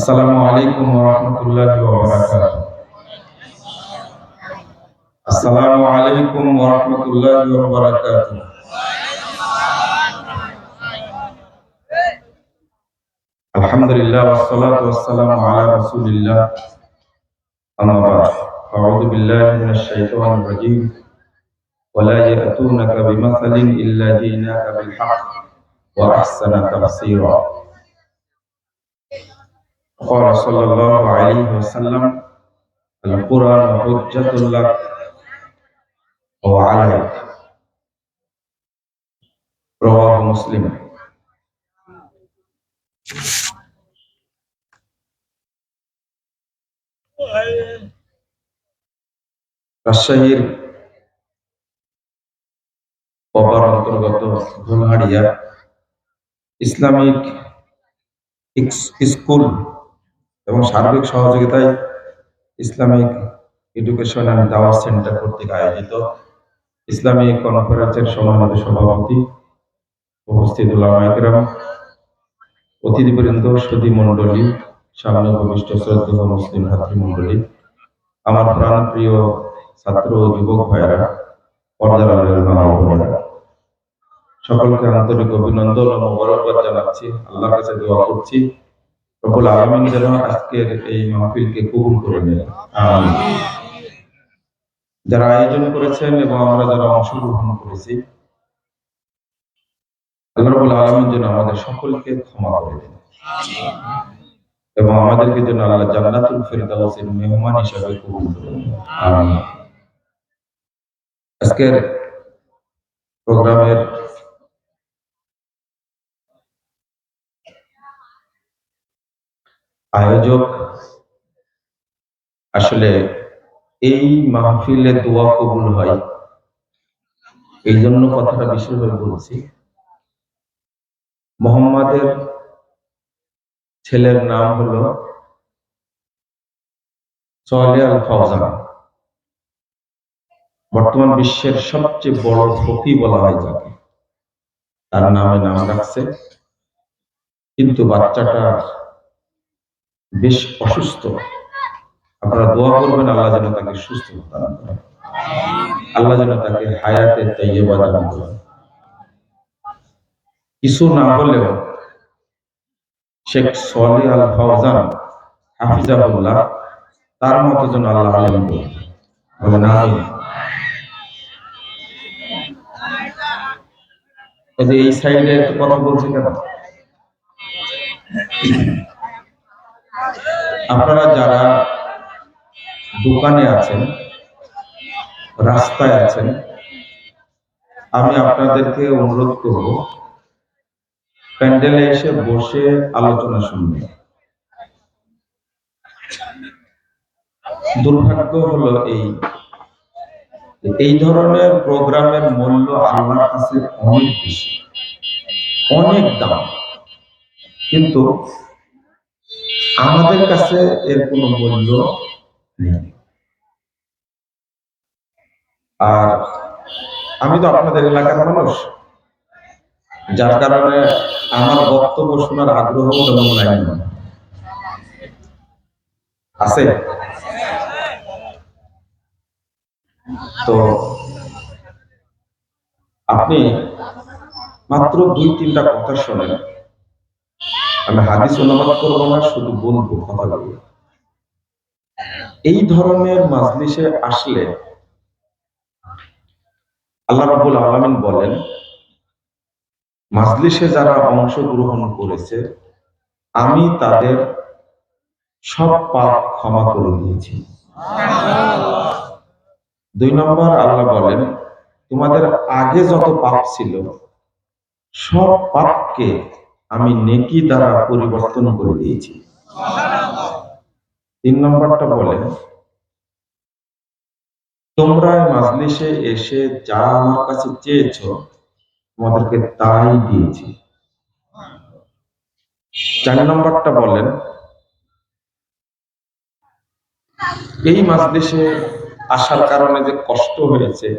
আসসালামু আলাইকুম ওয়া রাহমাতুল্লাহি ওয়া বারাকাতুহু। আসসালামু আলাইকুম ওয়া রাহমাতুল্লাহি ওয়া বারাকাতুহু। আলহামদুলিল্লাহ ওয়াস সালাতু ওয়াস সালামু আলা রাসূলিল্লাহ। আম্মা বা'দ। আউযু বিল্লাহি মিনাশ শাইতানির রাজীম। ওয়া লা ইয়াতুনাকা বিমাসালিন ইল্লা জিনাকা বিল হক ওয়া আহসানা তাফসীরা। ক্বালা সাল্লাল্লাহু আলাইহি ওয়াসাল্লাম আল কুরআন হুজ্জাতুল লাক ওয়া আলাইক। রাওয়াহু মুসলিম। রাজশাহীর পবার অন্তর্গত ভোলহাড়িয়া ইসলামিক স্কুল এবং সার্বিক সহযোগিতায় ইসলামিক এডুকেশন অ্যান্ড দাওয়াত সেন্টার কর্তৃক আয়োজিত ইসলামিক কনফারেন্সের সম্মানিত সভাপতি, উপস্থিত উলামায়ে কেরাম, অতিথিবৃন্দ, সুধী মণ্ডলী, সামনে উপবিষ্ট শ্রদ্ধেয় মুসলিম ভাতৃমণ্ডলী, আমার প্রাণ প্রিয় ছাত্র ও যুবক ভাইয়েরা, পর্দার আড়ালের মা ও বোনেরা, সকলকে আন্তরিক অভিনন্দন ও মোবারকবাদ জানাচ্ছি। আল্লাহর কাছে দোয়া করছি রব্বুল আলামিন যেন আজকের এই মাহফিলকে কবুল করে নেন, আমিন। যারা আয়োজন করেছেন এবং আমরা যারা অংশগ্রহণ করেছি, আল্লাহ রাব্বুল আলামিন যেন আমাদের সকলকে ক্ষমা করে দেন এবং আমাদেরকে যেন আল্লাহ জান্নাতুল ফিরদাউসের মেহমান হিসেবে কবুল করে নেন, আমিন। আজকের প্রোগ্রামের আয়োজক আসলে এই মাহফিলে দোয়া কবুল হয় এই জন্য কথাটা বিশেষভাবে বলছি। মোহাম্মদের ছেলের নাম হলো সালেহ আল ফাওজান। বর্তমান বিশ্বের সবচেয়ে বড় ফকি বলা হয় যাকে, তার নামে নাম রাখছে। কিন্তু বাচ্চাটা বেশ অসুস্থ। আপনারা দোয়া করবেন আল্লাহ যেন তাকে সুস্থ দান করেন, আল্লাহ যেন তাকে হায়াতে তাইয়্যিবা দান করেন। কিছু না হলেও শেখ সালেহ আল ফাওজান হাফিজাহুল্লাহ তার মতো যেন আল্লাহ আলেম করেন, বলেন আমিন। এই সাইডে একটু কথা বলছি কেন? আপনারা যারা দোকানে আছেন, রাস্তায় আছেন, আমি আপনাদেরকে অনুরোধ করব প্যান্ডেলে এসে বসে আলোচনা শুনবেন। দুর্ভাগ্য হলো এই ধরনের প্রোগ্রামের মূল্য আল্লাহর কাছে অনেক বেশি, অনেক দাম, কিন্তু আমাদের কাছে এর কোনো মূল্য নেই। আর আমি তো আপনাদের এলাকার মানুষ, যার কারণে আমার বক্তব্য শোনার আগ্রহ তেমন নাই আছে। তো আপনি মাত্র 2-3টা কথা শোনেন। আমি হাদিস অনুবাদ করব না, শুধু বলবো কথাগুলো। এই ধরনের মাজলিসে আসলে আল্লাহ রাব্বুল আলামিন বলেন, মাজলিসে যারা অংশগ্রহণ করেছে আমি তাদের সব পাপ ক্ষমা করে দিয়েছি। 2 নম্বর আল্লাহ বলেন, তোমাদের আগে যত পাপ ছিল সব পাপকে আমি নেকি দ্বারা পরিবর্তন করে দিয়েছি। 3 নম্বরটা বলেন, তোমরা মাজলিসে এসে যা আমার কাছে চেয়েছো তোমাদেরকে তাই দিয়েছি। 4 নম্বরটা বলেন, এই মাজলিসে আসার কারণে যে কষ্ট হয়েছে,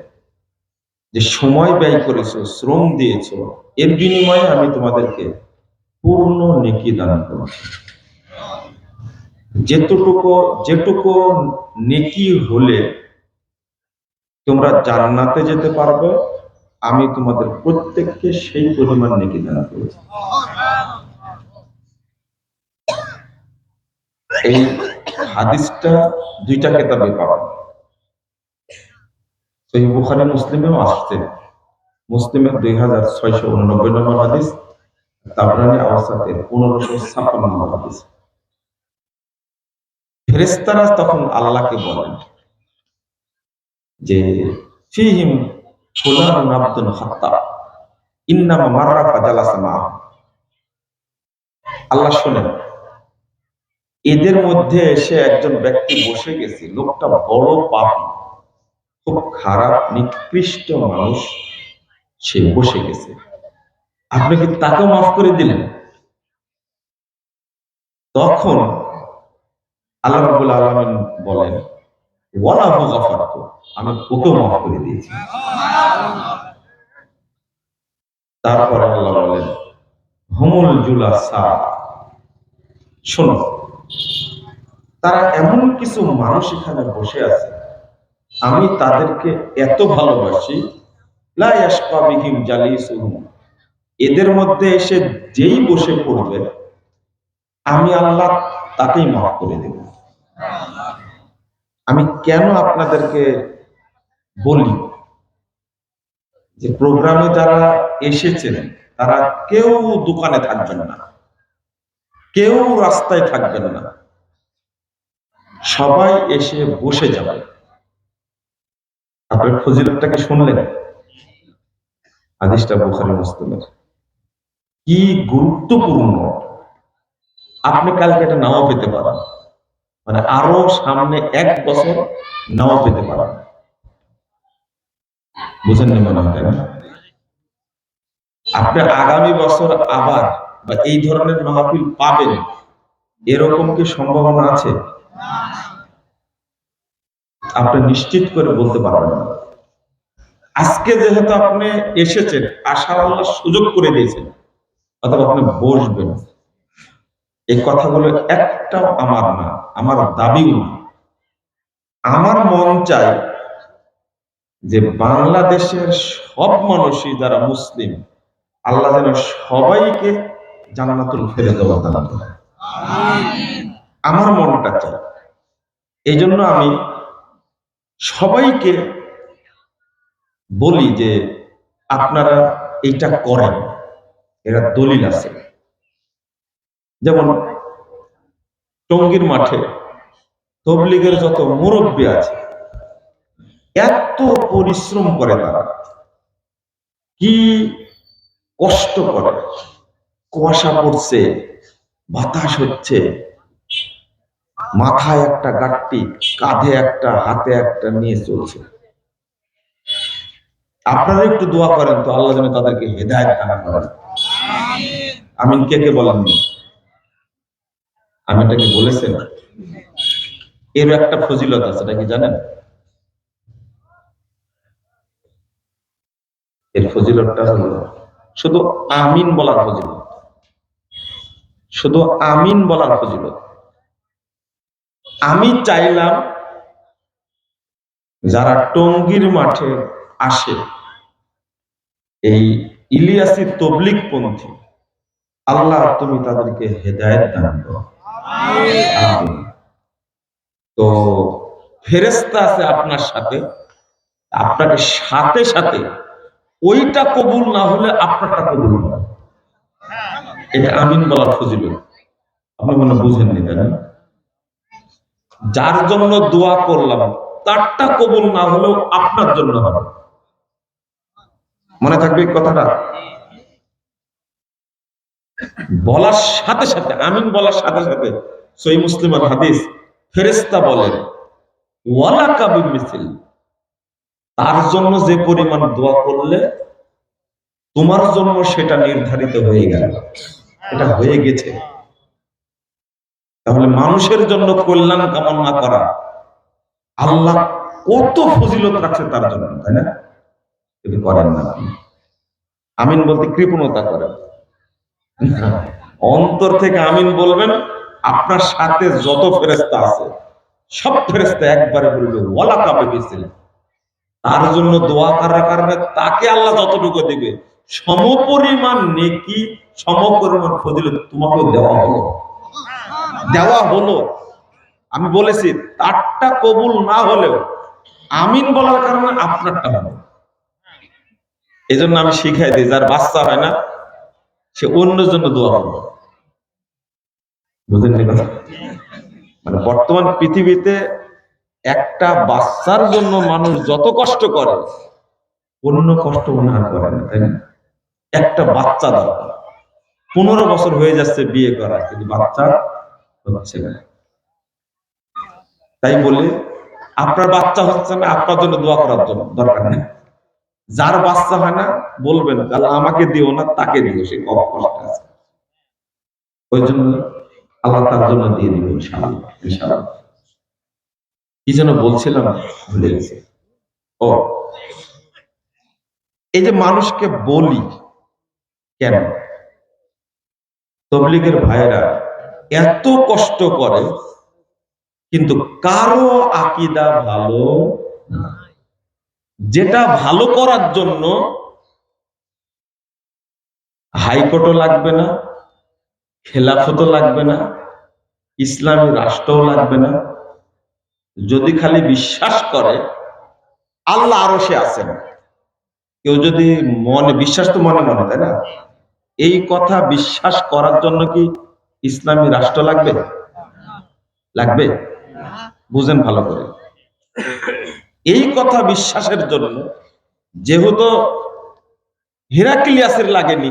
যে সময় ব্যয় করেছো, শ্রম দিয়েছো, এর বিনিময়ে আমি তোমাদেরকে পূর্ণ নেকি দান করব। যেটুকু যেটুকু নেকি হলে তোমরা জান্নাতে যেতে পারবে, আমি তোমাদের প্রত্যেককে সেই পরিমাণ নেকি দান করেছি। এই হাদিসটা দুইটা কিতাবে পাবেন, সহিহ বুখারী মুসলিমেও আসছে। মুসলিমের 2689 নম্বর হাদিস, তাবরানী আওসাতের 1556 নম্বর হাদিস। ফেরেশতারা তখন আল্লাহকে বলেন যে ফিহিম ফুলানুন আবদুন খাত্তা ইন্নামা মাররা ফাজালাসা মাআহু। আল্লাহ শুনেন, এদের মধ্যে এসে একজন ব্যক্তি বসে গেছে, লোকটা বড় পাপী, খুব খারাপ নিকৃষ্ট মানুষ, সে বসে গেছে, আপনি কি তাকে মাফ করে দিলেন? তখন আল্লাহ রাব্বুল আলামিন বলেন ওয়ালাহু গাফারতু, আমি ওকে মাফ করে দিয়েছি। তারপরে আল্লাহ বলেন হুমুল জুলাসা, শোনো, তারা এমন কিছু মানুষ এখানে বসে আছে, আমি তাদেরকে এত ভালোবাসি, লা ইয়াশকা বিহিম জালিসুহুম, এদের মধ্যে এসে যেই বসে পড়বে আমি আল্লাহ তাকেই মাফ করে দেব। আমি কেন আপনাদেরকে বলি যে প্রোগ্রামে যারা এসেছেন তারা কেউ দোকানে থাকবেন না, কেউ রাস্তায় থাকবেন না, সবাই এসে বসে যাবে। আপনার ফজিলতটাকে শুনলেন, হাদিসটা বুখারী মুসলিমের। কি গুরুত্বপূর্ণ! আপনি কালকে এটা নাও পেতে পারেন, মানে আরো সামনে 1 বছর নাও পেতে পারেন। বুঝেননি মনে হয়, তাই না? আপনি আগামী বছর আবার বা এই ধরনের মাহফিল পাবেন, এরকম কি সম্ভাবনা আছে? আপনি নিশ্চিত করে বলতে পারবেন না। আজকে যেহেতু আপনি এসেছেন, আসার আল্লাহ সুযোগ করে দিয়েছেন, অথবা আপনি বসবেন, এই কথাগুলো একটাও আমার না, আমার দাবিও না। আমার মন চায় যে বাংলাদেশের সব মানুষই যারা মুসলিম, আল্লাহ যেন সবাইকে জান্নাতুল ফেরদৌস দান করেন। আমার মনটা চায়। এই জন্য আমি সবাইকে বলি যে আপনারা এইটা করেন, এরা দলিল আছে। যেমন টঙ্গীর মাঠে তবলিগের যত মুরব্বী আছে, এত পরিশ্রম করে তারা, কি কষ্ট করে, কুয়াশা পড়ছে, বাতাস হচ্ছে, মাথায় একটা গাট্টি, কাঁধে একটা, হাতে একটা নিয়ে চলছে। আপনারা একটু দোয়া করেন তো আল্লাহ যেন তাদেরকে হেদায়েত দান করেন। আমিন। কে কে বলেননি? আমিনটা কি বলেছেন? এর একটা ফজিলত আছে, এটা কি জানেন? এর ফজিলতটা হলো শুধু আমিন বলার ফজিলত, শুধু আমিন বলার ফজিলত। আমি চাইলাম যারা টঙ্গীর মাঠে আসে, এই ইলিয়াসী তবলিগ পন্থী, আল্লাহ তুমি তাদেরকে হেদায়েত দান করো। আমিন। তো ফেরেশতা আছে আপনার সাথে, আপনাকে সাথে সাথে ওইটা কবুল না হলে আপনারটা কবুল হবে। এটা আমিন বলার ফজিলত। আপনি মনে বুঝেননি, তাই না? যার জন্য দোয়া করলাম তারটা কবুল না হলেও আপনার জন্য হবে। মনে থাকবে এই কথাটা? বলার সাথে সাথে, আমিন বলার সাথে সাথে সহিহ মুসলিমের হাদিস, ফেরেশতা বলেন ওয়ালাকা বিমিসল, তার জন্য যে পরিমাণ দোয়া করলে তোমার জন্য সেটা নির্ধারিত হয়ে গেল, এটা হয়ে গেছে। তাহলে মানুষের জন্য কল্যাণ কামনা করা, আল্লাহ কত ফজিলত রাখছে তার জন্য, তাই না? যদি করেন না, আমিন বলতে কৃপণতা করেন, অন্তর থেকে আমিন বলবেন, আপনার সাথে যত ফেরেশতা আছে সব ফেরেশতা একবারে বলবে ওয়ালা কাবে বিসিল, তার জন্য দোয়া করার কারণে তাকে আল্লাহ যতটুকু দিবে সমপরিমাণ নেকি, সমপরিমাণ ফজিলত তোমাকেও দেওয়া হলো। আমি বলেছি তারটা কবুল না হলেও আমিন বলার কারণে আপনারটা হবে। এই জন্য আমি শিখাই দিই, যার বাচ্চা হয় না সে অন্যের জন্য দোয়া করবে। বুঝলেন কথা? মানে বর্তমান পৃথিবীতে একটা বাচ্চার জন্য মানুষ যত কষ্ট করে অন্য কষ্ট মনে আর করে না, তাই না? একটা বাচ্চা দরকার। 15 বছর হয়ে যাচ্ছে বিয়ে করা, কিন্তু বাচ্চা হচ্ছে না। তাই বলে আপনার বাচ্চা হচ্ছে না আপনার জন্য দোয়া করার জন্য দরকার নেই। যার বাচ্চা হয় না বলবেন আল্লাহ আমাকে দিও না, তাকে দিও, সে কষ্ট আছে। ওই জন্য আল্লাহ তার জন্য দিয়ে দিবে ইনশাআল্লাহ। ইনশাআল্লাহ কি যেন বলছিলাম ভুলে গেছি। ও, এই যে মানুষকে বলি কেন, তবলিগের ভাইরা এত কষ্ট করে কিন্তু কারো আকীদা ভালো না। যেটা ভালো করার জন্য হাইকোর্টও লাগবে না, খেলাফতও লাগবে না, ইসলামী রাষ্ট্রও লাগবে না। যদি খালি বিশ্বাস করে আল্লাহ আরো সে আছেন, কেউ যদি মনে বিশ্বাস, তো মনে মনে, তাই না? এই কথা বিশ্বাস করার জন্য কি ইসলামী রাষ্ট্র লাগবে? লাগবে? বুঝেন ভালো করে। এই কথা বিশ্বাসের জন্য যেহেতু হিরাক্লিয়াসের লাগেনি,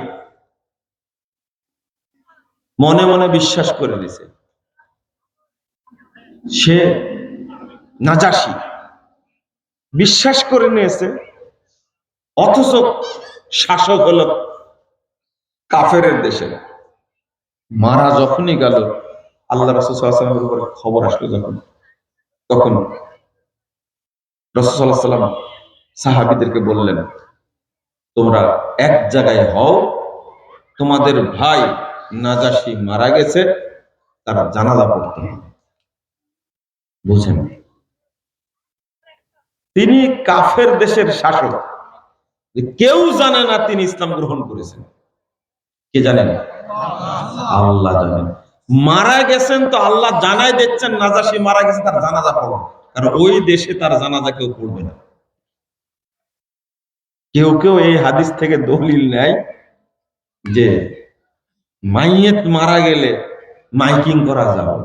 মনে মনে বিশ্বাস করে দিছে, সে নাজাসী বিশ্বাস করে নিয়েছে, অথচ শাসক হলো কাফেরের দেশে। মারা যখনই গেল আল্লাহ রাসূল সাল্লাল্লাহু আলাইহি ওয়াসাল্লামের উপরে খবর আসলো যখন, তখন রাসূল সাল্লাল্লাহু আলাইহি ওয়াসাল্লাম সাহাবীদেরকে বললেন, তোমরা এক জায়গায় হও, তোমাদের ভাই নাজাসী মারা গেছে, তারা জানাজা পড়তে হবে। বুঝেন, তিনি কাফের দেশের শাসক, কেউ জানে না তিনি ইসলাম গ্রহণ করেছেন। কে জানেন? আল্লাহ জানেন। মারা গেছেন তো আল্লাহ জানাই দিচ্ছেন নাজাসী মারা গেছে, তার জানাজা পড়ো, কারণ ওই দেশে তার জানাজা কেউ পড়বে না। কেউ কেউ এই হাদিস থেকে দলিল নেয় যে মাইয়েত মারা গেলে মাইকিং করা যাবে,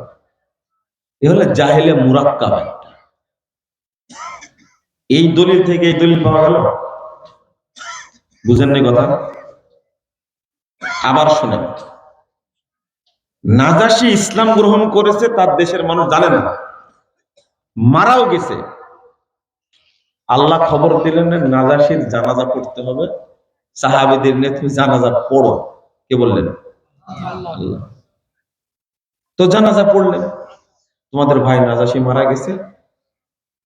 এ হলে জাহেলে মুরাক্কাব একটা। এই দলিল থেকে এই দলিল পাওয়া গেল, বুঝেননি কথা? আবার শোনেন, নাজাসী ইসলাম গ্রহণ করেছে, তার দেশের মানুষ জানে না, মারাও গেছে। আল্লাহ খবর দিলেন নাজাসীর জানাজা পড়তে হবে, সাহাবীদের নিয়ে তুমি জানাজা পড়ো। কে বললেন? আল্লাহ। তো জানাজা পড়লেন, তোমাদের ভাই নাজাসী মারা গেছে।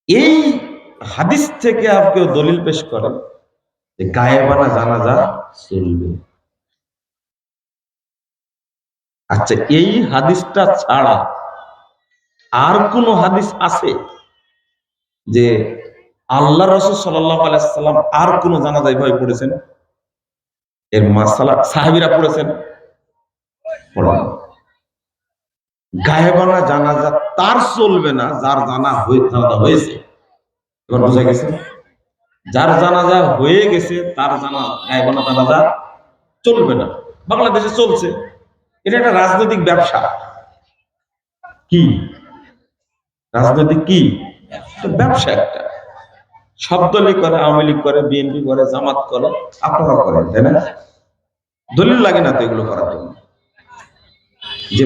এই হাদিস থেকে আর কেউ দলিল পেশ করে যে গায়েবানা জানাজা চলবে। আচ্ছা, এই হাদিসটা ছাড়া আর কোন হাদিস আছে যে আল্লাহ রাসূল সাল্লাল্লাহু আলাইহি সাল্লাম আর কোন জানাজায় ভয় পড়েছেন? এর মাসালা সাহাবীরা পড়েছেন? পড়েন। গায়েবানা জানাজা তার চলবে না যার জানাজা হয়েছে। এবার বোঝা গেছে? যার জানাজা হয়ে গেছে তার গায়েবানা জানাজা চলবে না। বাংলাদেশে চলছে, এটা একটা রাজনৈতিক ব্যবসা। কি রাজনৈতিক? কি ব্যবসা একটা। সব দলই করে, আওয়ামী লীগ করে, বিএনপি করে, জামাত করে, আপনারা করেন, তাই না? দলিল লাগে না তো এগুলো করার জন্য। যে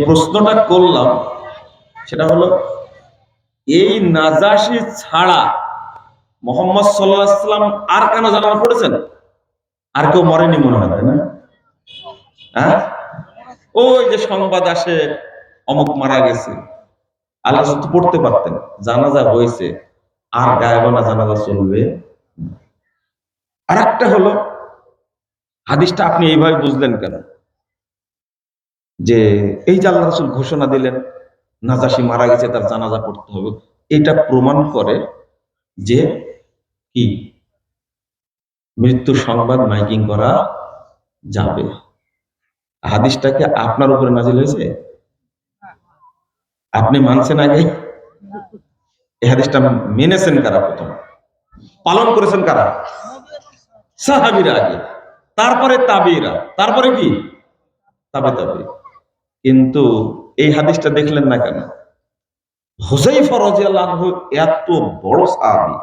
প্রশ্নটা করলাম সেটা হলো, এই নাজাসী ছাড়া মুহাম্মদ সাল্লাল্লাহু আলাইহি ওয়াসাল্লাম আর কেন জানাজা পড়েছেন? আর কেউ মরেনি মনে হয়, তাই না? হ্যাঁ, ওই যে সংবাদ আসে অমুক মারা গেছে, আল্লাহ তো পড়তে পারতেন, জানাজা হয়েছে, আর গায়েবানা জানাজা চলবে। আর একটা হলো, হাদিসটা আপনি এইভাবে বুঝলেন কেন? যে এই যে আল্লাহ রাসূল ঘোষণা দিলেন নাজাশী মারা গেছে, তার জানাজা পড়তে হবে, এটা প্রমাণ করে যে কি মৃত্যুর সংবাদ মাইকিং করা যাবে। হাদিসটাকে আপনার উপরে নাজিল হয়েছে, আপনি মানছেন আগে? এই হাদিসটা মেনেছেন কারা? প্রথম পালন করেছেন কারা? সাহাবীরা আগে, তারপরে তাবিরা, তারপরে কি তাবে তাবে। কিন্তু এই হাদিসটা দেখলেন না কেন? হুযায়ফা রাদিয়াল্লাহু আনহু এত বড় সাহাবী,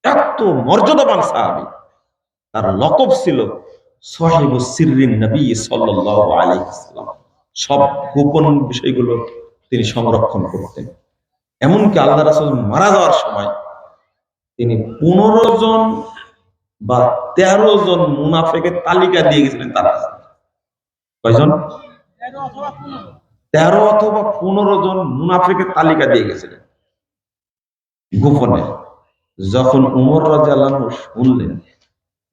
এত মর্যাদাবান সাহাবী, তার লকব ছিল সাহিবুস সিররিন নবী সাল্লাল্লাহু আলাইহি ওয়াসাল্লাম। সব গোপন বিষয়গুলো তিনি সংরক্ষণ করতেন। এমনকি আল্লাহ রাসূল মারা যাওয়ার সময় তিনি 15 জন বা 13 জন মুনাফিকের তালিকা দিয়ে গেছিলেন তার কাছে। কয়জন? 13 অথবা 15 জন মুনাফিকের তালিকা দিয়ে গেছিলেন গোপনে। যখন উমর রাদিয়াল্লাহু আনহু শুনলেন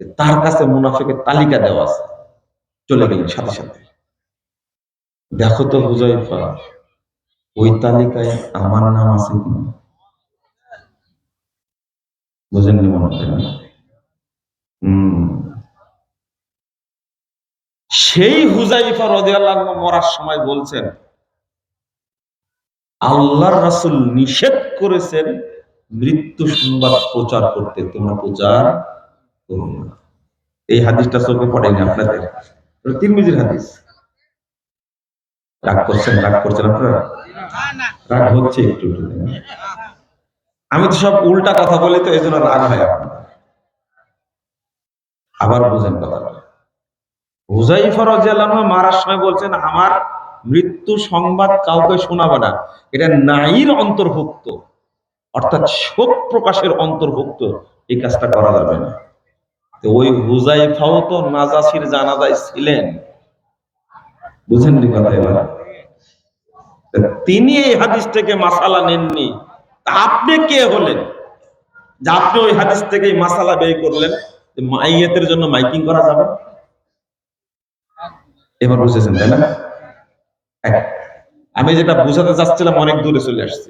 যে তার কাছে মুনাফিকের তালিকা দেওয়া আছে, চলে গেলেন সাথে সাথে। দেখো তো হুযায়ফা, ওই তালিকায় আমার নাম আছে কিনা? বুঝেননি মনে হয় না? সেই হুযায়ফা রাদিয়াল্লাহু আনহু মরার সময় বলছেন, আল্লাহর রাসূল নিষেধ করেছেন মৃত্যু সংবাদ প্রচার করতে, তোমরা প্রচার করো না। এই হাদিসটা চোখে পড়েনি আপনাদের? তিরমিজির হাদিস। রাগ করছেন? রাগ করছেন আপনারা? রাগ হচ্ছে একটু একটু। আমি তো সব উল্টা কথা বলি, তো এই জন্য রাগ হয় আপনার। আবার বুঝেন কথাটা। হুযায়ফা রাদিয়াল্লাহু আনহু মারার সময় বলছেন, আমার মৃত্যু সংবাদ কাউকে শোনাবে না। এটা নাইর অন্তর্ভুক্ত, অর্থাৎ শোক প্রকাশের অন্তর্ভুক্ত। এই কাজটা করা যাবে না। তো ওই হুযায়ফাও তো নাজাশীর জানাজায় ছিলেন। বুঝেন নি কথা এবার? তিনি এই হাদিস থেকে মাসালা নেননি। আপনি কে হলেন যে আপনি ওই হাদিস থেকে এই মাসালা বের করলেন যে মাইয়াতের জন্য মাইকিং করা যাবে? এবার বুঝেছেন তাই না? আমি যেটা বুঝাতে চাচ্ছিলাম অনেক দূরে চলে আসছি।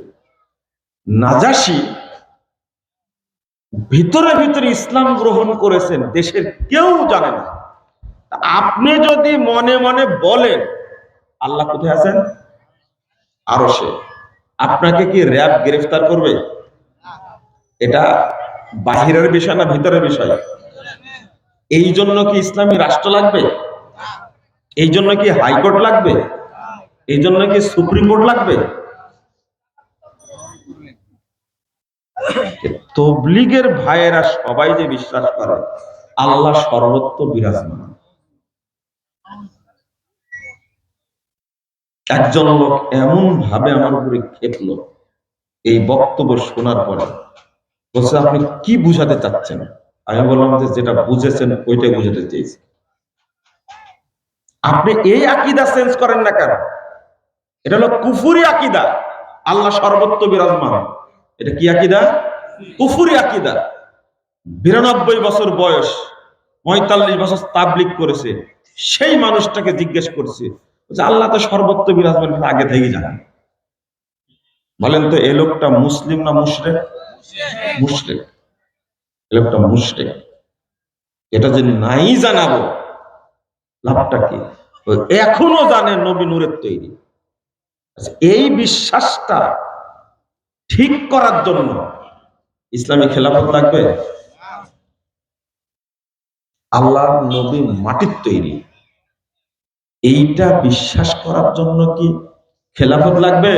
নাজাশী ভিতরে ভিতরে ইসলাম গ্রহণ করেছেন, দেশের কেউ জানে না। আপনি যদি মনে মনে বলেন আল্লাহ কোথায় আছেন? আরশে, আপনাকে কি র‍্যাব গ্রেফতার করবে? এটা বাহিরের বিষয় না ভিতরের বিষয়? এই জন্য কি ইসলামী রাষ্ট্র লাগবে? এই জন্য কি হাইকোর্ট লাগবে? এই জন্য কি সুপ্রিম কোর্ট লাগবে? তবলিগের ভাইয়েরা সবাই যে বিশ্বাস করে আল্লাহ সর্বত্র বিরাজমান। একজন লোক এমন ভাবে আমার উপরে খেপলো এই বক্তব্য শোনার পরে, বলছে আপনি কি বুঝাতে চাচ্ছেন? আমি বললাম যে যেটা বুঝেছেন ওইটাই বুঝাতে চেয়েছি। আপনি এই আকীদা চেঞ্জ করেন না কেন? এটা হলো কুফরি আকীদা, আল্লাহ সর্বত্র বিরাজমান। এটা কি আকীদা? কুফরি আকীদা। 92 বছর বয়স, 45 বছর তাবলীগ করেছে, সেই মানুষটাকে জিজ্ঞেস করছে যে আল্লাহ তো সর্বত্র বিরাজমান, আগে থেকে জানেন। বলেন তো এই লোকটা মুসলিম না মুশরিক? মুশরিক। এই লোকটা মুশরিক। এটা যে নাই জানাবো, লাভটা কি? এখনো জানে নবী নূরের তৈরি। এই বিশ্বাসটা ঠিক করার জন্য ইসলামী খেলাফত লাগবে। আল্লাহ নবী মাটির তৈরি, এইটা বিশ্বাস করার জন্য কি খেলাফত লাগবে?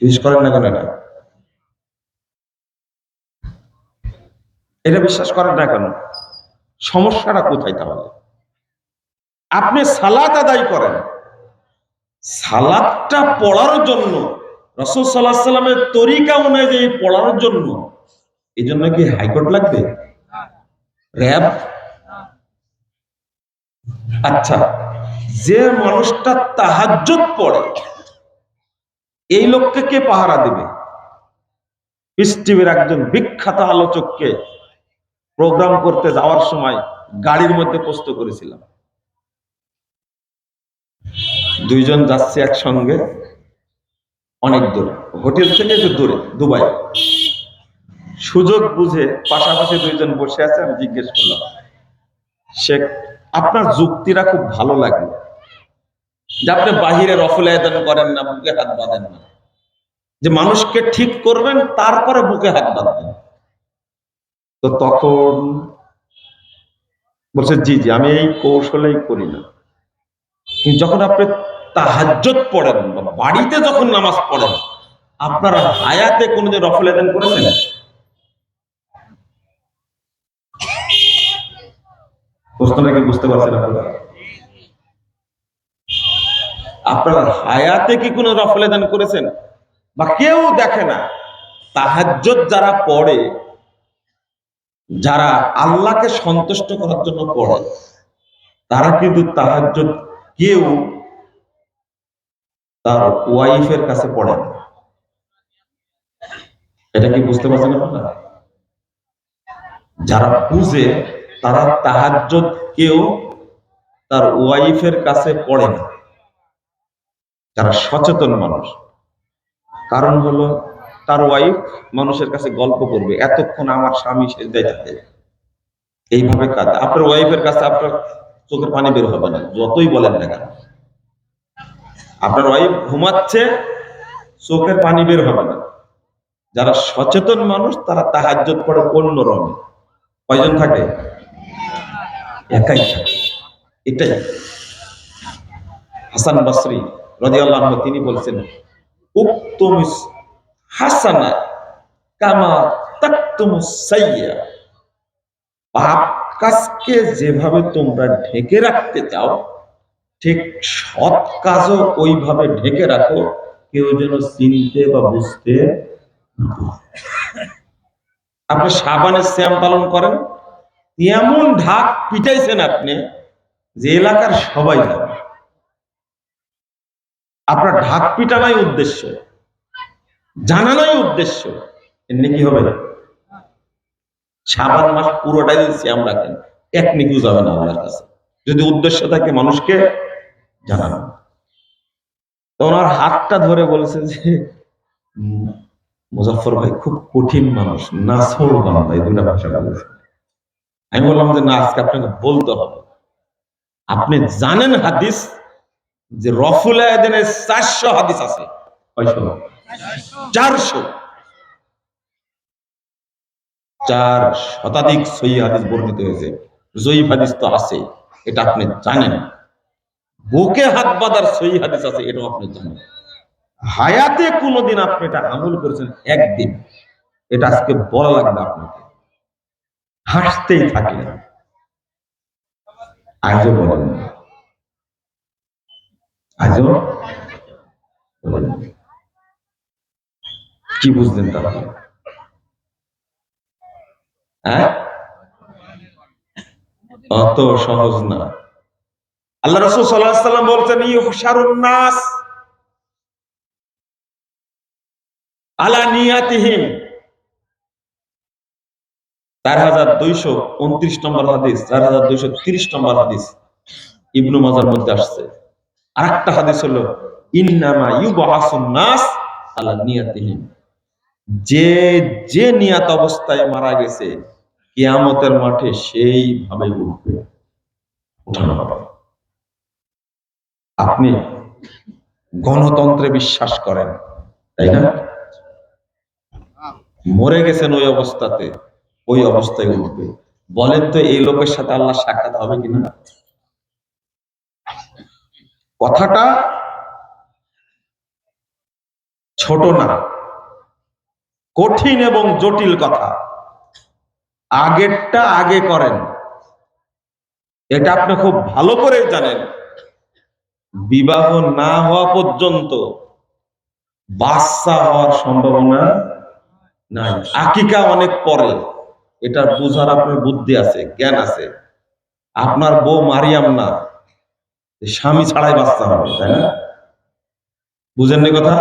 বিশ্বাস করেন না কেন? এটা বিশ্বাস করেন না কেন? সমস্যাটা কোথায় তাহলে? আপনি সালাত আদায় করেন, সালাতটা পড়ার জন্য রাসূল সাল্লাল্লাহু আলাইহি ওয়াসাল্লামের তরিকা অনুযায়ী পড়ার জন্য, এই জন্য কি হাইকোর্ট লাগবে? র‍্যাব? আচ্ছা, যে মানুষটা তাহাজ্জুদ পড়ে এই লোককে কে পাহারা দিবে? পিস টিভির একজন বিখ্যাত আলোচককে প্রোগ্রাম করতে যাওয়ার সময় গাড়ির মধ্যে প্রশ্ন করেছিলাম, দুইজন যাচ্ছে একসঙ্গে অনেক দূরে, হোটেল থেকে একটু দূরে, দুবাই। সুযোগ বুঝে পাশাপাশি দুইজন বসে আছে, আমি জিজ্ঞেস করলাম, শেখ, আপনার যুক্তিরা খুব ভালো লাগে যে আপনি বাহিরে রফল আয়দান করেন না, বুকে হাত বাঁধেন না, যে মানুষকে ঠিক করবেন তারপরে বুকে হাত বাঁধবেন। তো তখন বলছে, জি জি, আমি এই কৌশলেই করি না। কিন্তু যখন আপনি তাহাজ্জুদ পড়েন বা বাড়িতে যখন নামাজ পড়েন, আপনার হায়াতে কোনোদিন রফল আয়দান করেছেন? প্রশ্নটা কি বুঝতে পারছেন আপনারা? আপনার হায়াতে কি কোনো রফল আয়দান করেছেন? বা কেউ দেখে না। তাহাজ্জুদ যারা পড়ে, যারা আল্লাহকে সন্তুষ্ট করার জন্য পড়ে, তারা কিন্তু তাহাজ্জুদ কেউ তার ওয়াইফের কাছে পড়ে না। এটা কি বুঝতে পারছেন আপনারা? যারা বুঝে তারা তাহাজ্জুদ কেউ তার ওয়াইফের কাছে পড়ে না, যারা সচেতন মানুষ। কারণ হলো, তার ওয়াইফ মানুষের কাছে গল্প করবে, এতক্ষণ আমার স্বামী সেজদায় থাকে, এইভাবে কাজ। আপনার ওয়াইফের কাছে আপনার চোখের পানি বের হবে না, যতই বলেন না কেন। আপনার ওয়াইফ ঘুমাচ্ছে, চোখের পানি বের হবে না। যারা সচেতন মানুষ তারা তাহাজ্জুদ পড়ে অন্য রঙে। কয়জন থাকে? একাই থাকে। এটাই হাসান বসরি রাদিয়াল্লাহু আনহু তিনি বলছেন, উক্তুমিস হাসানা কামা তাকতুমুস সাইয়্যা। পাপ কাজকে যেভাবে তোমরা ঢেকে রাখতে চাও, ঠিক সৎ কাজও ওইভাবে ঢেকে রাখো, কেউ যেন চিনতে বা বুঝতে না পারে। আপনি শাবানের সিয়াম পালন করেন, এমন ঢাক পিটাইছেন আপনি যে এলাকার সবাই জানে। আপনার ঢাক পিটানোই উদ্দেশ্য, জানানোই উদ্দেশ্য, এমনি কি হবে? শাবান মাস পুরোটাই যদি সিয়াম রাখেন, এক নিকিও যাবে না আল্লাহর কাছে, যদি উদ্দেশ্য থাকে মানুষকে জানানো। তো ওনার হাতটা ধরে বলেছে যে, মুজাফফর ভাই খুব কঠিন মানুষ, নাছোড় বান্দা, এই দুটা ভাষা বলেছে। আমি বললাম যে না, আজকে আপনাকে বলতে হবে। আপনি জানেন হাদিস যে রফুল আয়দানের 400 হাদিস আছে। কয়শো? 400। 4 শতাধিক সহিহ হাদিস বর্ণিত হয়েছে। জয়ীফ হাদিস তো আছে, এটা আপনি জানেন। বুকে হাত বাঁধার সহিহ হাদিস আছে, এটাও আপনি জানেন। হায়াতে কোনোদিন আপনি এটা আমল করেছেন একদিন, এটা আজকে বলা লাগবে আপনাকে। হাসতেই থাকলেন, আজও বলেন, আজও বলেন। কি বুঝলেন তাহলে? হ্যাঁ, অত সহজ না। আল্লাহ রাসূল সাল্লাল্লাহু আলাইহি ওয়াসাল্লাম বলছেন, ইউহশারুন নাস আলা নিয়াতিহিম। 4229 নম্বর হাদিস, 4230 নম্বর হাদিস ইবনু মাজার মধ্যে আসছে। আরেকটা হাদিস হলো, ইন্নামা ইউবআসুন নাস আলা নিয়াতিহিম। যে যে নিয়াত অবস্থায় মারা গেছে, কিয়ামতের মাঠে সেইভাবে উঠবে, উঠানো হবে। আপনি গণতন্ত্রে বিশ্বাস করেন, তাই না? মরে গেছেন ওই অবস্থাতে, ওই অবস্থায় উঠবে। বলেন তো, এই লোকের সাথে আল্লাহ সাক্ষাৎ হবে কিনা? কথাটা ছোট না, কঠিন এবং জটিল কথা। আগেরটা আগে করেন, এটা আপনি খুব ভালো করে জানেন। বিবাহ না হওয়া পর্যন্ত বাচ্চা হওয়ার সম্ভাবনা নাই। আকিকা অনেক পরে, এটা বুঝার আপনার বুদ্ধি আছে, জ্ঞান আছে। আপনার বউ মারিয়াম না, স্বামী ছাড়াই বাচ্চা হবে, তাই না? বুঝেননি কথা?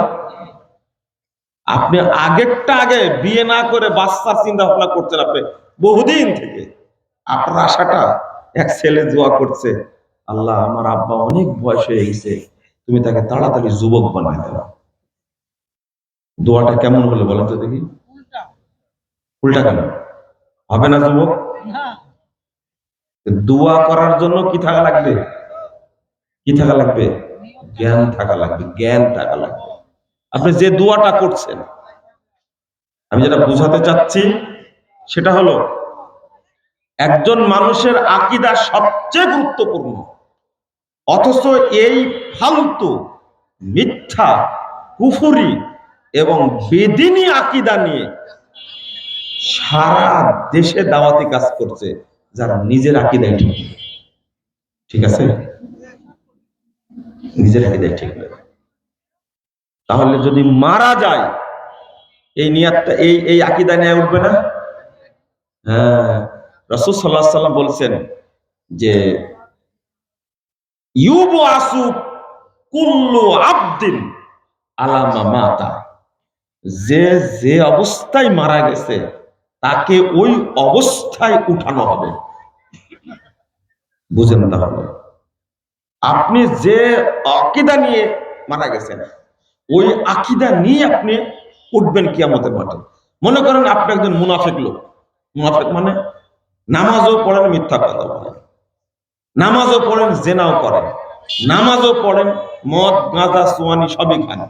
আপনি আগেরটা আগে, বিয়ে না করে বাচ্চার চিন্তা ভাবনা করছেন আপনি বহুদিন থেকে। আপনার আশাটা, এক ছেলে দোয়া করছে, আল্লাহ আমার আব্বা অনেক বয়স হয়ে গেছে, তুমি তাকে তাড়াতাড়ি যুবক বানায় দাও। দোয়াটা কেমন হলো বলেন তো দেখি? উল্টা কেন হবে না যুবক? দোয়া করার জন্য কি থাকা লাগবে? কি থাকা লাগবে? জ্ঞান থাকা লাগবে, জ্ঞান থাকা লাগবে। আপনি যে দোয়াটা করছেন, আমি যেটা বোঝাতে চাচ্ছি সেটা হলো, একজন মানুষের আকীদা সবচেয়ে গুরুত্বপূর্ণ, অথচ এই ফালতু মিথ্যা কুফরি এবং বেদিনী আকীদা নিয়ে সারা দেশে দাওয়াতি কাজ করছে যারা নিজের আকীদাই ঠিক নেই। ঠিক আছে, নিজের আকীদাই ঠিক নেই। তাহলে যদি মারা যায় এই নিয়াতটা, এই আকীদা নিয়ে উঠবে না। হ্যাঁ, রাসূল সাল্লাল্লাহু আলাইহি ওয়াসাল্লাম বলছেন যে ইউবআসু কুল্লু আবদিন আলা মা মাতা, যে যে অবস্থায় মারা গেছে তাকে ওই অবস্থায় উঠানো হবে। বুঝেন? তাহলে আপনি যে আকীদা নিয়ে মারা গেছেন ওই আকীদা নিয়ে আপনি উঠবেন কিয়ামতের মাঠে। মনে করেন আপনি একজন মুনাফিক লোক। মুনাফিক মানে নামাজও পড়েন, মিথ্যা কথা বলেন, নামাজও পড়েন, জেনাও করেন, নামাজও পড়েন, মদ গাঁজা সোয়ানি সবই খান,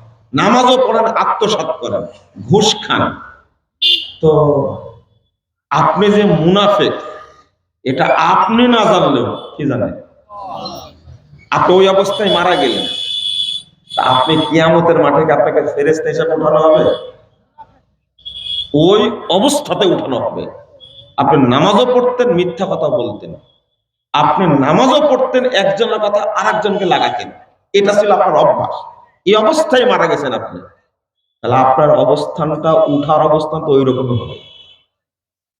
নামাজও পড়েন, আত্মসাৎ করেন, ঘুষ খান। তো আপনি যে মুনাফিক এটা আপনি না জানলেও কি জানেন? আপনি ওই অবস্থায় মারা গেলেন, আপনি কিয়ামতের মাঠে আপনাকে ফেরেশতা হিসেবে উঠানো হবে, ওই অবস্থাতে উঠানো হবে। আপনি নামাজও পড়তেন, মিথ্যা কথা বলতেন, আপনি নামাজও পড়তেন, একজনের কথা আরেকজনকে লাগাতেন, এটা ছিল আপনার অভ্যাস। এই অবস্থায় মারা গেছেন আপনি, তাহলে আপনার অবস্থানটা, উঠার অবস্থান তো ওই রকমই হবে।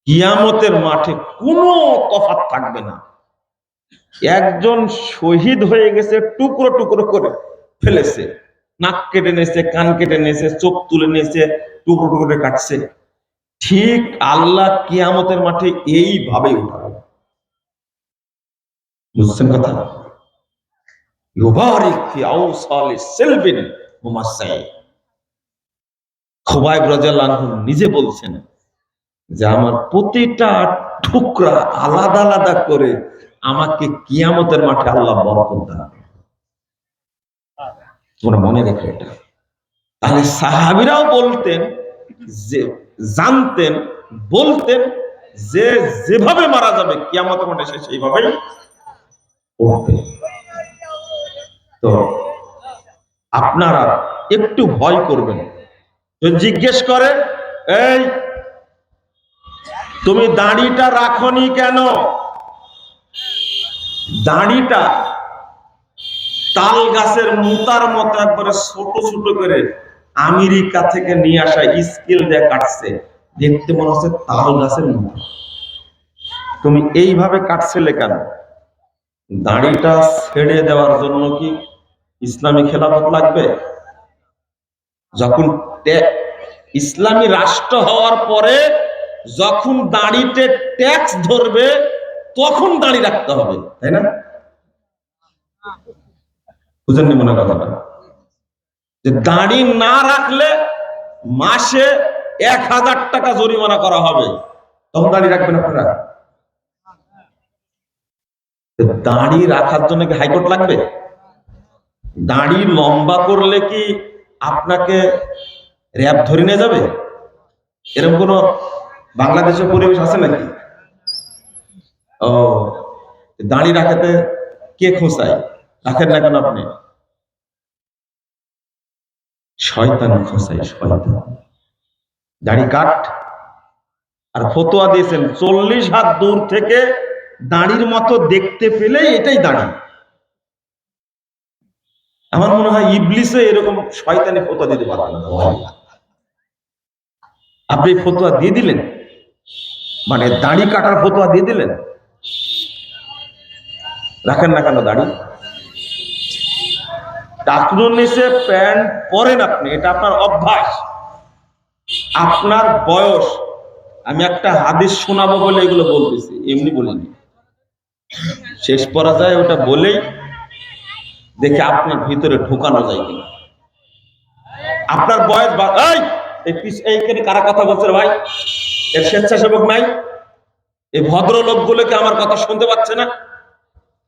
কিয়ামতের মাঠে কোনো তফাৎ থাকবে না। একজন শহীদ হয়ে গেছে, টুকরো টুকরো করে ফেলেছে, নাক কেটে নিয়েছে, কান কেটে নিয়েছে, চোখ তুলে নিয়েছে, টুকরো টুকরো করে কাটছে, ঠিক আল্লাহ কিয়ামতের মাঠে এইভাবে উঠাবে। বুঝছেন কথা? ইউবারিক ফি আওসালি সিলবিন মুমাসসাই। খুবাইব রাদিয়াল্লাহু আনহু নিজে বলছেন যে আমার প্রতিটা টুকরা আলাদা আলাদা করে আমাকে কিয়ামতের মাঠে আল্লাহ বরকত দান। তোমরা মনে রেখো এটা। তাহলে সাহাবীরাও বলতেন, যে জানতেন, বলতেন যে যেভাবে মারা যাবে কিয়ামতের মাঠে সে সেইভাবেই উঠবে। তো আপনারা একটু ভয় করবেন। তো জিজ্ঞেস করে, এই তুমি দাড়িটা রাখনি কেন? দাড়িটা তাল গাছের মুতার মতো একবারে ছোট ছোট করে আমেরিকা থেকে নিয়ে আসা স্কেল দিয়ে কাটছে, দেখতে মনে হচ্ছে তাল গাছের মুতা। তুমি এইভাবে কাটছিলে কেন? দাড়িটা ছেড়ে দেওয়ার জন্য কি ইসলামী খেলাফত লাগবে? যখন ইসলামী রাষ্ট্র হওয়ার পরে যখন দাড়িতে ট্যাক্স ধরবে তখন দাড়ি রাখতে হবে, তাই না? বুঝেননি মনে কথাটা? যে দাড়ি না রাখলে মাসে 1000 টাকা জরিমানা করা হবে, তখন দাড়ি রাখবেন আপনারা? দাড়ি রাখার জন্য কি হাইকোর্ট লাগবে? দাড়ি লম্বা করলে কি আপনাকে র‍্যাব ধরে নিয়ে যাবে? এরকম কোন বাংলাদেশের পরিবেশ আছে নাকি? ও, দাড়ি রাখাতে কে খোঁচায়? রাখেন না কেন আপনি? শয়তান খোঁচায়, শয়তান। দাড়ি কাট। আর ফতোয়া দিয়েছেন 40 হাত দূর থেকে দাড়ির মতো দেখতে পেলেই এটাই দাড়ি। আমার মনে হয় ইবলিসে এরকম শয়তানি ফতোয়া দিতে পারবে না। আপনি ফতোয়া দিয়ে দিলেন, মানে দাড়ি কাটার ফতোয়া দিয়ে দিলেন। রাখেন না কেন দাড়ি? টাকনুর নিচে প্যান্ট পরেন আপনি, এটা আপনার অভ্যাস, আপনার বয়স। আমি একটা হাদিস শোনাবো বলে এগুলো বলতেছি, এমনি বলিনি। শেষ পর্যায়ে ওটা বলেই দেখে আপনার ভিতরে ঢোকানো যায় কিনা। আপনার বয়স এইখানে কারা কথা বলছে ভাই? এর স্বেচ্ছাসেবক নাই? এই ভদ্রলোকগুলোকে আমার কথা শুনতে পাচ্ছে না?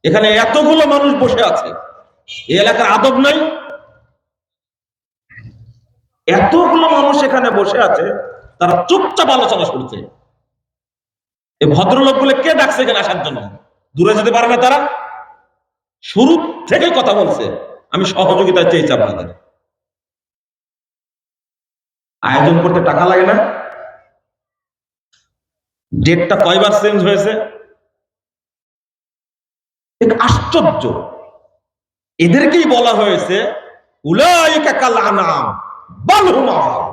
এখানে এতগুলো মানুষ বসে আছে, এই এলাকার আদব নাই? এতগুলো মানুষ এখানে বসে আছে, তারা চুপচাপ আলোচনা শুনছে। এই ভদ্রলোকগুলো কে ডাকছে এখানে আসার জন্য? দূরে যেতে পারে না তারা? শুরু থেকে কথা বলছে, আমি সহযোগিতা চেয়েছি আপনাদের। আয়োজন করতে টাকা লাগে না? ডেটটা কয়বার চেঞ্জ হয়েছে? এক আশ্চর্য। এদেরকেই বলা হয়েছে উলাইকা কাল আনাম বাল হুম আযাল।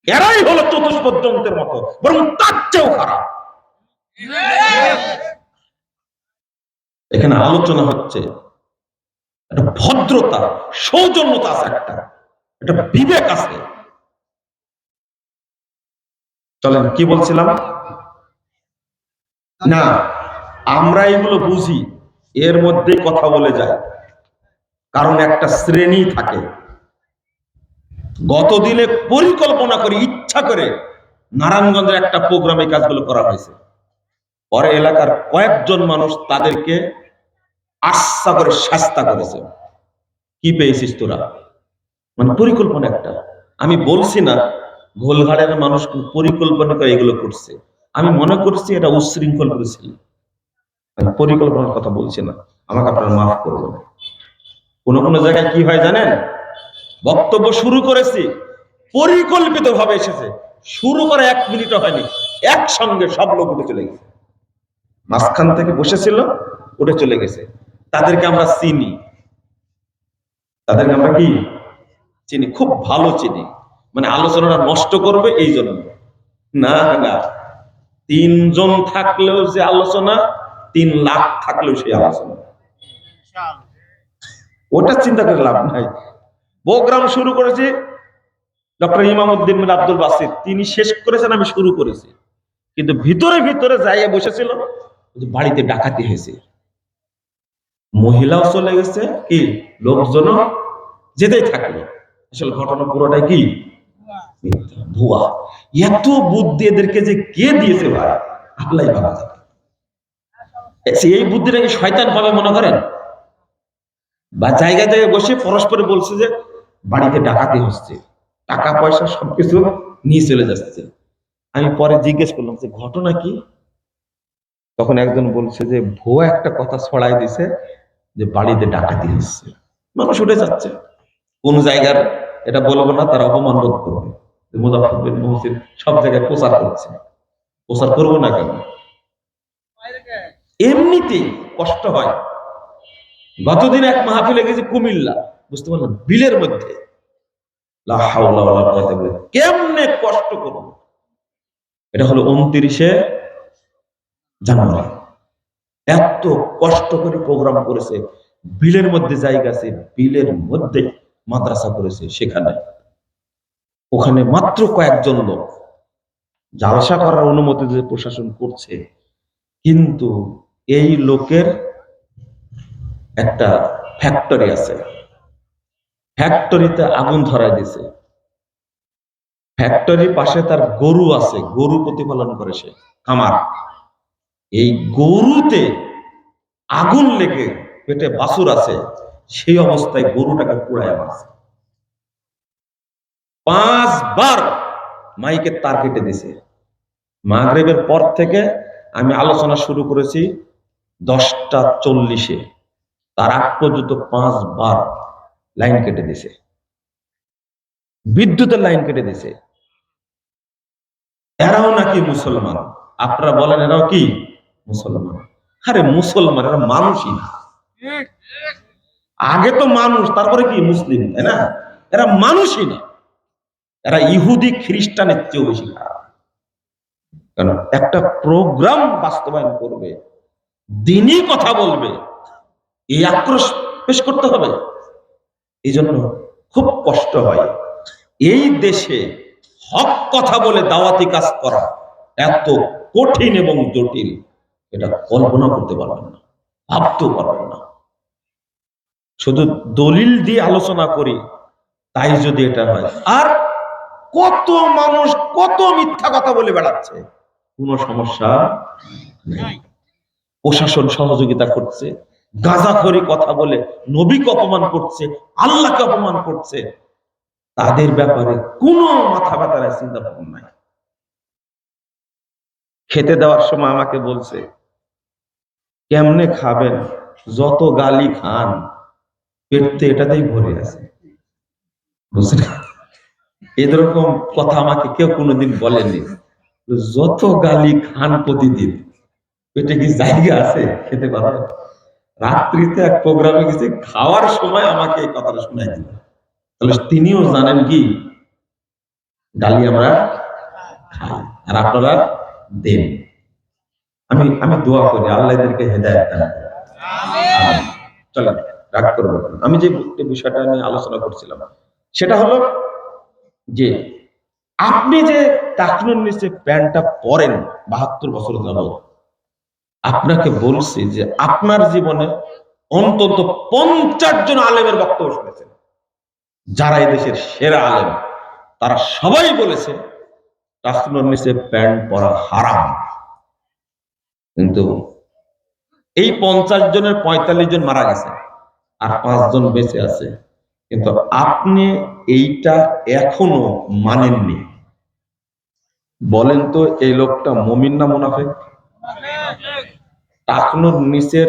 এরাই হলো চতুষ্পদ জন্তুর মতো, বরং তার চেয়েও খারাপ। এখানে আলোচনা হচ্ছে একটা ভদ্রতা, সৌজন্যতা আছে, একটা বিবেক আছে। চলেন, কি বলছিলাম? না, আমরা এগুলো বুঝি, এর মধ্যেই কথা বলে যায়, কারণ একটা শ্রেণী থাকে। গত দিনে পরিকল্পনা করে, ইচ্ছা করে নারায়ণগঞ্জের একটা প্রোগ্রামে কাজগুলো করা হয়েছে। পরে এলাকার কয়েকজন মানুষ তাদেরকে আশা করে শাস্তা করেছে। কি পেয়েছিস তোরা? মানে পরিকল্পনা একটা। আমি বলছি না গোলঘাটের মানুষ পরিকল্পনা করে এগুলো করছে, আমি মনে করছি এটা উচ্ছৃঙ্খল করেছিল। আমি পরিকল্পনার কথা বলছি না, আমাকে আপনারা মাফ করবেন। কোন কোন জায়গায় কি হয় জানেন? বক্তব্য শুরু করেছি, পরিকল্পিত ভাবে এসেছে, শুরু করে 1 মিনিটও হয়নি, একসঙ্গে সব লোক উঠে চলে গেছে। মাঝখান থেকে বসেছিল, উঠে চলে গেছে। তাদেরকে আমরা চিনি, তাদেরকে আমরা কি চিনি, খুব ভালো চিনি। মানে আলোচনাটা নষ্ট করবে এই জন্য না। না, 3 জন থাকলেও যে আলোচনা, 3 লাখ থাকলেও সেই আলোচনা, ওটা চিন্তা করে লাভ নাই। প্রোগ্রাম শুরু করেছি ডক্টর ইমামউদ্দিন বিন আব্দুল বাসিত, তিনি শেষ করেছেন, আমি শুরু করেছি। কিন্তু ভিতরে ভিতরে যাইয়া বসেছিল, বাড়িতে ডাকাতি হয়েছে, মহিলাও চলে গেছে, কি লোকজন যেতেই থাকলো। আসলে ঘটনা পুরোটাই কি ভুয়া। এত বুদ্ধি এদেরকে যে কে দিয়েছে ভাই, আল্লাহই ভালো জানে। এই বুদ্ধিটা কি শয়তান পাবে মনে করেন? বা জায়গায় জায়গায় বসে পরস্পরে বলছে যে বাড়িতে ডাকাতি হচ্ছে, টাকা পয়সা সবকিছু নিয়ে চলে যাচ্ছে। আমি পরে জিজ্ঞেস করলাম যে ঘটনা কি? তখন একজন বলছে যে ভুয়া একটা কথা ছড়াই দিছে যে বাড়িতে ডাকাতি হচ্ছে, মানুষ উঠে যাচ্ছে। কোন জায়গার এটা বলবো না, তারা অপমান বোধ করবে। মুজাফফর বিন মুহসিন সব জায়গায় প্রচার করছে, প্রচার করবো না কেন? এমনিতেই কষ্ট হয়। গতদিন এক মাহফিলে গেছি কুমিল্লা, বুঝতে পারলাম বিলের মধ্যে, লা হাওলা ওয়ালা কুওয়াতা ইল্লা বিল্লাহ। কেমনে কষ্ট করব? এটা হলো 29শে জানুয়ারি। এত কষ্ট করে প্রোগ্রাম করেছে, বিলের মধ্যে জায়গা আছে, বিলের মধ্যে মাদ্রাসা করেছে, সেখানে ওখানে মাত্র কয়েকজন লোক, জালসা করার অনুমতি দিয়ে প্রশাসন করছে। কিন্তু এই লোকের একটা ফ্যাক্টরি আছে, ফ্যাক্টরিতে আগুন ধরাই দিছে। ফ্যাক্টরির পাশে তার গরু আছে, গরু প্রতিপালন করে সে, খামার। এই গরুতে আগুন লেগে পেটে বাছুর আছে, সেই অবস্থায় গরুটাকে পুড়ায় মারছে। 5 বার মাইকের তার কেটে দিছে। মাগরিবের পর থেকে আমি আলোচনা শুরু করেছি 10টা 40-এ, তার আগ পর্যন্ত 5 বার লাইন কেটে দিছে, বিদ্যুতের লাইন কেটে দিছে। এরাও নাকি মুসলমান? আপনারা বলেন এরাও কি মুসলমান? আরে মুসলমান, এরা মানুষই না। আগে তো মানুষ, তারপরে কি মুসলিম, তাই না? এরা মানুষই না, এরা ইহুদি খ্রিস্টানের চেয়েও বেশি খারাপ। কেন? একটা প্রোগ্রাম বাস্তবায়ন করবে, দিনই কথা বলবে, এই আক্রোশ পেশ করতে হবে। এই জন্য খুব কষ্ট হয়। এই দেশে হক কথা বলে দাওয়াতি কাজ করা এত কঠিন এবং জটিল, এটা কল্পনা করতে পারবেন না, ভাবতেও পারবেন না। শুধু দলিল দিয়ে আলোচনা করি, তাই যদি এটা হয়। আর কত মানুষ কত মিথ্যা কথা বলে বেড়াচ্ছে, কোনো সমস্যা নেই। প্রশাসন সহযোগিতা করছে, গাঁজাখড়ি কথা বলে নবীকে অপমান করছে, আল্লাহকে অপমান করছে, তাদের ব্যাপারে কোনো মাথা ব্যথা নাই, চিন্তা ভাবনা নাই। খেতে দেওয়ার সময় আমাকে বলছে, কেমনে খাবেন, যত গালি খান পেটতে এটাতেই ভরে আছে। বুঝছেন, এরকম কথা আমাকে কেউ কোনোদিন বলেনি। যত গালি খান প্রতিদিন, পেটে কি জায়গা আছে খেতে পারবে? রাত্রিতে এক প্রোগ্রামে গেছে, খাওয়ার সময় আমাকে এই কথাটা শোনাই দিল। তাহলে তিনিও জানেন কি গালি আমরা খাই, আর আপনারা দেন। আমি আমি দোয়া করি আল্লাহ এদেরকে হেদায়েত দান করেন। আমিন। চলেন, রাগ করবেন না। আমি যে বিষয়টা নিয়ে আলোচনা করছিলাম সেটা হলো যে আপনি যে টাকনুর নিচে প্যান্টটা পরেন 72 বছর যাবত, আপনাকে বলছি যে আপনার জীবনে অন্তত 50 জন আলেমের বক্তব্য শুনেছেন, যারা এই দেশের সেরা আলেম, তারা সবাই বলেছে টাকনুর নিচে প্যান্ট পরা হারাম। কিন্তু এই 50 জনের 45 জন মারা গেছে, আর 5 জন বেঁচে আছে। কিন্তু আপনি এইটা এখনো মানেননি। বলেন তো এই লোকটা মুমিন না মুনাফিক? টাকনুর নিচের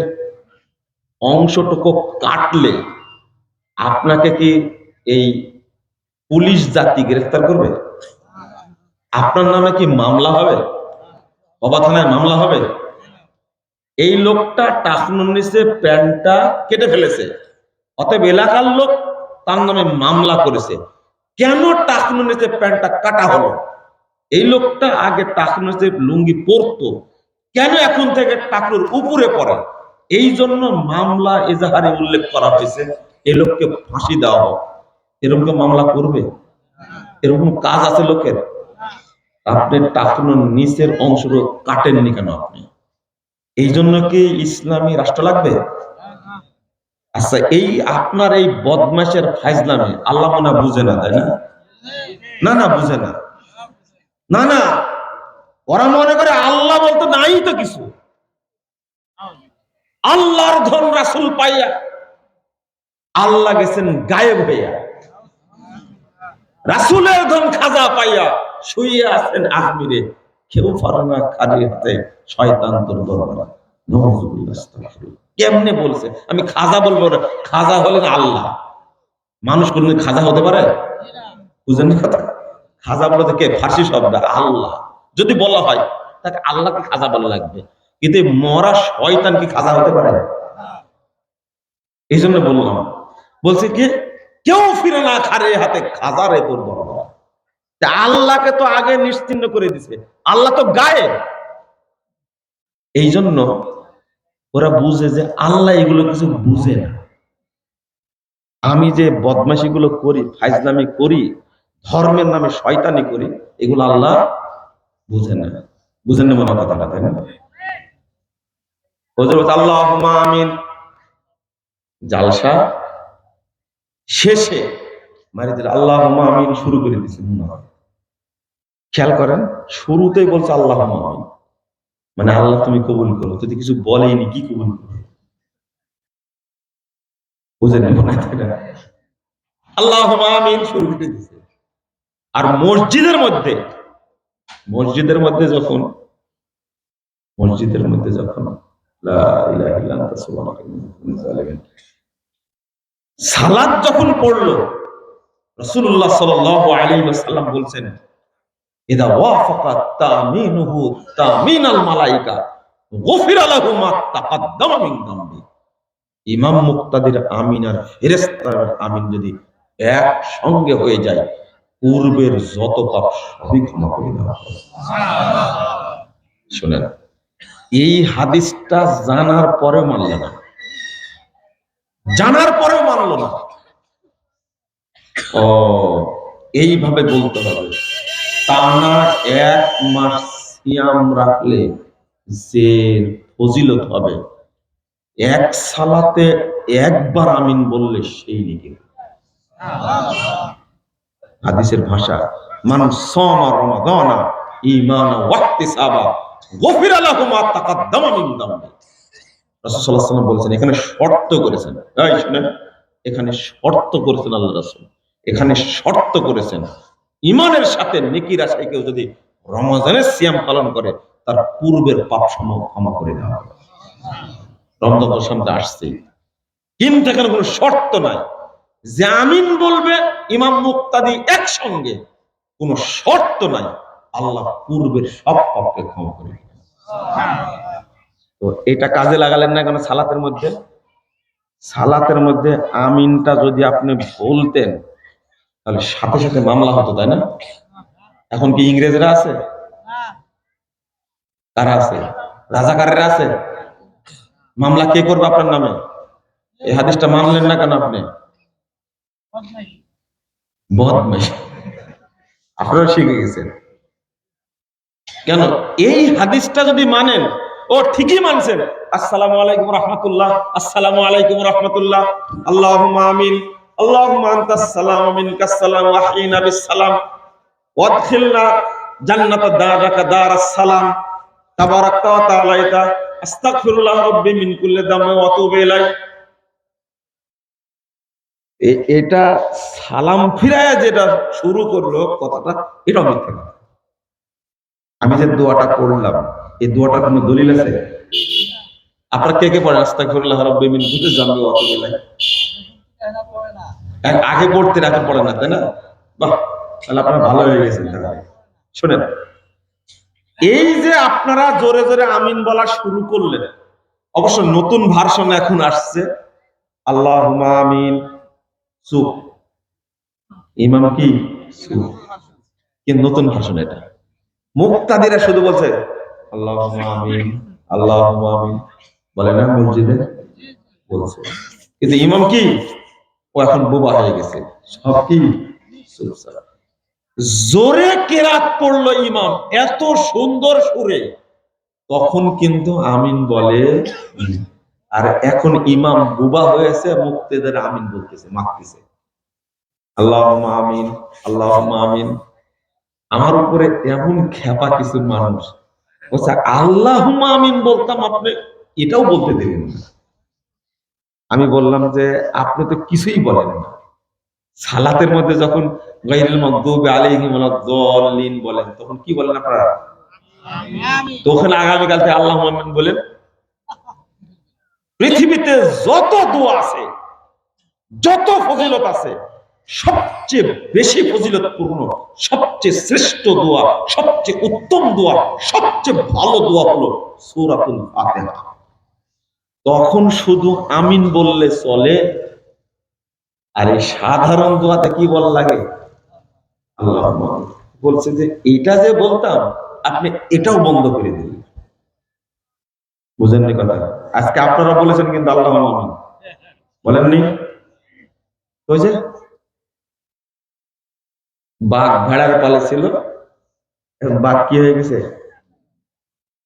অংশটুকু কাটলে আপনাকে কি এই পুলিশ জাতি গ্রেফতার করবে? আপনার নামে কি মামলা হবে? বাবা থানায় মামলা হবে? এই লোকটা টাকনুর নিচে প্যান্টটা কেটে ফেলেছে, অতএব এলাকার লোক তার নামে মামলা করেছে। কেন টাকনুর নিচে প্যান্টটা কাটা হলো? এই লোকটা আগে টাকনুর নিচে লুঙ্গি পরতো, কেন এখন থেকে টাকনুর উপরে পড়ে? এই জন্য মামলা এজাহারে উল্লেখ করা হয়েছে এই লোককে ফাঁসি দেওয়া হোক। এরকম মামলা করবে? এরকম কাজ আছে লোকের? আপনি টাকনুর নিচের অংশটা কাটেননি কেন আপনি? এই জন্য কি ইসলামী রাষ্ট্র লাগবে? আচ্ছা, এই আপনার এই বদমাশের ফাইজলামে আল্লাহ মনে বুঝে না, তাই না? না বুঝে না। না না, ওরা মনে করে আল্লাহ বলতে নাই তো কিছু। আল্লাহর ধন রাসূল পাইয়া আল্লাহ গেছেন গায়েব হইয়া, রাসূলের ধন খাজা পাইয়া শুয়ে আছেন আজমিরে, কেউ পারে না খালি হাতে শয়তান তোর দরবারে। নাউযুবিল্লাহ, আস্তাগফিরুল্লাহ। কেমনে বলছে আমি খাজা বলবো না? খাজা হলেন আল্লাহ। মানুষ কোনদিন খাজা হতে পারে? বুঝেন না কথা? খাজা বলতে কে? ফার্সি শব্দ আল্লাহ। যদি বলা হয় তাকে আল্লাহকে খাজা বলা লাগবে, কিন্তু মরা শয়তান কি খাজা হতে পারে? এই জন্য বললাম, বলছে কি কেউ ফিরে না খারে হাতে খাজা রে তোর দরবার। আল্লাহকে তো আগে নিশ্চিহ্ন করে দিছে, আল্লাহ তো গায়েব। এই জন্য ওরা বুঝে যে আল্লাহ এগুলো কিছু বুঝে না। আমি যে বদমাশি গুলো করি, ফাইজলামি করি, ধর্মের নামে শয়তানি করি, এগুলো আল্লাহ বুঝে না। বুঝেন না মনে কথাটা, তাই না? আল্লাহুম্মা আমিন। জালসা শেষে মারি দিল আল্লাহুম্মা আমিন শুরু করে দিছে। খেয়াল করেন, শুরুতেই বলছে আল্লাহুম্মা আমিন, মানে আল্লাহ তুমি কবুল করো। যদি কিছু বলেনি, কি কবুল করো? বুঝেন না? আল্লাহুম্মা আমিন শুরু করে দিছে। আর মসজিদের মধ্যে যখন লা ইলাহা ইল্লা আনতা সুবহানাকা ইন্নী কুনতু মিনাজ জালিমিন সালাত যখন পড়লো, রাসূলুল্লাহ সাল্লাল্লাহু আলাইহি ওয়াসাল্লাম বলছেন, ইদা ওয়াফাকা তামিনুহু তামিনাল মালায়েকা গুফিরা লাহু মা তাকাদ্দামা মিন যামবি। ইমাম মুক্তাদির আমিন আর ফেরেশতার আমিন যদি এক সঙ্গে হয়ে যায়, পূর্বের যত পাপ সবই ক্ষমা করে দেওয়া হবে। শুনেন, এই হাদিসটা জানার পরেও মানল না, ও এইভাবে বলতে হবে, টানা 1 মাস সিয়াম রাখলে যে ফজিলত হবে এক সালাতে একবার আমিন বললে সেই নেকি। হাদিসের ভাষা, মান সামা রমাদানা ঈমানান ওয়া ইহতিসাবা গুফিরা লাহু মা তাকাদ্দামা মিন যামবি। রাসূল সাল্লাল্লাহু আলাইহি ওয়াসাল্লাম বলেছেন, এখানে শর্ত করেছেন, এই শুনেন, এখানে শর্ত করেছেন আল্লাহ রাসূল, এখানে শর্ত করেছেন ঈমানের সাথে নেকির আশায় কেউ যদি রমজানের সিয়াম পালন করে তার পূর্বের পাপ সমূহ ক্ষমা করে দেওয়া হবে। রমজান তো সামনে আসছে, কিন্তু এখানে কোনো শর্ত নাই যে আমিন বলবে ইমাম মুক্তাদি একসঙ্গে, কোনো শর্ত নাই, আল্লাহ পূর্বের সব পাপকে ক্ষমা করে দেবেন। তো এটা কাজে লাগালেন না কেন সালাতের মধ্যে? সালাতের মধ্যে আমিনটা যদি আপনি বলতেন তাহলে সাথে সাথে মামলা হতো, তাই না? এখন কি ইংরেজরা আছে? কারা আছে? রাজাকাররা আছে? মামলা কে করবে আপনার নামে? এই হাদিসটা মানলেন না কেন আপনি? বদমাইশ। আপনারা শিখে গেছেন কেন? এই হাদিসটা যদি মানেন, ও ঠিকই মানছেন, আসসালামু আলাইকুম রাহমাতুল্লাহ, আসসালামু আলাইকুম রাহমাতুল্লাহ, আল্লাহুম্মা আমিন, আল্লাহুম্মা আনতাস সালাম ওয়া মিনকাস সালাম ওয়া আহইনা বিস সালাম ওয়াদখিলনা জান্নাতা দারাকা দারাস সালাম তাবারাকতা ওয়া তাআলাইতা আস্তাগফিরুল্লাহ রাব্বি মিন কুল্লি যামবি ওয়া আতুবু ইলাইহি। এটা সালাম ফিরায়া যেটা শুরু করলো কথাটা, এটা মিথ্যা কথা। আমি যে দোয়াটা করলাম, এই দোয়াটার কোনো দলিল আছে? আপনারা কে কে পড়েন আস্তাগফিরুল্লাহ রাব্বি মিন কুল্লি যামবি ওয়া আতুবু ইলাইহি? আগে পড়তেন, এখন পড়েন না, তাই না? বাহ, তাহলে আপনারা ভালো হয়ে গেছেন। শুনেন, এই যে আপনারা জোরে জোরে আমিন বলা শুরু করলেন, অবশ্য নতুন ভার্সন এখন আসছে, আল্লাহুম্মা আমিন চুপ, ইমাম কি চুপ, কিন্তু নতুন ভার্সন এটা। মুক্তাদিরা শুধু বলছে আল্লাহুম্মা আমিন, আল্লাহুম্মা আমিন, বলে না মসজিদে বলছে, কিন্তু ইমাম কি, ও এখন বোবা হয়ে গেছে, সব কি চুপচাপ। জোরে কেরাত পড়লো ইমাম এত সুন্দর সুরে, তখন কিন্তু আমিন বলে, আর এখন ইমাম বোবা হয়েছে, মুক্তাদিরা আমিন বলতেছে, মারতেছে আল্লাহুম্মা আমিন, আল্লাহুম্মা আমিন। আমার উপরে এমন খেপা কিছু মানুষ বলছে আল্লাহুম্মা আমিন বলতাম, আপনি এটাও বলতে দিলেন না। আমি বললাম যে আপনি তো কিছুই বলেন না, সালাতের মধ্যে যখন গায়রুল মাগদুবি আলাইহিম ওয়ালাদ-দাল্লিন বলেন তখন কি বলেন আপনারা? তখন আগামীকাল থেকে আল্লাহুম্মা আমিন বলেন। পৃথিবীতে যত দোয়া আছে, যত ফজিলত আছে, সবচেয়ে বেশি ফজিলতপূর্ণ, সবচেয়ে শ্রেষ্ঠ দোয়া, সবচেয়ে উত্তম দোয়া, সবচেয়ে ভালো দোয়া হলো সূরাতুল ফাতিহা। তখন শুধু আমিন বললে চলে, আর এই সাধারণ দোয়াতে কি বলা লাগে? আল্লাহুম্মা আমিন। বলছে যে এটা যে বলতাম আপনি এটাও বন্ধ করে দিলেন। বুঝেননি কথা? আজকে আপনারা বলেছেন কিন্তু আল্লাহুম্মা আমিন বলেননি। ওই যে বাঘ ভেড়ার পালে ছিল, বাঘ কি হয়ে গেছে?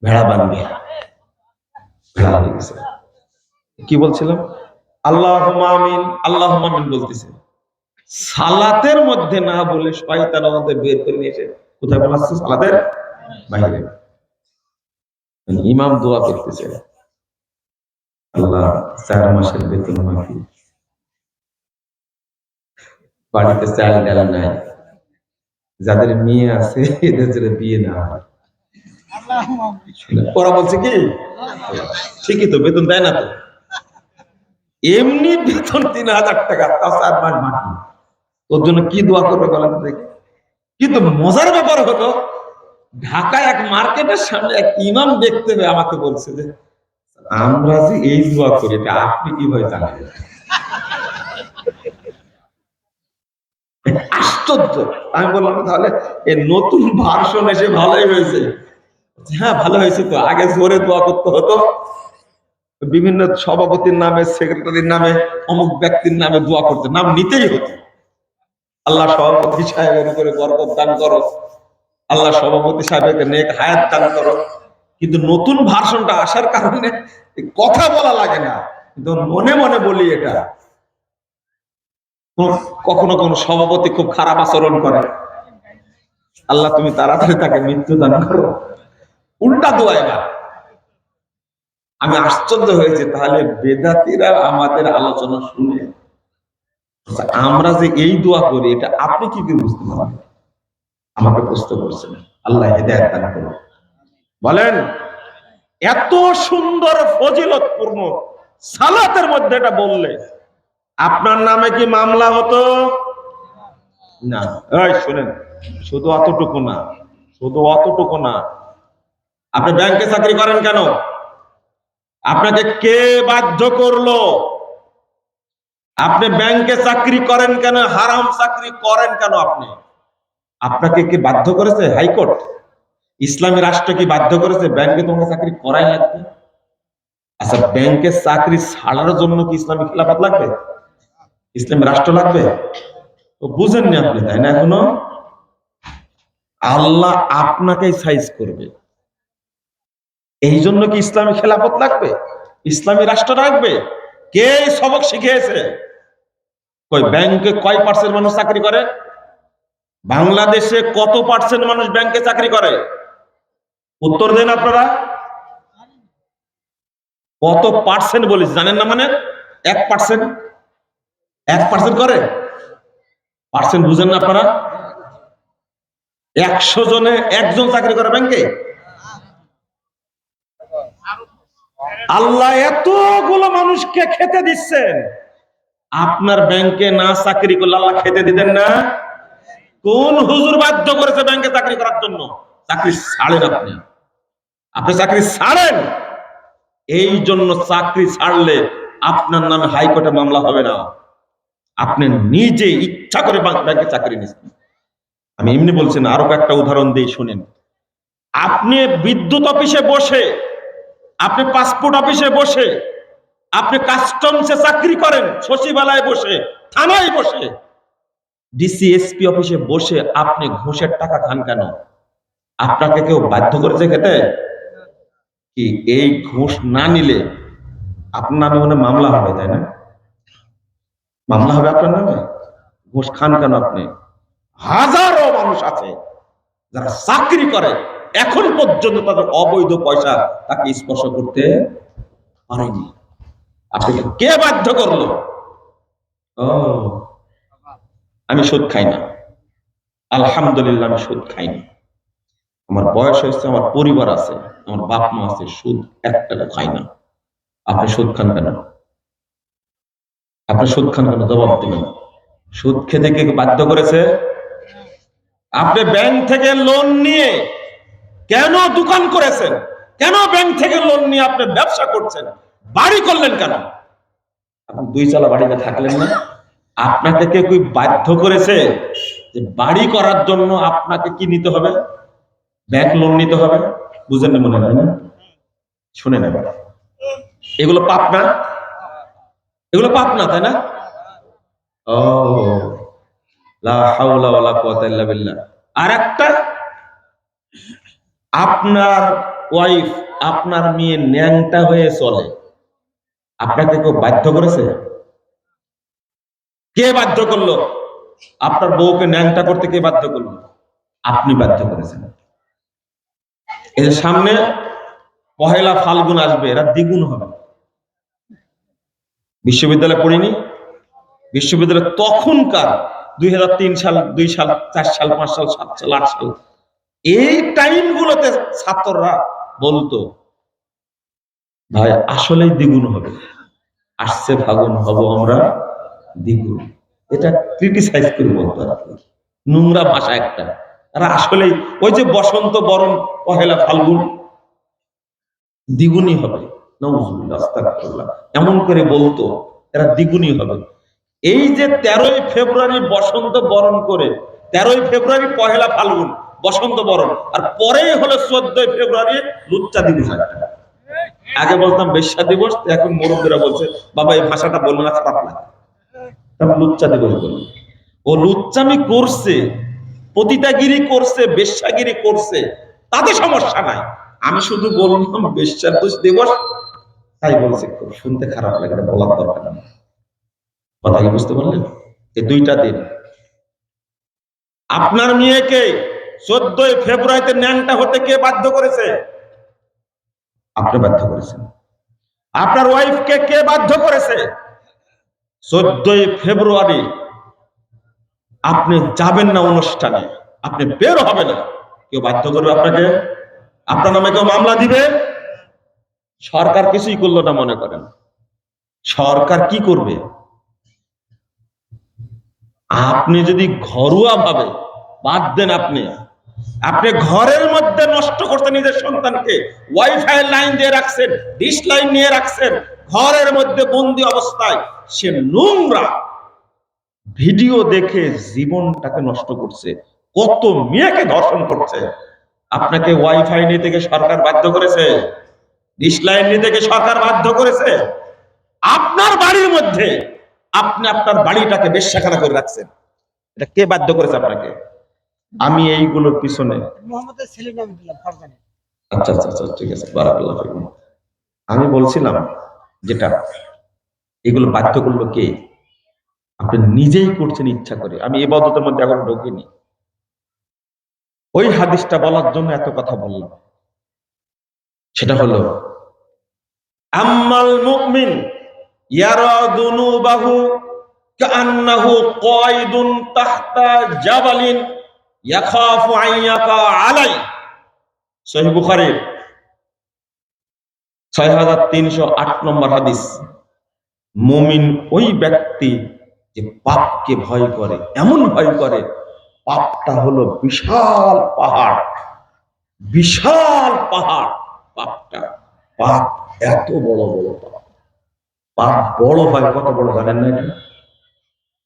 ভেড়া বানবে, ভেড়া হয়ে গেছে। কি বলছিলাম? আল্লাহুম্মা আমিন, আল্লাহুম্মা আমিন বলতেছে। সালাতের মধ্যে না বলে শয়তান আমাদের বের করে নিয়ে এসে কোথায় বলাচ্ছে? সালাতের বাইরে। ইমাম দোয়া করতেছে, আল্লাহ 4 মাসের বেতন মাফি, বাড়িতে চাল ডাল নাই, যাদের মেয়ে আছে এদের জন্য বিয়ে না হয়। ওরা বলছে কি ঠিকই তো, বেতন দেয় না তো, এমনি বেতন 3000 টাকা, তাও 4 মাস বাকি, ওর জন্য কি দোয়া করবে বলেন দেখি। কিন্তু মজার ব্যাপার হলো ঢাকায় এক মার্কেটের সামনে এক ইমাম দেখতে পেয়ে আমাকে বলছে যে আমরা যে এই দোয়া করি এটা আপনি কিভাবে জানেন? আশ্চর্য। আমি বললাম তাহলে এই নতুন ভার্সন এসে ভালোই হয়েছে। হ্যাঁ ভালো হয়েছে তো, আগে জোরে দোয়া করতে হতো, বিভিন্ন সভাপতির নামে, সেক্রেটারির নামে, অমুক ব্যক্তির নামে দোয়া করতে, নাম নিতেই হতো। আল্লাহ সভাপতি সাহেবের উপরে বরকত দান করো, আল্লাহ সভাপতি সাহেবকে নেক হায়াত দান করো, কিন্তু নতুন ভার্সনটা আসার কারণে কথা বলা লাগে না, কিন্তু মনে মনে বলি এটা। কখনো কোনো সভাপতি খুব খারাপ আচরণ করে, আল্লাহ তুমি তাড়াতাড়ি তাকে মৃত্যু দান করো, উল্টা দোয়া। এবার আমি আশ্চর্য হয়েছে, তাহলে বেদাতিরা আমাদের আলোচনা শুনে আমরা যে এই দোয়া করি, এটা আপনি কি করে বুঝতে পারবেন? আমাকে প্রশ্ন করছেন, আল্লাহ হেদায়েত দান করুন। বলেন, এত সুন্দর ফজিলতপূর্ণ সালাতের মধ্যে এটা বললে আপনার নামে কি মামলা হতো? না। এই শুনেন, শুধু অতটুকু না, শুধু অতটুকু না। আপনি ব্যাংকে চাকরি করেন কেন? আপনাকে কে বাধ্য করলো? আপনি ব্যাংকে চাকরি করেন কেন? হারাম চাকরি করেন কেন? আপনাকে কি বাধ্য করেছে হাইকোর্ট? ইসলামী রাষ্ট্র কি বাধ্য করেছে ব্যাংকে তোমাকে চাকরি করাই লাগবে? আচ্ছা, ব্যাংকে চাকরি ছাড়ার জন্য কি ইসলামী খেলাফত লাগবে? ইসলামী রাষ্ট্র লাগবে? তো বুঝেননি আপনি, তাই না? এখনো আল্লাহ আপনাকেই সাইজ করবে, এই জন্য কি ইসলামী খেলাফত লাগবে? ইসলামী রাষ্ট্র লাগবে? কে সবক শিখিয়েছে? কই ব্যাংকে কয় পার্সেন্ট মানুষ চাকরি করে? বাংলাদেশে কত পার্সেন্ট মানুষ ব্যাংকে চাকরি করে? উত্তর দেন আপনারা। কত পার্সেন্ট বলিস জানেন না? মানে 1%। 1% করে? পার্সেন্ট বুঝেন না আপনারা? 100 জনে 1 জন চাকরি করে ব্যাংকে। আল্লাহ এতগুলো মানুষকে খেতে দিচ্ছেন, আপনার ব্যাংকে না চাকরি করলে আল্লাহ খেতে দিতেন না? কোন হুজুর বাধ্য করেছে ব্যাংকে চাকরি করার জন্য? চাকরি ছাড়েন আপনি, আপনি চাকরি ছাড়েন। এই জন্য চাকরি ছাড়লে আপনার নামে হাইকোর্টে মামলা হবে না। আপনি নিজে ইচ্ছা করে ব্যাংকে চাকরি নিচ্ছেন। আমি এমনি বলছি না, আরো একটা উদাহরণ দিই শুনেন। আপনি বিদ্যুৎ অফিসে বসে, আপনি পাসপোর্ট অফিসে বসে, আপনি কাস্টমসে চাকরি করেন, সচিবালয়ে বসে, থানায় বসে, ডিসি এসপি অফিসে বসে আপনি ঘুষের টাকা খান কেন? আপনাকে কেউ বাধ্য করেছে খেতে? কি এই ঘুষ না নিলে আপনার নামে মনে মামলা হবে, তাই না? মামলা হবে আপনার নামে। ঘুষ খান কেন আপনি? হাজারো মানুষ আছে যারা চাকরি করে, এখন পর্যন্ত তাদের অবৈধ পয়সা তাকে স্পর্শ করতে পারেনি। আপনাকে কে বাধ্য করলো? ও, আমি সুদ খাই না, আলহামদুলিল্লাহ আমি সুদ খাই না। আমার বয়স হয়েছে, আমার পরিবার আছে, আমার বাপ মা আছে, সুদ 1 টাকা খাই না। আপনি সুদ খান কেন? আপনি সুদ খান কেন? জবাব দিবেন। সুদ খেতে কে বাধ্য করেছে? আপনি ব্যাংক থেকে লোন নিয়ে কেন দোকান করেছেন? কেন ব্যাংক থেকে লোন নিয়ে আপনি ব্যবসা করছেন? বাড়ি করলেন কেন? আপনি 2 চালা বাড়িতে থাকলেন না? আপনাকে কে কি বাধ্য করেছে যে বাড়ি করার জন্য আপনাকে কি নিতে হবে? ব্যাংক লোন নিতে হবে? বুঝেন না মনে হয় না? শুনে নেবেন, এগুলো পাপ না? এগুলো পাপ না, তাই না? ও, লা হাওলা ওয়ালা কুওয়াতা ইল্লা বিল্লাহ। আরেকটা, আপনার ওয়াইফ, আপনার মেয়ে ন্যাংটা হয়ে চলে, আপনাকে কেউ বাধ্য করেছে? কে বাধ্য করলো? আপনার বউকে ন্যাংটা করতে কে বাধ্য করলো? আপনি বাধ্য করেছেন। এই যে সামনে পহেলা ফাল্গুন আসবে, এরা দ্বিগুণ হবে। বিশ্ববিদ্যালয়ে পড়িনি? বিশ্ববিদ্যালয় তখনকার 2003 সাল, 2 সাল, 4 সাল, 5 সাল, 7 সাল, 8 সাল, এই টাইম গুলোতে ছাত্ররা বলতো ভাই আসলেই দ্বিগুণ হবে, আসছে ফাগুন হব আমরা দ্বিগুণ। এটা ক্রিটিসাইজ করে বলতো আর কি, নোংরা ভাষা একটা। তারা আসলেই ওই যে বসন্ত বরণ পহেলা ফাল্গুন দ্বিগুণই হবে, নাউজুবিল্লাহ আস্তাগফিরুল্লাহ, এমন করে বলতো এরা দ্বিগুণই হবে। এই যে 13ই ফেব্রুয়ারি বসন্ত বরণ করে, 13ই ফেব্রুয়ারি পহেলা ফাল্গুন বসন্ত বরণ, আর পরে হলো 14ই ফেব্রুয়ারি লুচ্চা দিবস। আগে বলতাম বেশ্যা দিবস, এখন মুরব্বীরা বলছে বাবা এই ভাষাটা বললে না খারাপ লাগে, তখন লুচ্চা দিবস বলল। ও লুচ্চামি করছে, পতিতাগিরি করছে, বেশ্যাগিরি করছে, তাতে সমস্যা নাই, আমি শুধু বললাম বেশ্যার দোষ দিবস, তাই বলছি, খুব শুনতে খারাপ লাগে, এটা বলার দরকার নেই। কথা কি বুঝতে পারলেন? এই দুইটা দিন আপনার মেয়েকে 14ই ফেব্রুয়ারিতে ন্যাংটা হতে কে বাধ্য করেছে? আপনি বাধ্য করেছেন। আপনার ওয়াইফকে কে বাধ্য করেছে? 14ই ফেব্রুয়ারি আপনি যাবেন না অনুষ্ঠানে, আপনি বের হবে না, কেউ বাধ্য করবে আপনাকে? আপনার নামে কেউ মামলা দিবে? সরকার কিছুই করলো না মনে করেন, সরকার কি করবে? আপনি যদি ঘরোয়া ভাবে বাদ দেন, আপনি আপনি ঘরের মধ্যে নষ্ট করছেন নিজের সন্তানকে, ওয়াইফাই লাইন দিয়ে রাখছেন, ডিশ লাইন নিয়ে রাখছেন, ঘরের মধ্যে বন্দি অবস্থায় সে নোংরা ভিডিও দেখে জীবনটাকে নষ্ট করছে, কত মেয়েকে ধর্ষণ করছে। আপনাকে ওয়াইফাই নিতে থেকে সরকার বাধ্য করেছে? ডিশ লাইন নিতে থেকে সরকার বাধ্য করেছে? আপনার বাড়ির মধ্যে আপনি আপনার বাড়িটাকে বেশ্যাখানা করে রাখছেন, এটা কে বাধ্য করেছে আপনাকে? আমি এইগুলোর পিছনে আচ্ছা আচ্ছা আচ্ছা, ঠিক আছে, বারাকাল্লাহ ফিকুম। আমি বলছিলাম যেটা, এগুলো বাধ্য করলো কে? আপনি নিজেই করছেন ইচ্ছা করে। আমি ইবাদতের মধ্যে এখন ঢুকিনি, ওই হাদিসটা বলার জন্য এত কথা বললাম। সেটা হলো, আম্মাল মুমিন ইয়ারা দুনুবাহু কান্নাহু কায়দুন তাহতা জাবালিন ইয়াখাফু আন ইয়াকা আলাই। সহিহ বুখারী 6308 নম্বর হাদিস। মুমিন ওই ব্যক্তি যে পাপকে ভয় করে, এমন ভয় করে পাপটা হলো বিশাল পাহাড়, বিশাল পাহাড় পাপটা। পাপ এত বড় বড় পাপ, পাপ বড় হয় কত বড় জানেন না? এটা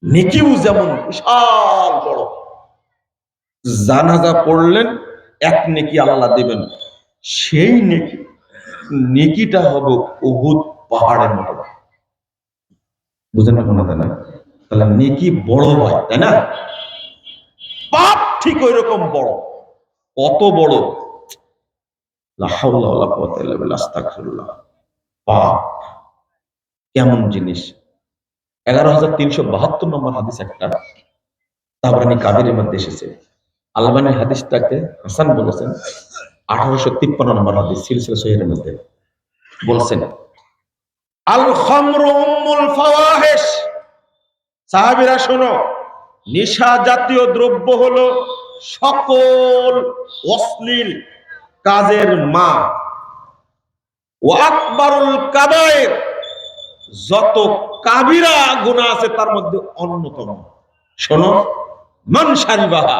নেকিও যেমন বিশাল বড়। জানাজা পড়লেন, এক নেকি আল্লাহ দিবেন, সেই নেকিটা হবে উহুদ পাহাড়ের মতো। বুঝেন না কোনো? তাই না? তাহলে নেকি বড় হয়, তাই না? পাপ ঠিক ওই রকম বড়। কত বড়? লা হাওলা ওয়ালা কুওয়াতা ইল্লা বিল্লাহ, আস্তাগফিরুল্লাহ। পাপ কেমন জিনিস? 11372 নম্বর হাদিস একটা তাবরানী কাবিরের মধ্যে এসেছে। আলবানী হাদিসটাকে হাসান বলেছেন। 1853 নম্বর হাদিস সিলসিলা সহিহের মধ্যে বলছেন, আল খামরু উম্মুল ফাওয়াহিশ। সাহাবীরা শোনো, নেশা জাতীয় দ্রব্য হলো সকল অশ্লীল কাজের মা। ওয়া আকবারুল কাবায়ের, যত কাবিরা গুনাহ আছে তার মধ্যে অন্যতম। শোনো, মান শারিবাহা,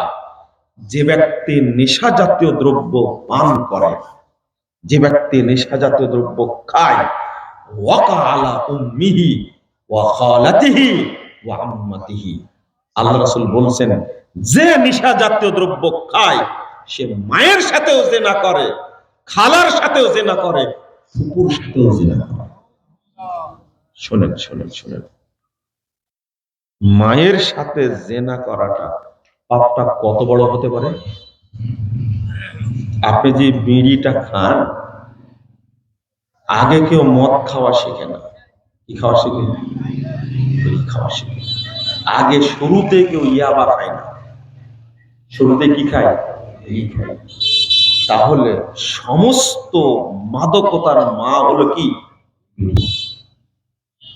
যে ব্যক্তি নেশা জাতীয় দ্রব্য পান করে, যে ব্যক্তি নেশা জাতীয় দ্রব্য খায়, ওয়াকা আলা উম্মিহি ওয়া খালাতিহি ওয়া আম্মাতিহি। আল্লাহ রাসূল বলছেন, যে নেশা জাতীয় দ্রব্য খায় সে মায়ের সাথেও জিনা করে, খালার সাথেও জিনা করে, ফুপুর সাথেও জিনা করে। শোনেন শোনেন শোনেন, মায়ের সাথে জিনা করাটা পাপটা কত বড় হতে পারে? আপনি যে বিড়িটা খান, আগে কেউ মদ খাওয়া শেখে না, কি খাওয়া শেখে? বিড়ি খাওয়া শেখে। আগে শুরুতে কেউ ইয়াবা খায় না, শুরুতে কি খায়? বিড়ি খায়। তাহলে সমস্ত মাদকতার মা হলো কি? বিড়ি।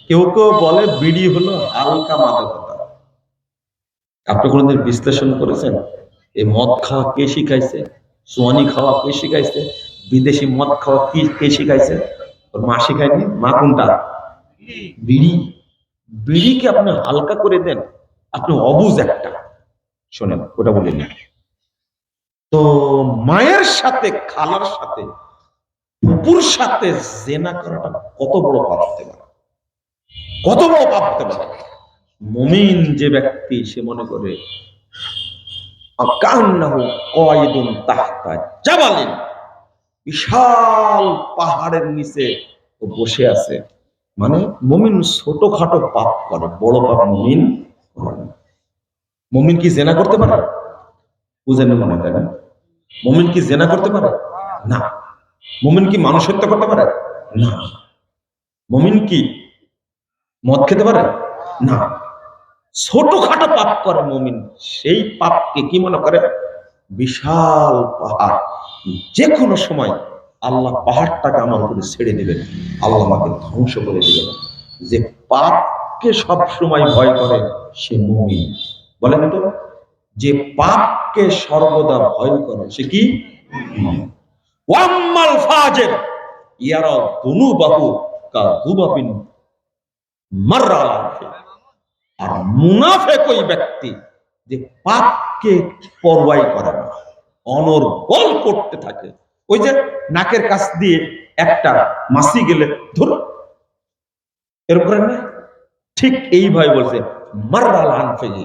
কেউ কেউ বলে বিড়ি হলো হালকা মাদকতা। আপনি কোনদিন বিশ্লেষণ করেছেন এই মদ খাওয়া কে শিখাইছে? সোয়ানি খাওয়া কে শিখাইছে? বিদেশি মদ খাওয়া কে শিখাইছে? ওর মা শিখায়নি? মা কোনটা? বিড়ি। বিড়িকে আপনি হালকা করে দেন, আপনি অবুঝ একটা। শোনেন, ওটা বলিনি। তো মায়ের সাথে, খালার সাথে, ফুপুর সাথে জেনা করাটা কত বড় পাপ হতে পারে? কত বড় পাপ হতে পারে? মুমিন যে ব্যক্তি, সে মনে করে কান্নাহু কায়দুন তাহতা জাবালিন, বিশাল পাহাড়ের নিচে ও বসে আছে। মানে মুমিন ছোটখাটো পাপ করে, বড় পাপ মুমিন করে না। মুমিন কি জেনা করতে পারে? বুঝেন না মনে, তাই না? মুমিন কি জেনা করতে পারে? না। মুমিন কি মানুষ হত্যা করতে পারে? না। মুমিন কি মদ খেতে পারে? না। ছোটখাটো পাপ করে মুমিন, সেই পাপকে কি মনে করে? বিশাল পাহাড়। যে কোনো সময় আল্লাহ পাহাড়টাকে আমার উপরে ছেড়ে দিবেন, আল্লাহ আমাকে ধ্বংস করে দিবেন। যে পাপকে সব সময় ভয় করে সে মুমিন। বলেন তো, যে পাপকে সর্বদা ভয় করে সে কি? ওয়াম্মাল ফাজির ইয়ারা দুনুবাহু কাযুবাবিন মাররা আলা আনফিহি। আর মুনাফিক ওই ব্যক্তি যে পাপকে পরোয়াই করে না, অনর্গল করতে থাকে। ওই যে নাকের কাছ দিয়ে একটা মাছি গেলে ধরো এরকম না, ঠিক এইভাবে বলছে মাররা আলা আনফিহি,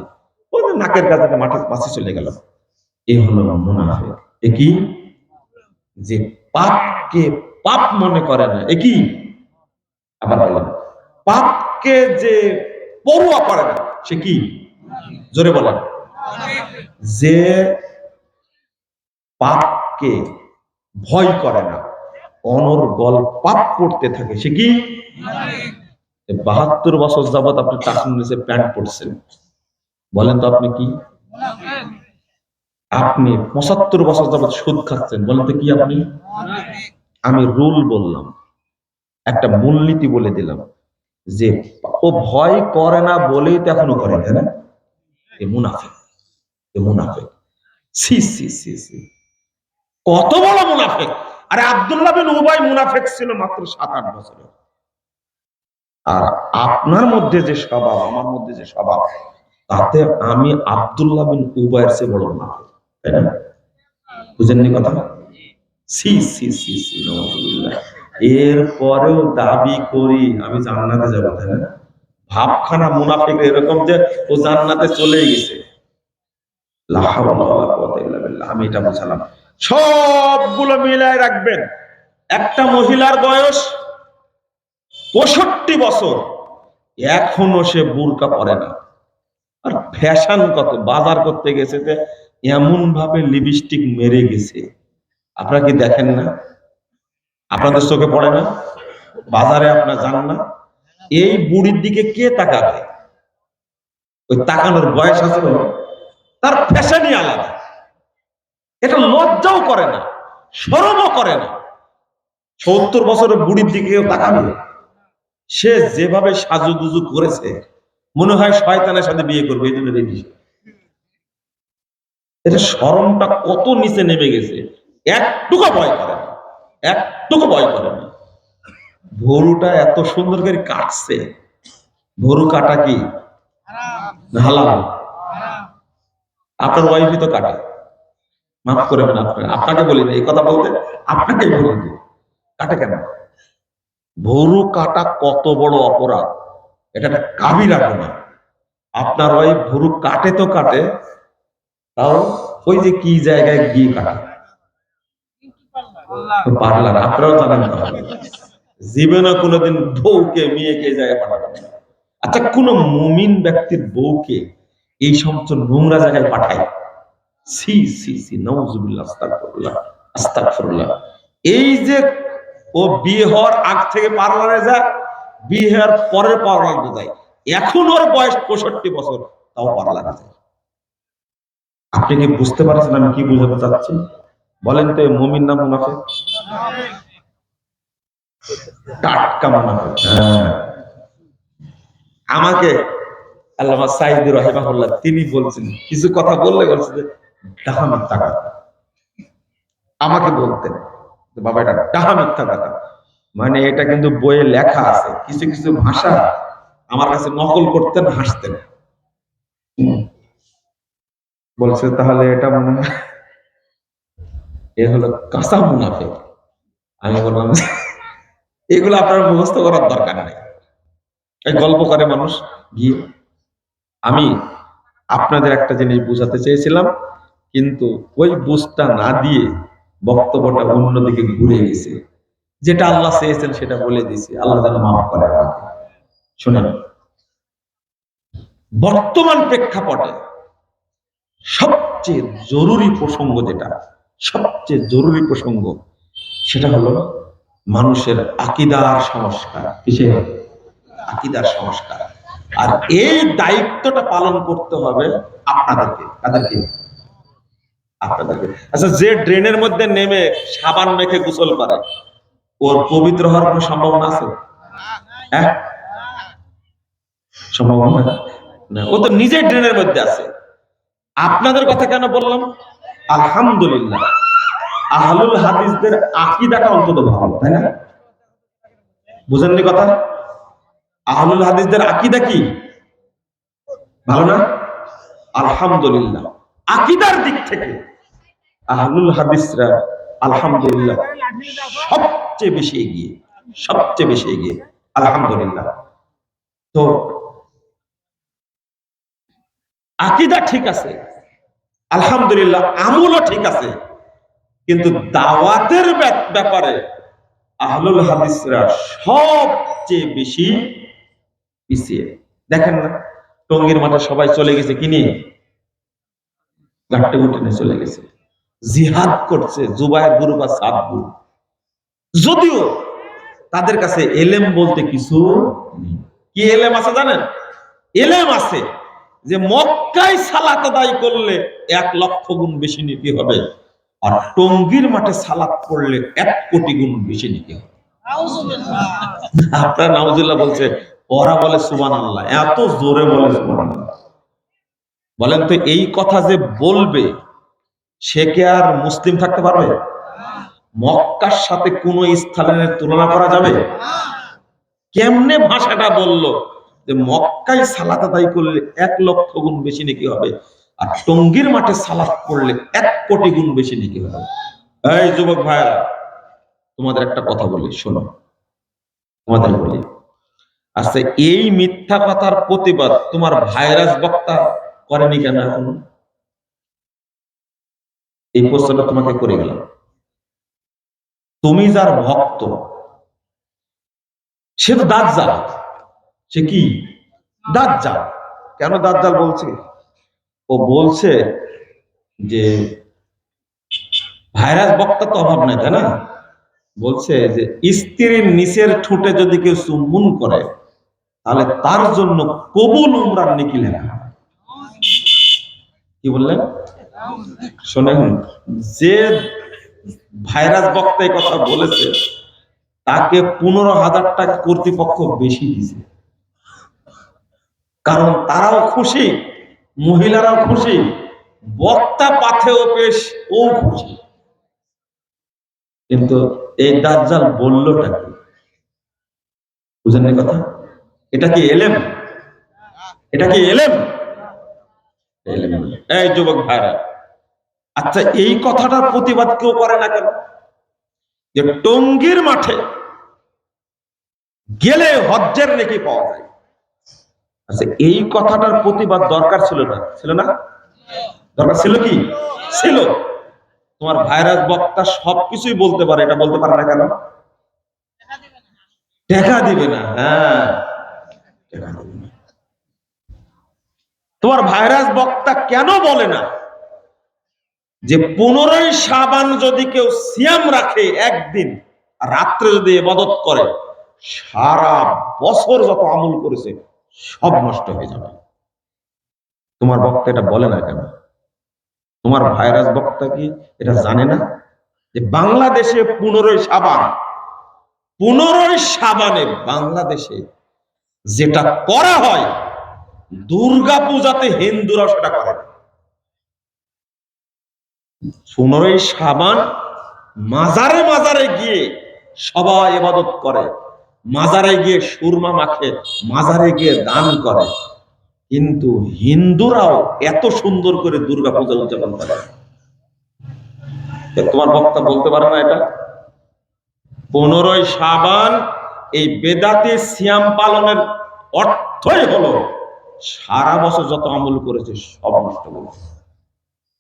ওই যে নাকের কাছে মাছি চলে গেল, এই হলো মুনাফিক। এ কি? যে পাপকে পাপ মনে করে না। এ কি? আবার বলেন, পাপকে যে পরোয়া করে না সে কি? জোরে বলেন। যে পাপকে ভয় করে না, অনর্গল পাপ করতে থাকে সে কি? 72 বছর যাবত আপনি টাকুর নিচে প্যান্ট পরছেন, বলেন তো আপনি কি? আপনি 75 বছর যাবত সুদ খাচ্ছেন, বলেন তো কি আপনি? আমি রুল বললাম, একটা মূলনীতি বলে দিলাম, যে ও ভয় করে না বলেই তো এখনো করে, তাই না? এ মুনাফিক, এ মুনাফিক। সি সি সি সি, কত বড় মুনাফিক! আরে আব্দুল্লাহ বিন উবাই মুনাফিক ছিল মাত্র 7-8 বছরে। আর আপনার মধ্যে যে স্বভাব, আমার মধ্যে যে স্বভাব, তাতে আমি আব্দুল্লাহ বিন উবাইয়ের চেয়ে বড় মুনাফিক, তাই না? বুঝেননি কথা? সি সি সি সি, নাউযুবিল্লাহ। এরপরেও দাবি করি আমি জান্নাতে যাব, তাই না? ভাবখানা মুনাফিক এরকম যে ও জান্নাতে চলেই গেছে। লা হাওলা ওয়ালা কুওয়াতা ইল্লা বিল্লাহ। আমি এটা বুঝালাম। সবগুলো মিলায় রাখবেন। একটা মহিলার বয়স 65 বছর, এখনো সে বুরকা পরে না। আর ফ্যাশন কত, বাজার করতে গেছে যে এমন ভাবে লিপস্টিক মেরে গেছে, আপনারা কি দেখেন না? আপনাদের চোখে পড়ে না? বাজারে আপনারা যান না? এই বুড়ির দিকে কে তাকাবে? ওই তাকানোর বয়স আছে না? তার ফ্যাশনই আলাদা। এটা লজ্জাও করে না, শরমও করে না। 70 বছরের বুড়ির দিকে কেউ তাকাবে? সে যেভাবে সাজুগুজু করেছে মনে হয় শয়তানের সাথে বিয়ে করবে, এই জন্য রেডি। এটা শরমটা কত নিচে নেমে গেছে, একটুকু ভয় করে না, একটুকু ভয় করে না। ভরুটা এত সুন্দর করে কাটছে, ভরু কাটা কি হালাল? আপনার ওয়াইফই তো কাটে, মাফ করবেন, আপনাকে বলি না এই কথা বলতে, আপনাকে বলি কাটে কেন? ভরু কাটা কত বড় অপরাধ, এটা একটা কাবিরা গুনাহ। আপনার ওয়াইফ ভরু কাটে তো কাটে, তাও ওই যে কি জায়গায় গিয়ে কাটে, পার্লার। আপনারাও জানেন তাহলে জীবনে কোনোদিন বউকে মেয়েকে এই জায়গায় পাঠাবেন না। আচ্ছা, কোন মুমিন ব্যক্তির বউকে এই সমস্ত নোংরা জায়গায় পাঠায়? সি সি সি, নাউযুবিল্লাহ, আস্তাগফিরুল্লাহ, আস্তাগফিরুল্লাহ। এই যে ও বিয়ে হওয়ার আগ থেকে পার্লারে যায়, বিয়ে হওয়ার পরের পার্লারে যায়, এখন ওর বয়স 65 বছর, তাও পার্লারে যায়। আপনি কি বুঝতে পারছেন আমি কি বোঝাতে চাচ্ছি? বলেন তো, মুমিন না মুনাফিক? টাটকা মুনাফিক। আমাকে আল্লামা সাইদি রাহিমাহুল্লাহ তিনি বলছেন, কিছু কথা বললে বলছে যে ডাহা মিথ্যা কথা। আমাকে বলতেন বাবা এটা ডাহা মিথ্যা কথা, মানে এটা কিন্তু বইয়ে লেখা আছে, কিছু কিছু ভাষা আমার কাছে নকল করতেন, হাসতেন। বলছে তাহলে এটা মনে হয় এ হলো কাঁচা মুনাফিক। আমি বললাম এগুলো আপনার মুখস্থ করার দরকার নেই, এই গল্প করে মানুষ গিয়ে। আমি আপনাদের একটা জিনিস বুঝাতে চেয়েছিলাম, কিন্তু ওই বুঝটা না দিয়ে বক্তব্যটা অন্যদিকে ঘুরে গেছে। যেটা আল্লাহ চেয়েছেন সেটা বলে দিয়েছি, আল্লাহ যেন মাফ করে আমাকে। শুনেন, বর্তমান প্রেক্ষাপটে সবচেয়ে জরুরি প্রসঙ্গ, যেটা সবচেয়ে জরুরি প্রসঙ্গ, সেটা হলো মানুষের আকীদার সংস্কার। কিসের? আকীদার সংস্কার। আর এই দায়িত্বটা পালন করতে হবে আপনাদেরকে। কাদেরকে? আপনাদেরকে। আচ্ছা, যে ড্রেনের মধ্যে নেমে সাবান মেখে গোসল করে, ওর পবিত্র হওয়ার কোনো সম্ভাবনা আছে? হ্যাঁ, সম্ভাবনা না। ও তো নিজে ড্রেনের মধ্যে আছে। আপনাদের কথা কেন বললাম? আলহামদুলিল্লাহ, আহলুল হাদিসদের আকীদাটা অন্তত ভালো, তাই না? বুঝেননি কথা? আহলুল হাদিসদের আকীদা কি ভালো না? আলহামদুলিল্লাহ, আকীদার দিক থেকে আহলুল হাদিসরা আলহামদুলিল্লাহ সবচেয়ে বেশি এগিয়ে, সবচেয়ে বেশি এগিয়ে, আলহামদুলিল্লাহ। তো আকীদা ঠিক আছে, আলহামদুলিল্লাহ, আমলও ঠিক আছে, কিন্তু দাওয়াতের ব্যাপারে আহলুল হাদিসরা সবচেয়ে বেশি পিছিয়ে। দেখেন না, টঙ্গীর মাঠে সবাই চলে গেছে কি নিয়ে? গাট্টে গুটে নিয়ে চলে গেছে, জিহাদ করছে জুবায়ের গ্রুপ আর সাদ গ্রুপ। যদিও তাদের কাছে এলেম বলতে কিছু নেই। কি এলেম আছে জানেন? এলেম আছে যে মক্কায় সালাত আদায় করলে 1 লক্ষ গুণ বেশি নেকি হবে, আর টঙ্গীর মাঠে সালাত পড়লে 1 কোটি গুণ বেশি নেকি হবে। আপনারা নাউজুবিল্লাহ বলছে, ওরা বলে সুবহানাল্লাহ, এত জোরে বলে সুবহানাল্লাহ। বলেন তো, এই কথা যে বলবে সে কি আর মুসলিম থাকতে পারবে? মক্কার সাথে কোন স্থানের তুলনা করা যাবে? কেমনে ভাষাটা বলল যে মক্কায় সালাত আদায় করলে 1 লক্ষ গুণ বেশি নেকি হবে, আর টঙ্গীর মাঠে সালাত পড়লে 1 কোটি গুণ বেশি নেকি হবে। এই যুবক ভাইরা, তোমাদের একটা কথা বলি, শোনো, তোমাদের বলি। আচ্ছা, এই মিথ্যা কথার প্রতিবাদ তোমার ভাইরাস বক্তা করেনি কেন এখন? এই প্রশ্নটা তোমাকে করে গেলাম। তুমি যার ভক্ত, সে তো দাজ্জাল। সে কি? দাজ্জাল। কেন দাজ্জাল বলছে? ও বলছে যে ভাইরাস বক্তা তো অভাব নাই, তাই না? বলছে যে স্ত্রীর নিচের ঠোঁটে যদি কেউ চুম্বন করে তাহলে তার জন্য কবুল উমরার নেকি লেখা। কি বললেন? শোনেন, যে ভাইরাস বক্তা এই কথা বলেছে তাকে 15,000 টাকা কর্তৃপক্ষ বেশি দিয়েছে। কারণ তারাও খুশি, মহিলারাও খুশি, বক্তা পাথেও পেশ ও খুশি। কিন্তু এই দাজ্জাল বললোটা কি? বুঝেন না কথা? এটা কি এলেম? এটা কি এলেম? এলেম। এই যুবক ভাইরা, আচ্ছা, এই কথাটার প্রতিবাদ কেউ করে না কেন? যে টঙ্গীর মাঠে গেলে হজ্জের নেকি পাওয়া যায়। আচ্ছা, এই কথাটার প্রতিবাদ দরকার ছিল না? ছিল না? দরকার ছিল কি? ছিল। তোমার ভাইরাস বক্তা সবকিছুই বলতে পারে, এটা বলতে পারে না কেন? টাকা দিবে না। হ্যাঁ, টাকা দিবে না। তোমার ভাইরাস বক্তা কেন বলে না যে 15ই শাবান যদি কেউ সিয়াম রাখে একদিন, রাত্রে যদি ইবাদত করে, সারা বছর যত আমল করেছে সব নষ্ট হয়ে যাবে? তোমার বক্তা এটা বলে না কেন? তোমার ভাইরাস বক্তা কি এটা জানে না যে বাংলাদেশে 15ই শাবান, 15ই শাবানে বাংলাদেশে যেটা করা হয় দুর্গা পূজাতে হিন্দুরা সেটা করে না। 15ই শাবান মাজারে মাজারে গিয়ে সবাই ইবাদত করে, মাজারে গিয়ে সুরমা মাখে, মাজারে গিয়ে দান করে, কিন্তু হিন্দুরাও এত সুন্দর করে দুর্গা পূজা উদযাপন করে। তোমার বক্তা বলতে পারে না এটা? 15ই শাবান এই বেদাতে সিয়াম পালনের অর্থই হলো সারা বছর যত আমল করেছে সব নষ্ট হবে,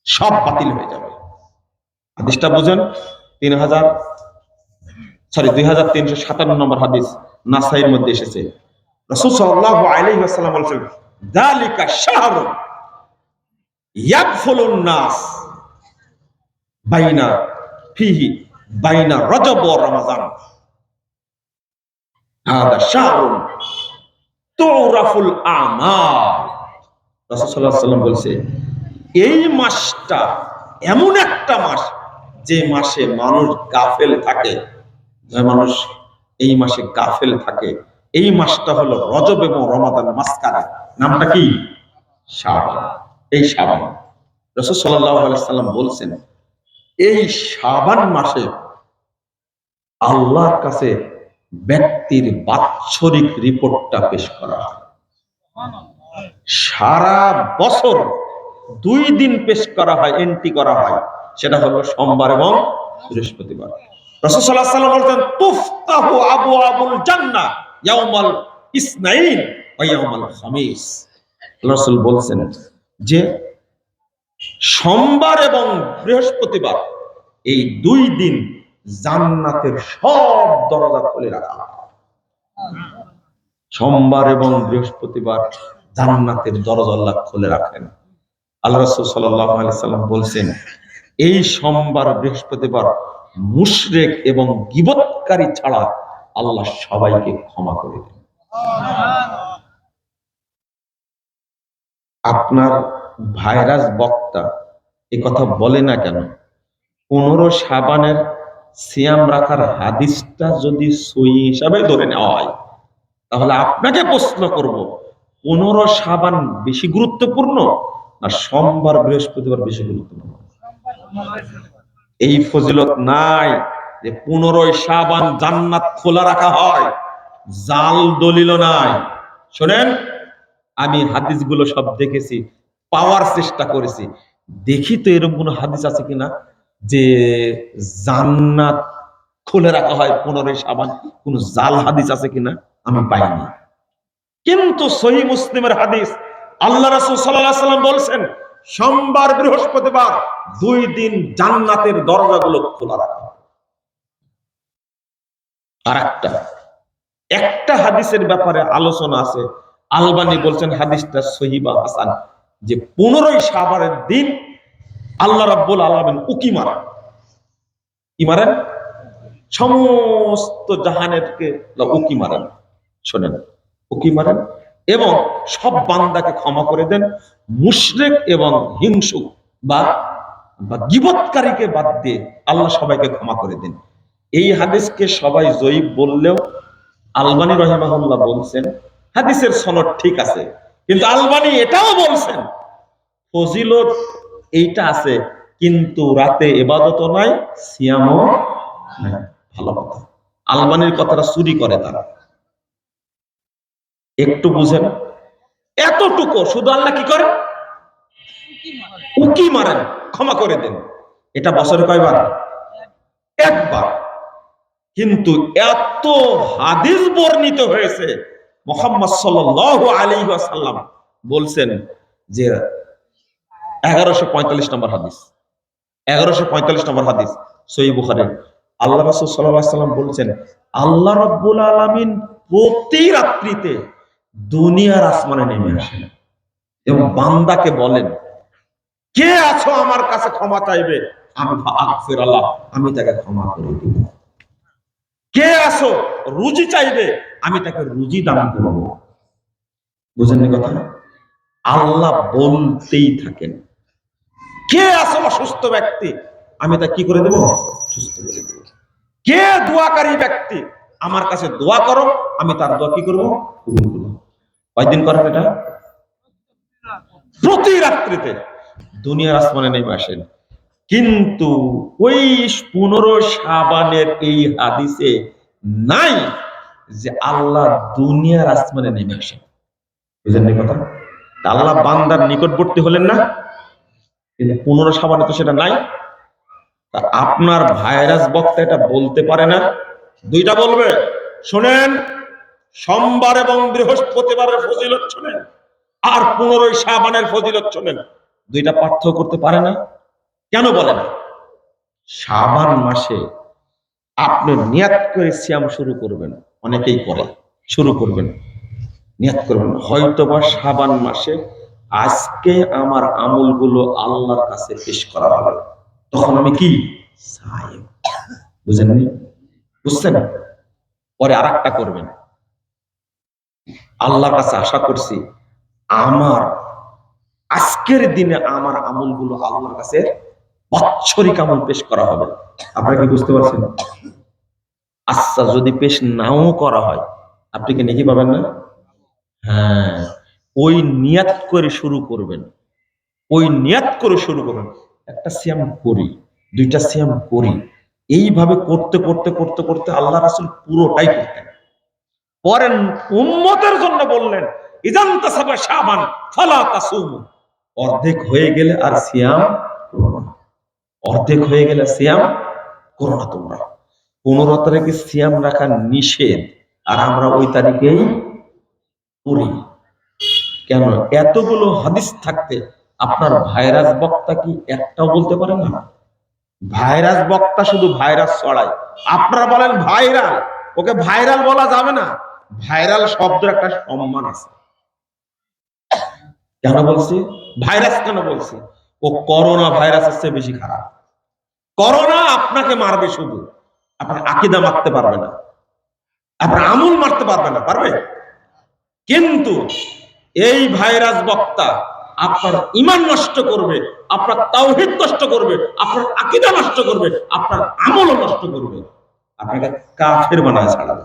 সব বাতিল হয়ে যাবে। হাদিসটা বুঝেন? 2357 নম্বর হাদিস, নাসাইর মধ্যে এসেছে। রাসূল সাল্লাল্লাহু আলাইহি ওয়াসাল্লাম বলেছেন, যালিকা শাহরুন ইয়াগফুলুন নাস বাইনা ফিহি বাইনা রজব ওয়া রমাজান হাদা শাহরুন তুরাফুল আমাল। রাসূল সাল্লাল্লাহু আলাইহি ওয়াসাল্লাম বলছে এই মাসটা এমন একটা মাস যে মাসে মানুষ গাফেল থাকে, যে মানুষ এই মাসে গাফেল থাকে, এই মাসটা হলো রজব এবং রমাদানের মাঝখানে। নামটা কি? শাবান। এই শাবান রাসূল সাল্লাল্লাহু আলাইহি ওয়াসাল্লাম বলছেন এই শাবান মাসে আল্লাহর কাছে ব্যক্তির বাৎসরিক রিপোর্টটা পেশ করা হয়। সারা বছর 2 দিন পেশ করা হয়, এন্ট্রি করা হয়, সেটা হলো সোমবার এবং বৃহস্পতিবার। রাসূল সাল্লাল্লাহু আলাইহি ওয়াসাল্লাম বলেন তুফতাহু আবওয়াবুল জান্নাহ ইয়াউমাল ইসনাইন ওয়া ইয়াউমাল খামিস। রাসূল বলেন যে সোমবার এবং বৃহস্পতিবার এই 2 দিন জান্নাতের সব দরজা খুলে রাখা হয়। সোমবার এবং বৃহস্পতিবার জান্নাতের দরজা আল্লাহ খুলে রাখেন। আল্লাহ রাসূল সাল্লাল্লাহু আলাইহি সাল্লাম বলেন এই সোমবার বৃহস্পতিবার মুশরিক এবং গীবতকারী ছাড়া আল্লাহ সবাইকে ক্ষমা করে দেন। আপনার ভাইরাস বক্তা এই কথা বলে না কেন? 15 শাবানের সিয়াম রাখার হাদিসটা যদি সহি হিসাবে ধরে নেওয়া হয়, তাহলে আপনাকে প্রশ্ন করব 15 শাবান বেশি গুরুত্বপূর্ণ না সোমবার বৃহস্পতিবার বেশি গুরুত্বপূর্ণ? এই ফজিলত নাই যে 15 শাবান জান্নাত খোলা রাখা হয়, জাল দলিল নাই। শুনেন, আমি হাদিসগুলো সব দেখেছি, পাওয়ার চেষ্টা করেছি, দেখি তো এরকম কোন হাদিস আছে কিনা যে জান্নাত খুলে রাখা হয় 15 শাবান। কোন জাল হাদিস আছে কিনা আমি পাইনি। কিন্তু সহিহ মুসলিমের হাদিস, আল্লাহ রাসূল সাল্লাল্লাহু আলাইহি ওয়াসাল্লাম বলেন সোমবার বৃহস্পতিবার 2 দিন জান্নাতের দরজাগুলো খোলা রাখা হয়। আর একটা হাদিসের ব্যাপারে আলোচনা আছে, আলবানী বলছেন হাদিসটা সহিহ বা হাসান, যে 15 শাবানের দিন আল্লাহ রাব্বুল আলামিন উকি মারেন। কি মারেন? সমস্ত জাহানেরকে উকি মারেন। শোনেন, উকি মারেন এবং সব বান্দাকে ক্ষমা করে দেন, মুশরিক এবং হিংসুক বা গীবতকারীকে বাদ দিয়ে আল্লাহ সবাইকে ক্ষমা করে দেন। এই হাদিসকে সবাই জয়ীফ বললেও আলবানী রাহিমাহুল্লাহ বলছেন হাদিসের সনদ ঠিক আছে, কিন্তু আলবানী এটাও বলছেন ফজিলত এইটা আছে, কিন্তু রাতে ইবাদতও নাই, সিয়ামও নাই। ভালো কথা, আলবানীর কথাটা চুরি করে তারা। একটু বুঝেন, এতটুকু শুধু আল্লাহ কি করেন? উকি মারেন, ক্ষমা করে দেন। এটা বছরে কয়বার? একবার। কিন্তু এত হাদিস বর্ণিত হয়েছে, মুহাম্মদ সাল্লাল্লাহু আলাইহি ওয়াসাল্লাম বলছেন যে 1145 নম্বর হাদিস, 1145 নম্বর হাদিস সহিহ বুখারী, আল্লাহ রাসূল সাল্লাল্লাহু আলাইহি ওয়াসাল্লাম বলছেন আল্লাহ রাব্বুল আলামিন প্রতি রাত্রিতে দুনিয়ার আসমানে নেমে আসেন এবং বান্দাকে বলেন কে আছো আমার কাছে ক্ষমা চাইবে, আমি আগফিরাল্লাহ, আমি তাকে ক্ষমা করে দিব। কে আছো রুজি চাইবে, আমি তাকে রুজি দান করব। বুঝেননি কথা? আল্লাহ বলতেই থাকেন। কে আছো অসুস্থ ব্যক্তি, আমি তা কি করে দেব? সুস্থ করে দেব। কে দোয়াকারী ব্যক্তি, আমার কাছে দোয়া করো, আমি তার দোয়া কি করব? কবুল করব। কয়দিন করেন এটা? প্রতি রাত্রিতে দুনিয়ার আসমানে নেমে আসেন। কিন্তু ওই 15 শাবানের এই হাদিসে নাই যে আল্লাহ দুনিয়ার আসমানে নেমে আসেন। বুঝলেন কথা? আল্লাহ বান্দার নিকটবর্তী হলেন না, কিন্তু 15 শাবানে তো সেটা নাই। তা আপনার ভাইরাস বক্তা এটা বলতে পারে না? দুইটা বলবে। শোনেন, সোমবার এবং বৃহস্পতিবারের ফজিলত শোনেন, আর 15 শাবানের ফজিলত শোনেন, দুইটা পার্থক্য করতে পারে না। কেন বলে না? শাবান মাসে আপনি নিয়াত করে সিয়াম শুরু করবেন, অনেকেই করে, শুরু করবেন, নিয়াত করবেন হয়তোবা শাবান মাসে আজকে আমার আমলগুলো আল্লাহর কাছে পেশ করা হবে, তখন আমি কি সায়েম, বুঝেননি? বুঝছেন? পরে আর একটা করবেন, আল্লাহর কাছে আশা করছি আমার আজকের দিনে আমার আমলগুলো আল্লাহর কাছে বাৎসরিক আমল পেশ করা হবে। আপনারা কি বুঝতে পারছেন? আচ্ছা, যদি পেশ নাও করা হয় আপনি কি নেকি পাবেন না? হ্যাঁ, ওই নিয়াত করে শুরু করবেন, ওই নিয়াত করে শুরু করবেন। একটা সিয়াম করি, দুইটা সিয়াম করি, এইভাবে করতে করতে করতে করতে আল্লাহ রাসূল পুরোটাই করতেন। পরেন উম্মতের জন্য বললেন, ইযান তাসাবা শাবান ফালা তাসুমু, অর্ধেক হয়ে গেলে আর সিয়াম করো না, অর্ধেক হয়ে গেলে সিয়াম করো না তোমরা। 15 তারিখে সিয়াম রাখা নিষেধ, আর আমরা ওই তারিখেই করি। কেন? এতগুলো হাদিস থাকতে আপনার ভাইরাস বক্তা কি একটাও বলতে পারে না? ভাইরাস বক্তা শুধু ভাইরাস ছড়ায়। আপনারা বলেন ভাইরাল, ওকে ভাইরাল বলা যাবে না। ভাইরাল শব্দের একটা সম্মান আছে। কেন বলছি ভাইরাস? কেন বলছি? ও করোনা ভাইরাসের চেয়ে বেশি খারাপ। করোনা আপনাকে মারবে, শুধু আপনার আকীদা মারতে পারবে না, আপনার আমল মারতে পারবে না, পারবে? কিন্তু এই ভাইরাস বক্তা আপনার ঈমান নষ্ট করবে, আপনার তাওহীদ নষ্ট করবে, আপনার আকীদা নষ্ট করবে, আপনার আমলও নষ্ট করবে, আপনাকে কাফের বানায় ছাড়াবে।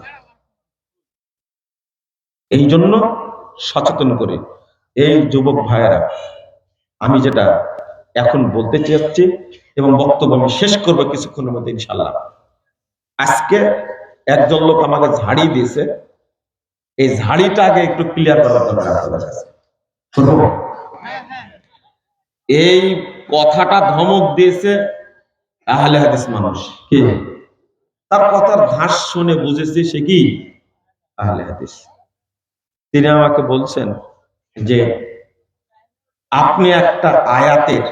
এই জন্য সচেতন করে এই যুবক ভাইয়েরা, আমি যেটা এখন বলতে চাচ্ছি এবং বক্তব্য আমি শেষ করবো কিছুক্ষণের মধ্যে ইনশাআল্লাহ। আজকে একজন লোক আমাকে ঝাড়ি দিয়েছে, এই ঝাড়িটা আগে একটু ক্লিয়ার করার দরকার আছে। এই কথাটা ধমক দিয়েছে আহলে হাদিস মানুষ, কি তার কথার ধাস শুনে বুঝেছি সে কি আহলে হাদিস। তিনি আমাকে বলছেন যে আপনি একটা আয়াতের,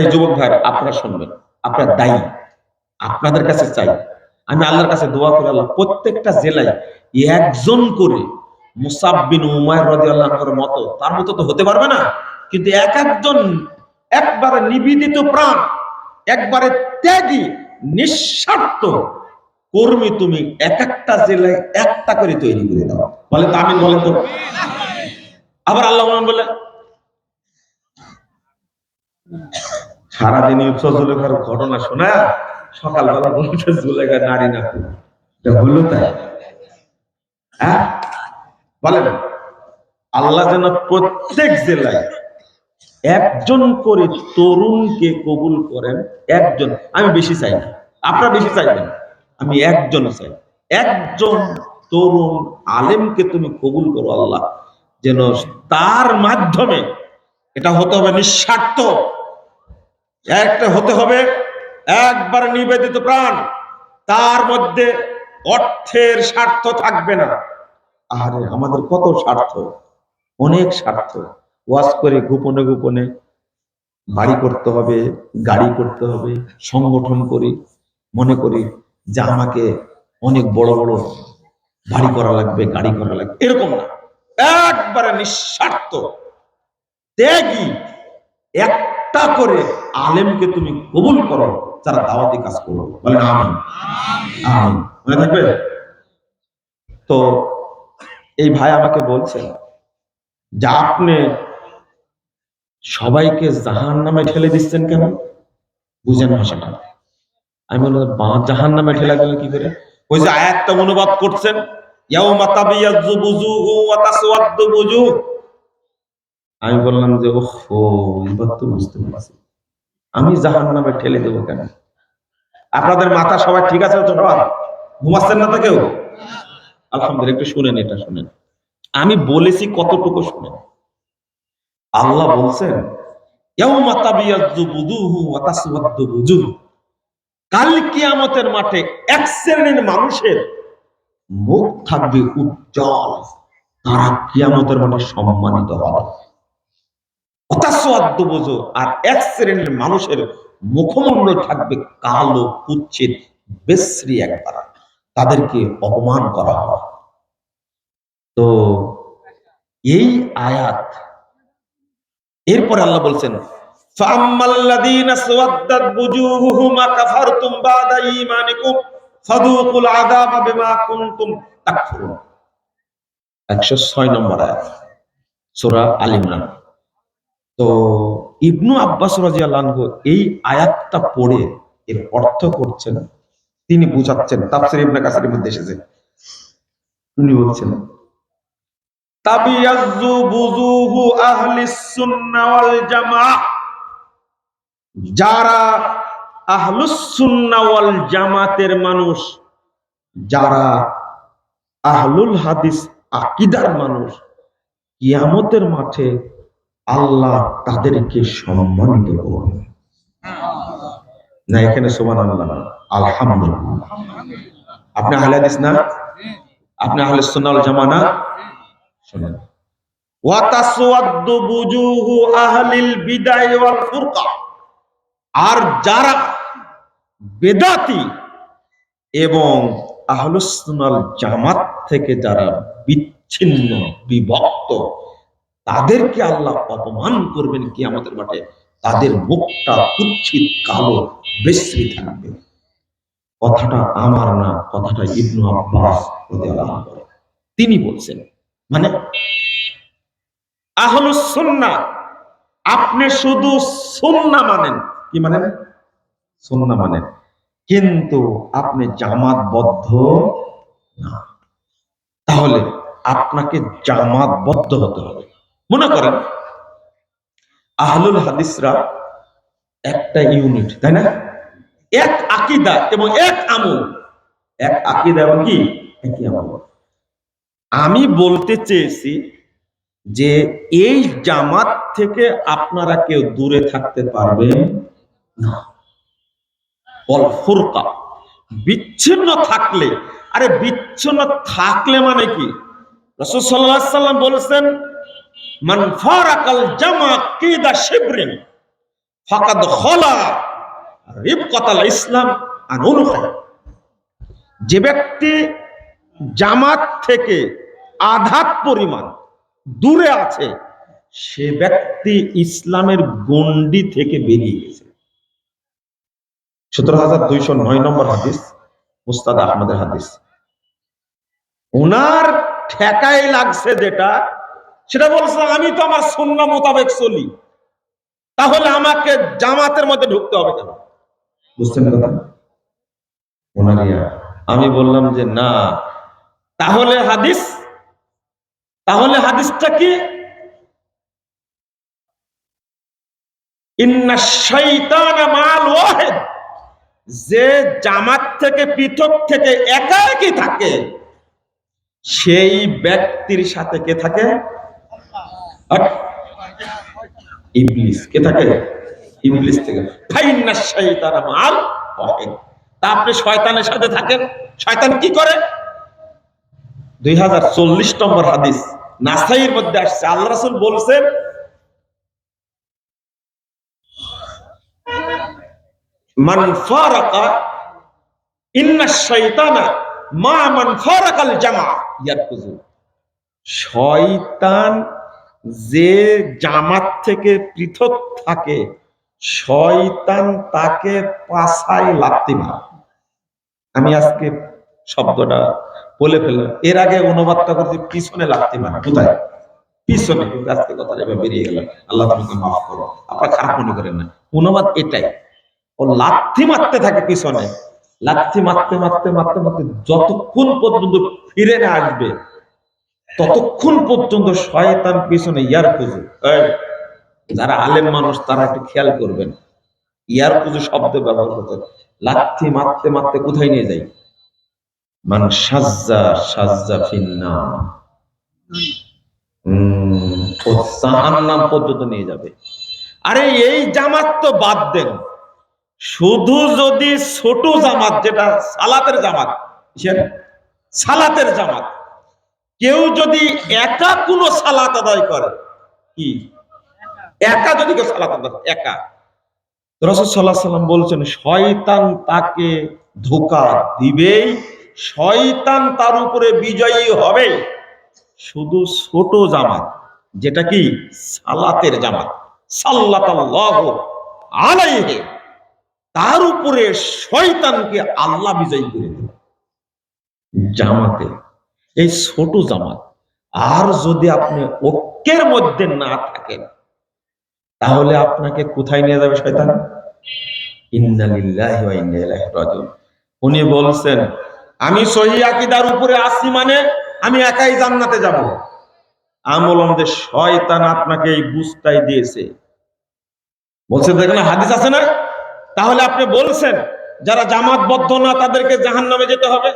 এই যুবক ভাই আপনারা শুনবেন, আপনার দায়ী, আপনাদের কাছে চাই, আমি আল্লাহর কাছে দোয়া করি আল্লাহ প্রত্যেকটা জেলায় একজন করে মুসাব বিন উমাইর রাদিয়াল্লাহু আনহুর মতো, তার মতো তো হতে পারবে না, কিন্তু এক একজন একবারে নিবেদিত প্রাণ, একবারে ত্যাগী নিঃস্বার্থ কর্মী তুমি এক একটা জেলায় একটা করে তৈরি করে দাও। বলে তো আমিন, বলেন তো। আবার আল্লাহ বলে সারাদিন জুলেখার ঘটনা শোনা, সকালবেলা বলছে জুলেখা নারী না হলো তাই। হ্যাঁ বলেন, আল্লাহ যেন প্রত্যেক জেলায় একজন করে তরুণকে কবুল করেন। একজন, আমি বেশি চাই না, আপনারা বেশি চাইবেন, আমি একজন চাই। একজন তরুণ আলেমকে তুমি কবুল করো আল্লাহ, যেন তার মাধ্যমে, এটা হতে হবে নিঃস্বার্থ, একটা হতে হবে একবার নিবেদিত প্রাণ, তার মধ্যে অর্থের স্বার্থ থাকবে না। আরে আমাদের কত স্বার্থ, অনেক স্বার্থ। ওয়াজ করে গোপনে গোপনে বাড়ি করতে হবে, গাড়ি করতে হবে, সংগঠন করি, মনে করি যে আমাকে অনেক বড় বড় বাড়ি করা লাগবে, গাড়ি করা লাগবে, এরকম না। একবারে নিঃস্বার্থ ত্যাগী একটা করে আলেমকে তুমি কবুল করো, যারা দাওয়াতি কাজ করো। বলেন আমিন। আমিন মনে থাকবে তো। এই ভাই আমাকে বলছেন যে আপনি সবাইকে জাহান্নামে ঠেলে দিচ্ছেন কেন, বুঝেন ভাষাটা। আমি বললাম জাহান্নামে ঠেলা গেলে কি করে? ওই যে আয়াতটা অনুবাদ করছেন, ইয়াউমা তাবিয়াজ্জু বুজুহু ওয়া তাসওয়াদ্দু বুজুহ। আমি বললাম যে ওহো, এবার তো বুঝতে পারছি, আমি জাহান্নামে ঠেলে দেবো কেন? আপনাদের মাথা সবাই ঠিক আছে তো? বাবা ঘুমাচ্ছেন না তো কেউ? আলহামদুলিল্লাহ, একটু শুনেন, এটা শুনেন, আমি বলেছি কতটুকু শুনেন। আল্লাহ বলছেন ইয়াউমা তাবিয়াজ্জু বুজুহু ওয়া তাসওয়াদ্দু বুজুহ, কাল কিয়ামতের মাঠে এক শ্রেণীর মানুষের মুখ থাকবে উজ্জ্বল, তারা কিয়ামতের মাঠে সম্মানিত হবে। অতাসওয়াদ্দু বুজুহ, আর এক শ্রেণীর মানুষের মুখমণ্ডল থাকবে কালো কুৎসিত বিশ্রী, একবার তাদেরকে অপমান করা হবে। তো এই আয়াত, এরপরে আল্লাহ বলছেন ফাআম্মাল্লাযীনা সাওয়াদ্দাত বুজুহুহুম কাফারতুম বাদা ঈমানিকুম ফাযুকুল আযাবা বিমা কুনতুম তাকফুরুন। 106 নম্বর আয়াত সূরা আল ইমরান। তো ইবনু আব্বাস রাদিয়াল্লাহু আনহু এই আয়াতটা পড়ে এর অর্থ করছেন, তিনি বুঝাচ্ছেন, তাফসীর ইবনে কাসিরের মধ্যে এসেছে। তিনি বলছেন তাবিয়াজ্জু বুজুহু আহলিস সুন্নাহ ওয়াল জামাআহ, যারা আহলুস সুন্নাহ ওয়াল জামাতের মানুষ, যারা আহলুল হাদিস আকীদার মানুষ, কিয়ামতের মাঠে আল্লাহ তাদেরকে সম্মানিত করবেন। না এখানে সুবহানাল্লাহ না, আলহামদুলিল্লাহ। আপনি আহলে হাদিস না? আপনি আহলে সুন্নাহ ওয়াল জামাআহ না? শুনুন, ওয়া তাসওয়াদ্দু বুজুহু আহলিল বিদআহ ওয়াল ফুরকা, আর যারা বেদাতি এবং আহলুস সুন্নাহ ওয়াল জামাত থেকে যারা বিচ্ছিন্ন বিভক্ত, তাদেরকে আল্লাহ অপমান করবেন কিয়ামতের মাঠে। তাদের মুখটা কুৎসিত কালো বিশ্রী থাকবে। কথাটা আমার না, কথাটা ইবনু আব্বাস রাদিয়াল্লাহু আনহু তিনি বলছেন। মানে আহলুস সুন্নাহ, আপনি শুধু সুন্নাহ মানেন, কি মানেন? সুন্নাহ মানেন, কিন্তু আপনি জামাতবদ্ধ না। তাহলে আপনাকে জামাতবদ্ধ হতে হবে। মনে করেন আহলুল হাদিসরা একটা ইউনিট, তাই না? এক আকীদা এবং এক আমল, এক আকীদা এবং কি একই আমল। আমি বলতে চেয়েছি যে এই জামাত থেকে আপনারা কেউ দূরে থাকতে পারবেন না। বল ফুরকা, বিচ্ছিন্ন থাকলে, আরে বিচ্ছিন্ন থাকলে মানে কি? রাসূল সাল্লাল্লাহু আলাইহি ওয়াসাল্লাম বলেছেন মান ফারাকাল জামা কিদা শিবরিন ফাকাদ খলা রিবকাতাল ইসলাম আন উনখা। যে ব্যক্তি জামাত থেকে আধাত পরিমাণ দূরে আছে, সে ব্যক্তি ইসলামের গণ্ডি থেকে বেরিয়ে গেছে। 17209 নম্বর হাদিস, মুস্তাদ আহমদের হাদিস। ওনার ঠেকায় লাগছে যেটা, সেটা বলছে আমি তো আমার সুন্নাহ মোতাবেক চলি, তাহলে আমাকে জামাতের মধ্যে ঢুকতে হবে কেন? বুঝছেন কথা? ওনারিয়া আমি বললাম যে না, তাহলে হাদিস, তাহলে হাদিসটা কি? ইন্না শাইতানা মাল ওয়াহিদ, যে জামাত থেকে পৃথক থেকে একা একই থাকে, সেই ব্যক্তির সাথে কে থাকে? ইবলিস। কে থাকে? ইবলিস থেকে। ফাইন্না শাইতানা মাল ওয়াহিদ। তা আপনি শয়তানের সাথে থাকেন, শয়তান কি করে? 2040 নম্বর হাদিস নাসাইর মধ্যে আসছে, আল্লাহ রাসূল বলছেন মান ফারাকা ইন্না শাইতানা মা মান ফারাকাল জামা ইয়ারকুজু। শয়তান যে জামাত থেকে পৃথক থাকে, শয়তান তাকে পাছায় লাথি মারে। আমি আজকে শব্দটা বলে ফেললাম, এর আগে অনুবাদটা করতে পিছনে লাথি মারা। কোথায়? পিছনে। কিন্তু আজকে কথাটা এবার বেরিয়ে গেল, আল্লাহ তোমাকে মাফ করো, আপনারা খারাপ মনে করেন না। অনুবাদ এটাই, ও লাথি মারতে থাকে পিছনে, লাথি মারতে মারতে মারতে মারতে যতক্ষণ পর্যন্ত ফিরে না আসবে, ততক্ষণ পর্যন্ত শয়তান পিছনে ইয়ার খুঁজে। যারা আলেম মানুষ তারা একটু খেয়াল করবেন, ইয়ার খুঁজে শব্দ ব্যবহার করতে, লাথি মারতে মারতে কোথায় নিয়ে যায়? মান সাজ্জা সাজ্জা ফিন্নার, জাহান্নাম পর্যন্ত নিয়ে যাবে। আরে এই জামাত তো বাদ দেন, শুধু যদি ছোট জামাত, যেটা সালাতের জামাত, সালাতের জামাত, কেউ যদি একা কোনো সালাত আদায় করে, কি একা যদি কেউ সালাত আদায় করে, একা, রাসূল সাল্লাল্লাহু আলাইহি ওয়াসাল্লাম বলছেন শয়তান তাকে ধোঁকা দিবেই, শয়তান তার উপরে বিজয়ী হবে। শুধু ছোট জামাত, যেটা কি সালাতের জামাত, সাল্লাতাল্লাহু আলাইহি, তার উপরে শয়তানকে আল্লাহ বিজয়ী করে দিলেন। জামাতে, এই ছোট জামাত, আর যদি আপনি ঐক্যের মধ্যে না থাকেন, তাহলে আপনাকে কোথায় নিয়ে যাবে শয়তান? ইন্না লিল্লাহি ওয়া ইন্না ইলাইহি রাজিউন। উনি বলছেন, আমি সহিহ আকীদার উপরে আছি মানে আমি একাই জান্নাতে যাব। আমি বললাম যে শয়তান আপনাকে এই বুঝটাই দিয়েছে। বলছে দেখেন হাদিস আছে না, তাহলে আপনি বলছেন যারা জামাতবদ্ধ না তাদেরকে জাহান্নামে যেতে হবে।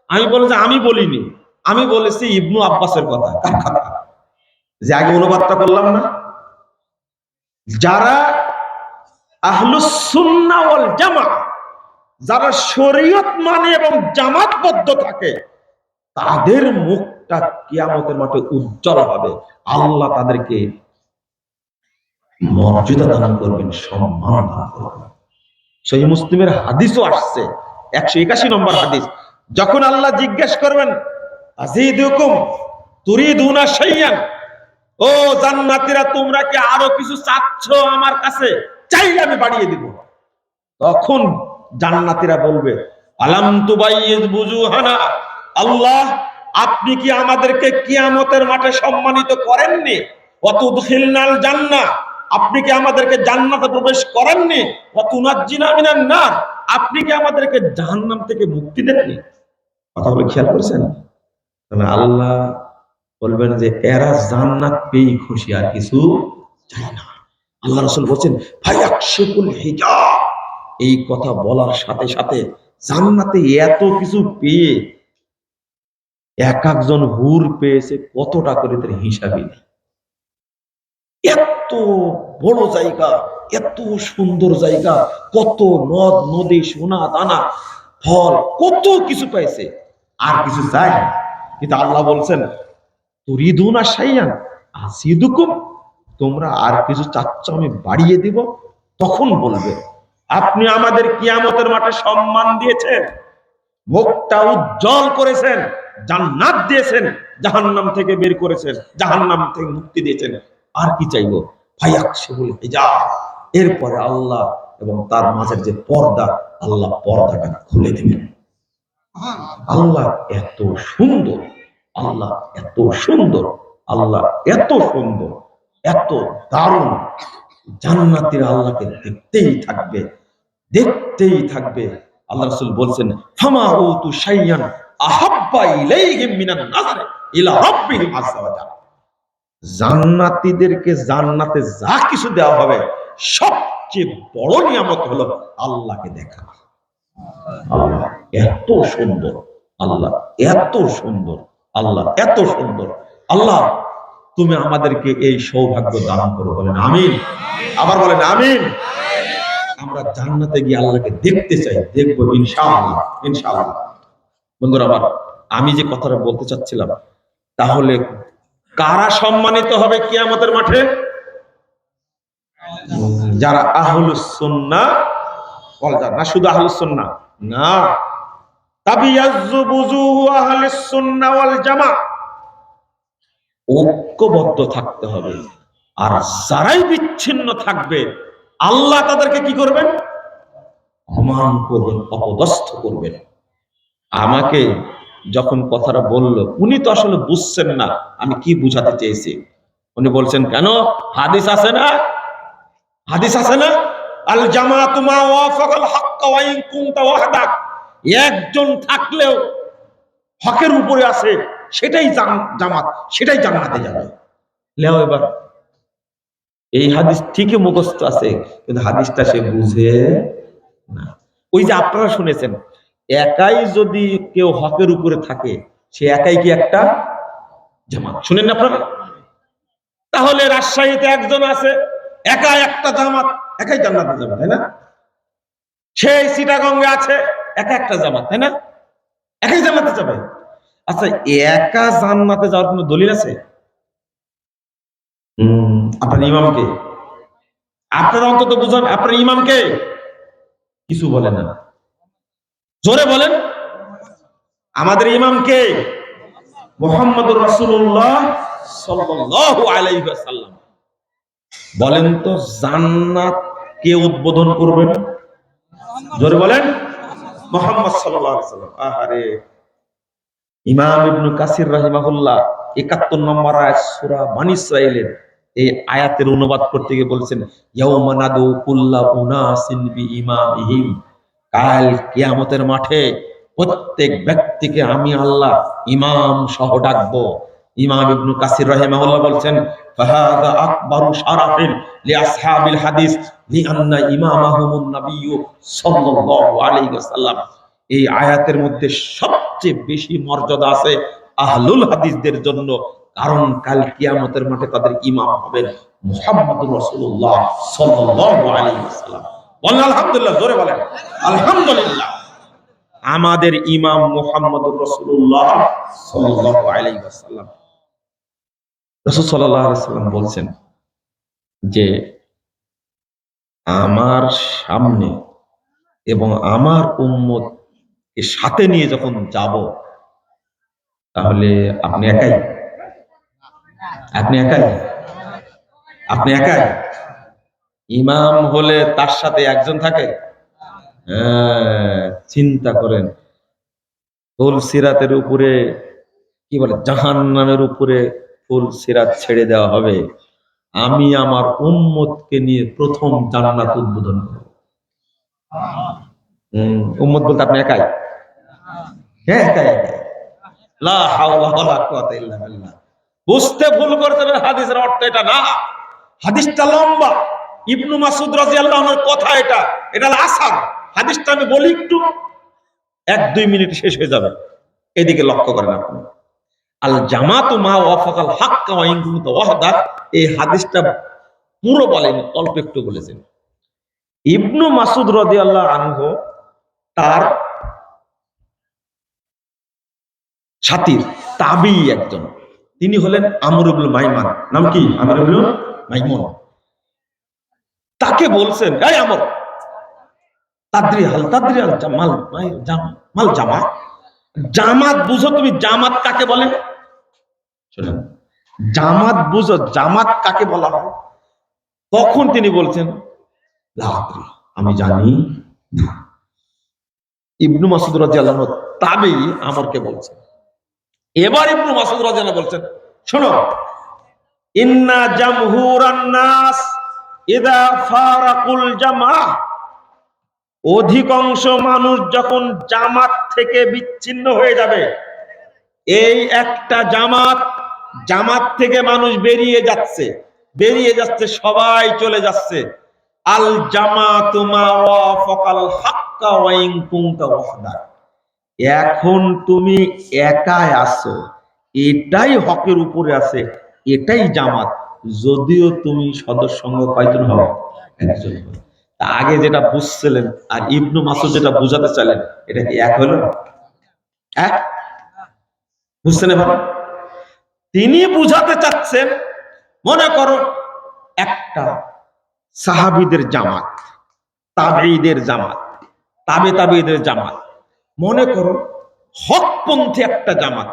আমি বলি যে আমি বলিনি, আমি বলেছি ইবনু আব্বাসের কথা। কার কথা? যে আগে অনুবাদটা করলাম না, যারা আহলুস সুন্নাহ ওয়াল জামাত, যারা শরীয়ত মানে এবং জামাতবদ্ধ থাকে, তাদের মুখটা কিয়ামতের মাঠে উজ্জ্বল হবে। আল্লাহ তাদেরকে মর্যাদা দান করবেন, সম্মান দান করবেন। সহিহ মুসলিমের হাদিসও আসছে, 181 নম্বর হাদিস। যখন আল্লাহ জিজ্ঞেস করবেন, আজিদুকুম তুরিদুনা শাইয়ান, ও জান্নাতীরা তোমরা কি আরো কিছু চাচ্ছ আমার কাছে? চাইলে আমি বাড়িয়ে দিব। তখন জান্নাতীরা বলবে, আলাম তুবাইয়িজ বুজুহানা, আল্লাহ আপনি কি আমাদেরকে কিয়ামতের মাঠে সম্মানিত করেননি? ওয়াতুদখিলনাল জান্নাহ, আপনি কি আমাদেরকে জান্নাতে প্রবেশ করাননি? ওয়াতুনাজ্জিনা মিনান নার, আপনি কি আমাদেরকে জাহান্নাম থেকে মুক্তি দেননি? কথাগুলো খেয়াল করেছেন? তাহলে আল্লাহ বলবেন যে এরা জান্নাত পেয়ে খুশি, আর কিছু চায় না। আল্লাহ রাসূল বলেন ফায়াকশিফুল হিজাব, এই কথা বলার সাথে সাথে জান্নাতে এত কিছু পেয়ে এক একজন হুর পেয়েছে কতটা করে তার হিসাবই নেই। এত বড় জায়গা, এত সুন্দর জায়গা, কত নদ নদী, সোনা দানা, ফল, কত কিছু পাইছে, আর কিছু চাই না। কিন্তু আল্লাহ বলছেন তুরিদুনা শাইয়ান আসিদুকুম, তোমরা আর কিছু চাচ্ছ আমি বাড়িয়ে দিব। তখন বলবে আপনি আমাদের কিয়ামতের মাঠে সম্মান দিয়েছেন, মুখটা উজ্জ্বল করেছেন, জান্নাত দিয়েছেন, জাহান্নাম থেকে বের করেছেন, জাহান্নাম থেকে মুক্তি দিয়েছেন, আর কি চাইবো? ফায়াকশিফুল হিজাব, এরপরে আল্লাহ এবং তার মাঝের যে পর্দা, আল্লাহ পর্দাটা খুলে দিবেন। আল্লাহ এত সুন্দর, আল্লাহ এত সুন্দর, আল্লাহ এত সুন্দর, এত দারুণ। জান্নাতীরা আল্লাহকে দেখতেই থাকবে, দেখতেই থাকবে। আল্লাহ রাসূল বলছেন ফামা উতু শাইয়ান আহাব্বা ইলাইহিম মিনান নাযর ইলা রাব্বিহিম আযজা ওয়া জাল, জান্নাতীদেরকে জান্নাতে যা কিছু দেওয়া হবে সবচেয়ে বড় নিয়ামত হলো আল্লাহকে দেখা। আল্লাহ এত সুন্দর, আল্লাহ এত সুন্দর, আল্লাহ এত সুন্দর। আল্লাহ তুমি আমাদেরকে এই সৌভাগ্য দান করো, বলেন আমিন। আবার বলেন আমিন। আমরা জান্নাতে গিয়ে আল্লাহকে দেখতে চাই, দেখবো ইনশাআল্লাহ, ইনশাআল্লাহ। বন্ধুরা আমার, আমি যে কথাটা বলতে চাচ্ছিলাম, তাহলে কারা সম্মানিত হবে কিয়ামতের মাঠে? যারা আহলুস সুন্নাহ ওয়াল জামাত। না শুধু আহলুস সুন্নাহ না, তাবিয়াজ্জু বুজুহু আহলিস সুন্নাহ ওয়াল জামাত, ঐক্যবদ্ধ থাকতে হবে। আর যারাই বিচ্ছিন্ন থাকবে আল্লাহ তাদেরকে কি করবেন? অপমান করবেন, অপদস্থ করবেন। আমাকে যখন কথাটা বলল, উনি তো আসলে বুঝছেন না আমি কি বুঝাতে চেয়েছি। উনি বলছেন কেন, হাদিস আছে না, হাদিস আছে না, আল জামাতু মা ওয়াফাকাল হক ওয়া ইন কুনতা ওয়াহদাক, একজন থাকলেও হকের উপরে আছে, সেটাই জামাত, সেটাই জান্নাতে যাবে। লেও এবার এই হাদিস ঠিকই মুখস্থ আছে, কিন্তু হাদিসটা সে বুঝে না। ওই যে আপনারা শুনেছেন, একাই যদি কেউ হকের উপরে থাকে সে একাই কি একটা জামাত, শুনেন না আপনারা? তাহলে রাজশাহীতে একজন আছে, একা একটা জামাত, একাই জান্নাতে যাবে, তাই না? সেই চিটাগঙ্গে আছে, একা একটা জামাত, তাই না? একাই জান্নাতে যাবে। আচ্ছা, একা জান্নাতে যাওয়ার কোনো দলিল আছে? আপনার ইমামকে, আপনারা অন্তত বুঝুন, আপনার ইমামকে কিছু বলে না, জোরে বলেন। আমাদের ইমামকে মুহাম্মদুর রাসূলুল্লাহ সাল্লাল্লাহু আলাইহি ওয়াসাল্লাম। বলেন তো জান্নাত কে উদ্বোধন করবেন? জোরে বলেন। মুহাম্মদ সাল্লাল্লাহু আলাইহি ওয়াসাল্লাম। আহারে, ইমাম ইবনে কাসির রাহিমাহুল্লাহ ৭১ নম্বর আয়াত সূরা বনী ইসরাঈলের এই আয়াতের অনুবাদ করতে গিয়ে বলেছেন, ইয়াউমা নাদু কুল্লা উনাসিন বিইমামিহিম, কাল কিয়ামতের মাঠে প্রত্যেক ব্যক্তিকে আমি আল্লাহ ইমাম সহ ডাকবো। ইমাম ইবনে কাসির রাহিমাহুল্লাহ বলছেন, ফাহাদা আকবারু শারাফিন লিআসহাবিল হাদিস লিআন্না ইমামাহুমুন নাবিয়্যু সাল্লাল্লাহু আলাইহি ওয়াসাল্লাম। এই আয়াতের মধ্যে সবচেয়ে বেশি মর্যাদা আছে আহলুল হাদিসদের জন্য, কারণ কাল কিয়ামতের মাঠে তাদের ইমাম হবেন মুহাম্মদুর রাসূলুল্লাহ সাল্লাল্লাহু আলাইহি ওয়াসাল্লাম। বলেন আলহামদুলিল্লাহ, জোরে বলেন আলহামদুলিল্লাহ। আমাদের ইমাম মুহাম্মদুর রাসূলুল্লাহ সাল্লাল্লাহু আলাইহি ওয়াসাল্লাম। রাসূল সাল্লাল্লাহু আলাইহি ওয়াসাল্লাম বলছেন যে আমার সামনে এবং আমার উম্মত সাথে নিয়ে যখন যাব, তাহলে আপনি একাই, আপনি একাই, আপনি একাই। ইমাম হলে তার সাথে একজন থাকে। হ্যাঁ, চিন্তা করেন, ফুল সিরাতের উপরে কি বলে, জাহান্নামের উপরে ফুল সিরাত ছেড়ে দেওয়া হবে, আমি আমার উম্মতকে নিয়ে প্রথম জান্নাত উদ্বোধন করব। উম্মত বলতে আপনি একাই? হ্যাঁ, একাই একাই। লা হাওলা ওয়ালা কুওয়াতা ইল্লা বিল্লাহ। বুঝতে ভুল করছেন, হাদিসের অর্থ এটা না। হাদিসটা লম্বা, ইবনু মাসউদ রাদিয়াল্লাহু আনহুর কথা, এটা এটা হলো আসার। হাদিসটা আমি বলি একটু, ১-২ মিনিট শেষ হয়ে যাবে। এদিকে লক্ষ্য করেন আপনি। আল জামাতু মা ওয়াফাকাল হাক্কা ওয়া ইন কুনতা ওয়াহদা, এই হাদিসটা পুরো বলেন, অল্প একটু বলেছেন। ইবনু মাসউদ রাদিয়াল্লাহু আনহু তার সাথীর তাবী একজন, তিনি হলেন আমর ইবনে মাইমান। নাম কি? আমর ইবনে মাইমুন। তাকে বলছেন, এই আমর, তাদরি আল জামাল মাল জামা, জামাত বুঝো তুমি? জামাত কাকে বলে? শুনেন, জামাত বুঝো, জামাত কাকে বলা হয়? তখন তিনি বলছেন, লা আদরি, আমি জানি না। ইবনু মাসউদ রাদিয়াল্লাহু আনহু তাবী আমরকে বলছেন। এবার ইবনু মাসউদ রাদিয়াল্লাহু আনহু বলছেন, শোনো, ইন্না জামহুরান নাস ইযা ফারাকুল জামাআহ, অধিকাংশ মানুষ যখন জামাত থেকে বিচ্ছিন্ন হয়ে যাবে, এই একটা জামাত, জামাত থেকে মানুষ বেরিয়ে যাচ্ছে, বেরিয়ে যাচ্ছে, সবাই চলে যাচ্ছে। আল জামাতু মা ওয়াফাকাল হাক্কা ওয়া ইন কুনতা ওয়াহদা, এখন তুমি একাই আছো, এটাই হকের উপরে আছে, এটাই জামাত, যদিও তুমি সদস্য সঙ্গ কয়জন হও? একজন হও। তা আগে যেটা বুঝছিলেন আর ইবনু মাসউদ যেটা বুঝাতে চাইলেন, এটা কি এক হলো? এক? বুঝছেন এবার? তিনি বুঝাতে চাচ্ছেন, মনে করো একটা সাহাবীদের জামাত, তাবেঈদের জামাত, তাবেঈদের জামাত, মনে করো হকপন্থী একটা জামাত।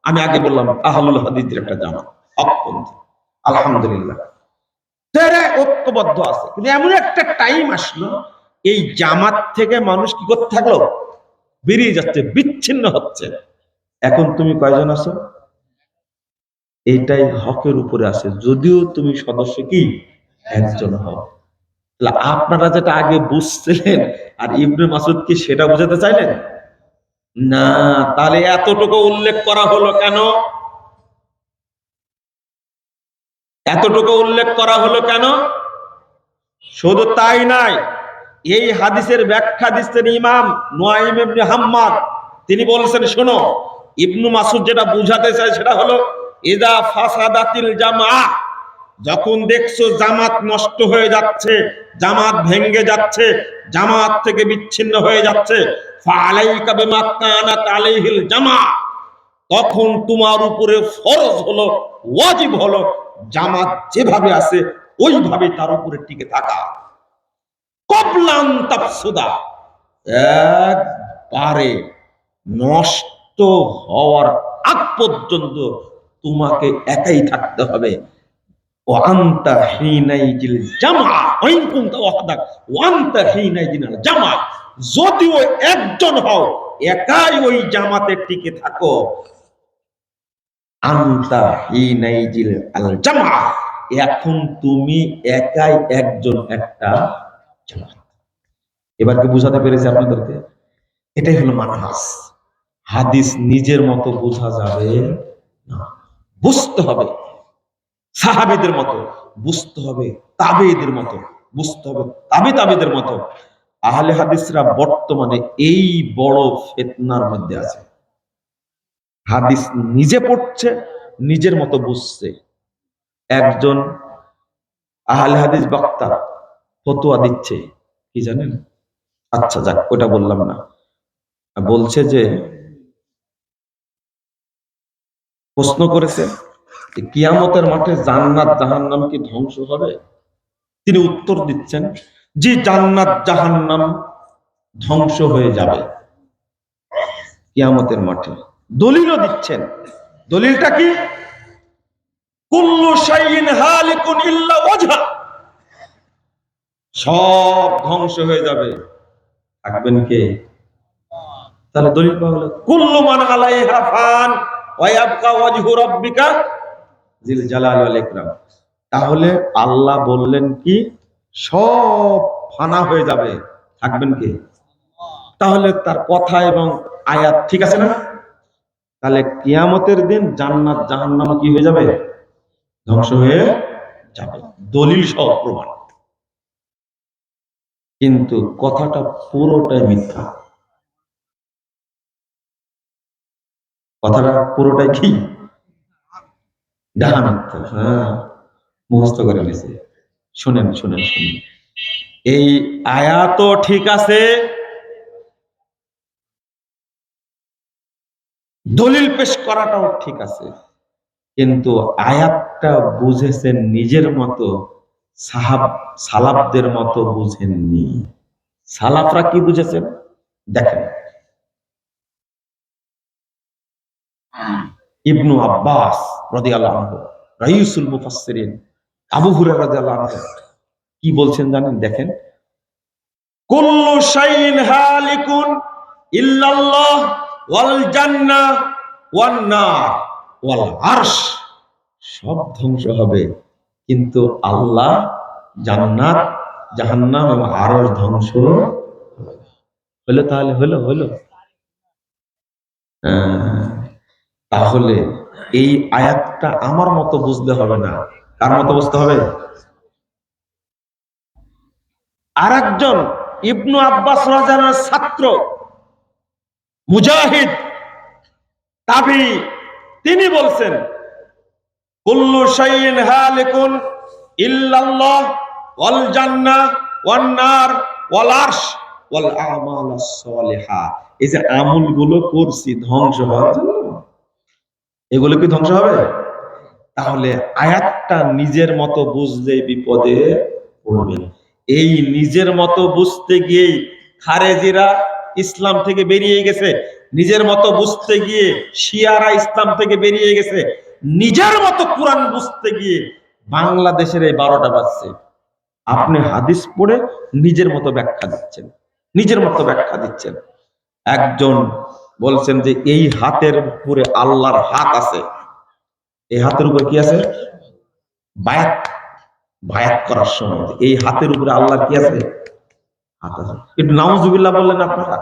আমি আগে বললাম আহলুল হাদিসের একটা জামাত, হকপন্থী, আলহামদুলিল্লাহ তারা ঐক্যবদ্ধ আছে। কিন্তু এমন একটা টাইম আসলো, এই জামাত থেকে মানুষ কি করতে থাকলো? বেরিয়ে যাচ্ছে, বিচ্ছিন্ন হচ্ছে। এখন তুমি কয়জন আছো? এইটাই হকের উপরে আছে, যদিও তুমি সদস্য কি একজন হও। তাহলে আপনারা যেটা আগে বুঝছিলেন আর ইবনে মাসউদ কি সেটা বোঝাতে চাইলেন না? তাহলে এতটুকু উল্লেখ করা হলো কেন? এতটুকু উল্লেখ করা হলো কেন? শুধু তাই নাই, এই হাদিসের ব্যাখ্যা দিচ্ছেন ইমাম নুআইম ইবনে হাম্মাদ। তিনি বলছেন, শোনো, ইবনু মাসউদ যেটা বুঝাতে চায় সেটা হলো, ইযা ফাসাদাতিল জামাআহ, যখন দেখছো জামাত নষ্ট হয়ে যাচ্ছে, জামাত ভেঙে যাচ্ছে, জামাত থেকে বিচ্ছিন্ন হয়ে যাচ্ছে, ফাআলাইকা বিমা কানাত আলাইহিল জামাআহ, তখন তোমার উপরে ফরজ হলো, ওয়াজিব হলো, জামাত যেভাবে আছে ওইভাবে তার উপরে টিকে থাকা। কবলান তাফসুদা, একবারে নষ্ট হওয়ার আগ পর্যন্ত তোমাকে একাই থাকতে হবে। ওয়ান্তা হিনাইজিল জামা ওয়াইন কুনতা ওয়াহদাক ওয়ান্তা হিনাইজিনাল জামা, যদিও একজন হও, একাই ওই জামাতে টিকে থাকো। আনতা হিনাইজিল আল জামা, এখন তুমি একাই একজন, একটা জামাত। এবার কি বুঝাতে পেরেছি আপনাদেরকে? এটাই হলো মানহাজ। হাদিস নিজের মতো বোঝা যাবে না, বুঝতে হবে সাহাবীদের মতো, বুঝতে হবে তাবেঈদের মতো, বুঝতে হবে তাবেদের মতো। আহলে হাদিসরা বর্তমানে এই বড় ফিতনার মধ্যে আছে। হাদিস নিজে পড়ছে, নিজের মতো বুঝছে। একজন আহলে হাদিস বক্তা ফতোয়া দিচ্ছে, কি জানেন? আচ্ছা যাক, ওটা বললাম না। বলছে যে, প্রশ্ন করেছে যে কিয়ামতের মাঠে জান্নাত জাহান্নাম কি ধ্বংস হবে? তিনি উত্তর দিচ্ছেন, যে জান্নাত জাহান্নাম ধ্বংস হয়ে যাবে কিয়ামতের মাঠে। দলিলও দিচ্ছেন। দলিলটা কি? কুল্লু শাইইন হালিকুন ইল্লা ওয়াজহা, সব ধ্বংস হয়ে যাবে, থাকবেন কে? তাহলে দলিল পাওয়া গেল, কুল্লু মান আলাইহা ফান ওয়া ইয়াবকা ওয়াজহু রাব্বিকা জিল জালালি ওয়াল ইকরাম। তাহলে আল্লাহ বললেন কি, সব ফানা হয়ে যাবে, থাকবেন কে? তাহলে তার কথা এবং আয়াত ঠিক আছে না? তাহলে কিয়ামতের দিন জান্নাত জাহান্নাম কি হয়ে যাবে? ধ্বংস হয়ে যাবে, দলিল সহ প্রমাণ। কিন্তু কথাটা পুরোটাই মিথ্যা। কথাটা পুরোটাই কি? ডাহা মিথ্যা। হ্যাঁ, মুখস্থ করে নিয়েছে। শুনেন শুনেন শুনেন, এই আয়াতও ঠিক আছে, দলিল পেশ করাটাও ঠিক আছে, কিন্তু আয়াতটা বুঝেছেন নিজের মতো, সালাফদের মতো বুঝেননি। সালাফরা কি বুঝেছেন দেখেন। ইবনু আব্বাস রাদিয়াল্লাহু আনহু, রাইসুল মুফাসসিরিন, আবু হুরায়রা রাদিয়াল্লাহু আনহু কি বলছেন জানেন? দেখেন, কুল্লু শাইইন হালিকুন ইল্লাল্লাহ ওয়াল জান্নাহ ওয়ান নার ওয়াল আরশ, সব ধ্বংস হবে কিন্তু আল্লাহ, জান্নাত, জাহান্নাম এবং আরশ ধ্বংস হবে। হলো? তাহলে হলো হলো তাহলে এই আয়াতটা আমার মতো বুঝলে হবে না, কার মতো বুঝতে হবে? আরেকজন ইবনু আব্বাস রাদিয়াল্লাহু আনহুর ছাত্র মুজাহিদ তাবি, তিনি বলছেন, কুল্লু শাইইন হালিকুন ইল্লাল্লাহ ওয়াল জান্নাহ ওয়ান নার ওয়াল আরশ ওয়াল আমালুস সালিহা। এই যে আমলগুলো করছি ধ্বংস হওয়ার জন্য, এগুলো কি ধ্বংস হবে? তাহলে আয়াতটা নিজের মতো বুঝলে বিপদে পড়বেন। এই নিজের মতো বুঝতে গিয়েই খারেজিরা ইসলাম থেকে বেরিয়ে গেছে, নিজের মতো বুঝতে গিয়ে শিয়ারা ইসলাম থেকে বেরিয়ে গেছে, নিজের মতো কোরআন বুঝতে গিয়ে বাংলাদেশের এই 12টা বাজছে। আপনি হাদিস পড়ে নিজের মতো ব্যাখ্যা দিচ্ছেন, নিজের মতো ব্যাখ্যা দিচ্ছেন। একজন বলছেন যে এই হাতের উপরে আল্লাহর হাত আছে। এই হাতের উপরে কি আছে? বায়াত, বায়াত করার সময় এই হাতের উপরে আল্লাহর কি আছে? হাত আছে। একটু নাউজুবিল্লাহ বললেন আপনারা,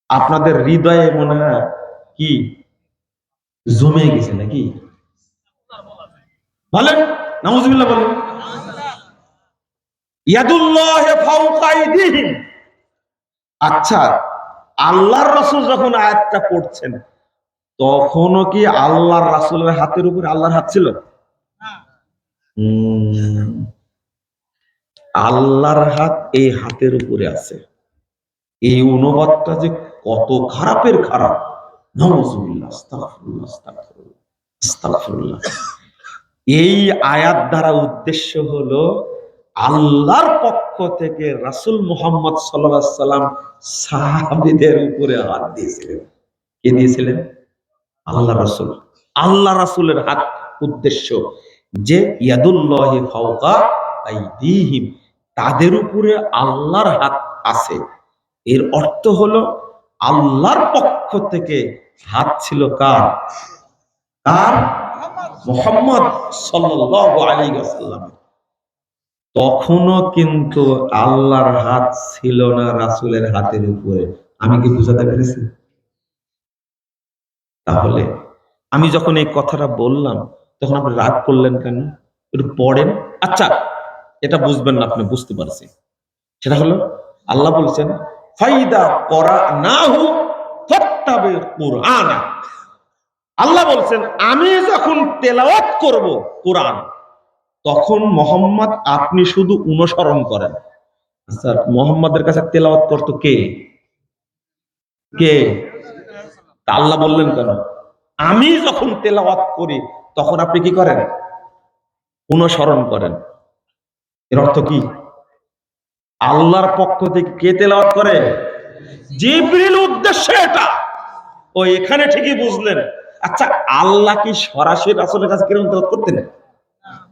আপনাদের হৃদয়ে মনে হয় কি জমে গেছে নাকি? বলেন নাউজুবিল্লাহ বলেন। ইয়াদুল্লাহি ফাওকা আইদিহিম। আচ্ছা, আল্লাহর রাসূল যখন আয়াতটা পড়ছেন তখনও কি আল্লাহর রাসূলের হাতের উপরে আল্লাহর হাত ছিল? আল্লাহর হাত এই হাতের উপরে আছে। এই অনুবাদটা যে কত খারাপের খারাপ! নাউজুবিল্লাহ, আস্তাগফিরুল্লাহ, আস্তাগফিরুল্লাহ, আস্তাগফিরুল্লাহ। এই আয়াত দ্বারা উদ্দেশ্য হলো আল্লাহর পক্ষ থেকে রাসূল মুহাম্মদ সাল্লাল্লাহু আলাইহি সাল্লাম সাহাবীদের উপরে হাত দিয়েছিলেন। কে দিয়েছিলেন? আল্লাহ রাসূল। আল্লাহ রাসূলের হাত উদ্দেশ্য। যে ইয়াদুল্লাহি ফাওকা আইদিহিম, তাদের উপরে আল্লাহর হাত আছে। এর অর্থ হলো আল্লাহর পক্ষ থেকে হাত ছিল কার? কার? মুহাম্মদ সাল্লাল্লাহু আলাইহি ওয়াসাল্লাম। তখনও কিন্তু আল্লাহর হাত ছিল না রাসূলের হাতের উপরে। আমি কি বুঝাতে পেরেছি? তাহলে আমি যখন এই কথাটা বললাম তখন আপনি রাগ করলেন কেন? একটু পড়েন। আচ্ছা, এটা বুঝবেন না, আপনি বুঝতে পারছি। সেটা হলো আল্লাহ বলছেন ফাইদা করানাহু ফাত্তাবি কুরআনা। আল্লাহ বলছেন আমি যখন তেলাওয়াত করব কোরআন, তখন মোহাম্মদ আপনি শুধু অনুসরণ করেন। আচ্ছা, মোহাম্মদের কাছে তেলাওয়াত করতো কে? কে? তা আল্লাহ বললেন কেন? আমি যখন তেলাওয়াত করি তখন আপনি কি করেন? অনুসরণ করেন। এর অর্থ কি? আল্লাহর পক্ষ থেকে কে তেলাওয়াত করে? জিবরিল উদ্দেশ্যে এটা। ও এখানে ঠিকই বুঝলেন। আচ্ছা, আল্লাহ কি সরাসরি রাসূলের কাছে কিরকম তেলাওয়াত করতেন?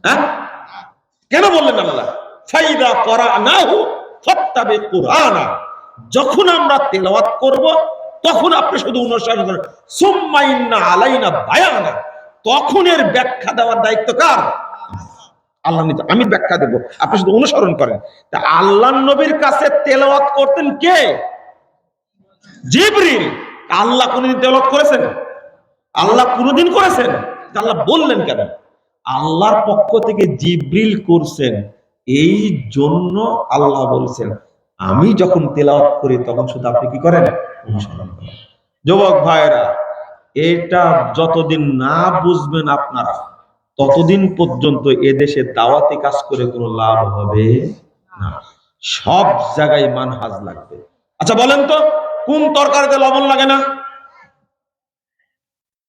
হ্যাঁ, কেন বললেন আল্লাহ ফাইদা করানাহু ফাত্তাবি কুরআনা? যখন আমরা তেলাওয়াত করব তখন আপনি শুধু অনুসরণ করেন। সুম্মা ইন্না আলাইনা বায়ানা, তখন এর ব্যাখ্যা দেওয়ার দায়িত্ব কার? আল্লাহ নিতে। আমি ব্যাখ্যা দেব, আপনি শুধু অনুসরণ করেন। তা আল্লাহর নবীর কাছে তেলাওয়াত করতেন কে? জিবরিল। আল্লাহ কোনদিন তেলাওয়াত করেছেন? আল্লাহ কোনদিন করেছেন? আল্লাহ বললেন কেন? আল্লাহর পক্ষ থেকে জিবরিল করছেন, এই জন্য আল্লাহ বলছেন আমি যখন তেলাওয়াত করি তখন শুধু আপনি কি করেন? অনুসরণ করেন। যুবক ভাইরা, এটা যতদিন না বুঝবেন আপনারা, ততদিন পর্যন্ত এদেশে দাওয়াতি কাজ করে কোনো লাভ হবে না। সব জায়গায় মানহাজ লাগবে। আচ্ছা বলেন তো, কোন তরকারিতে লবণ লাগে না?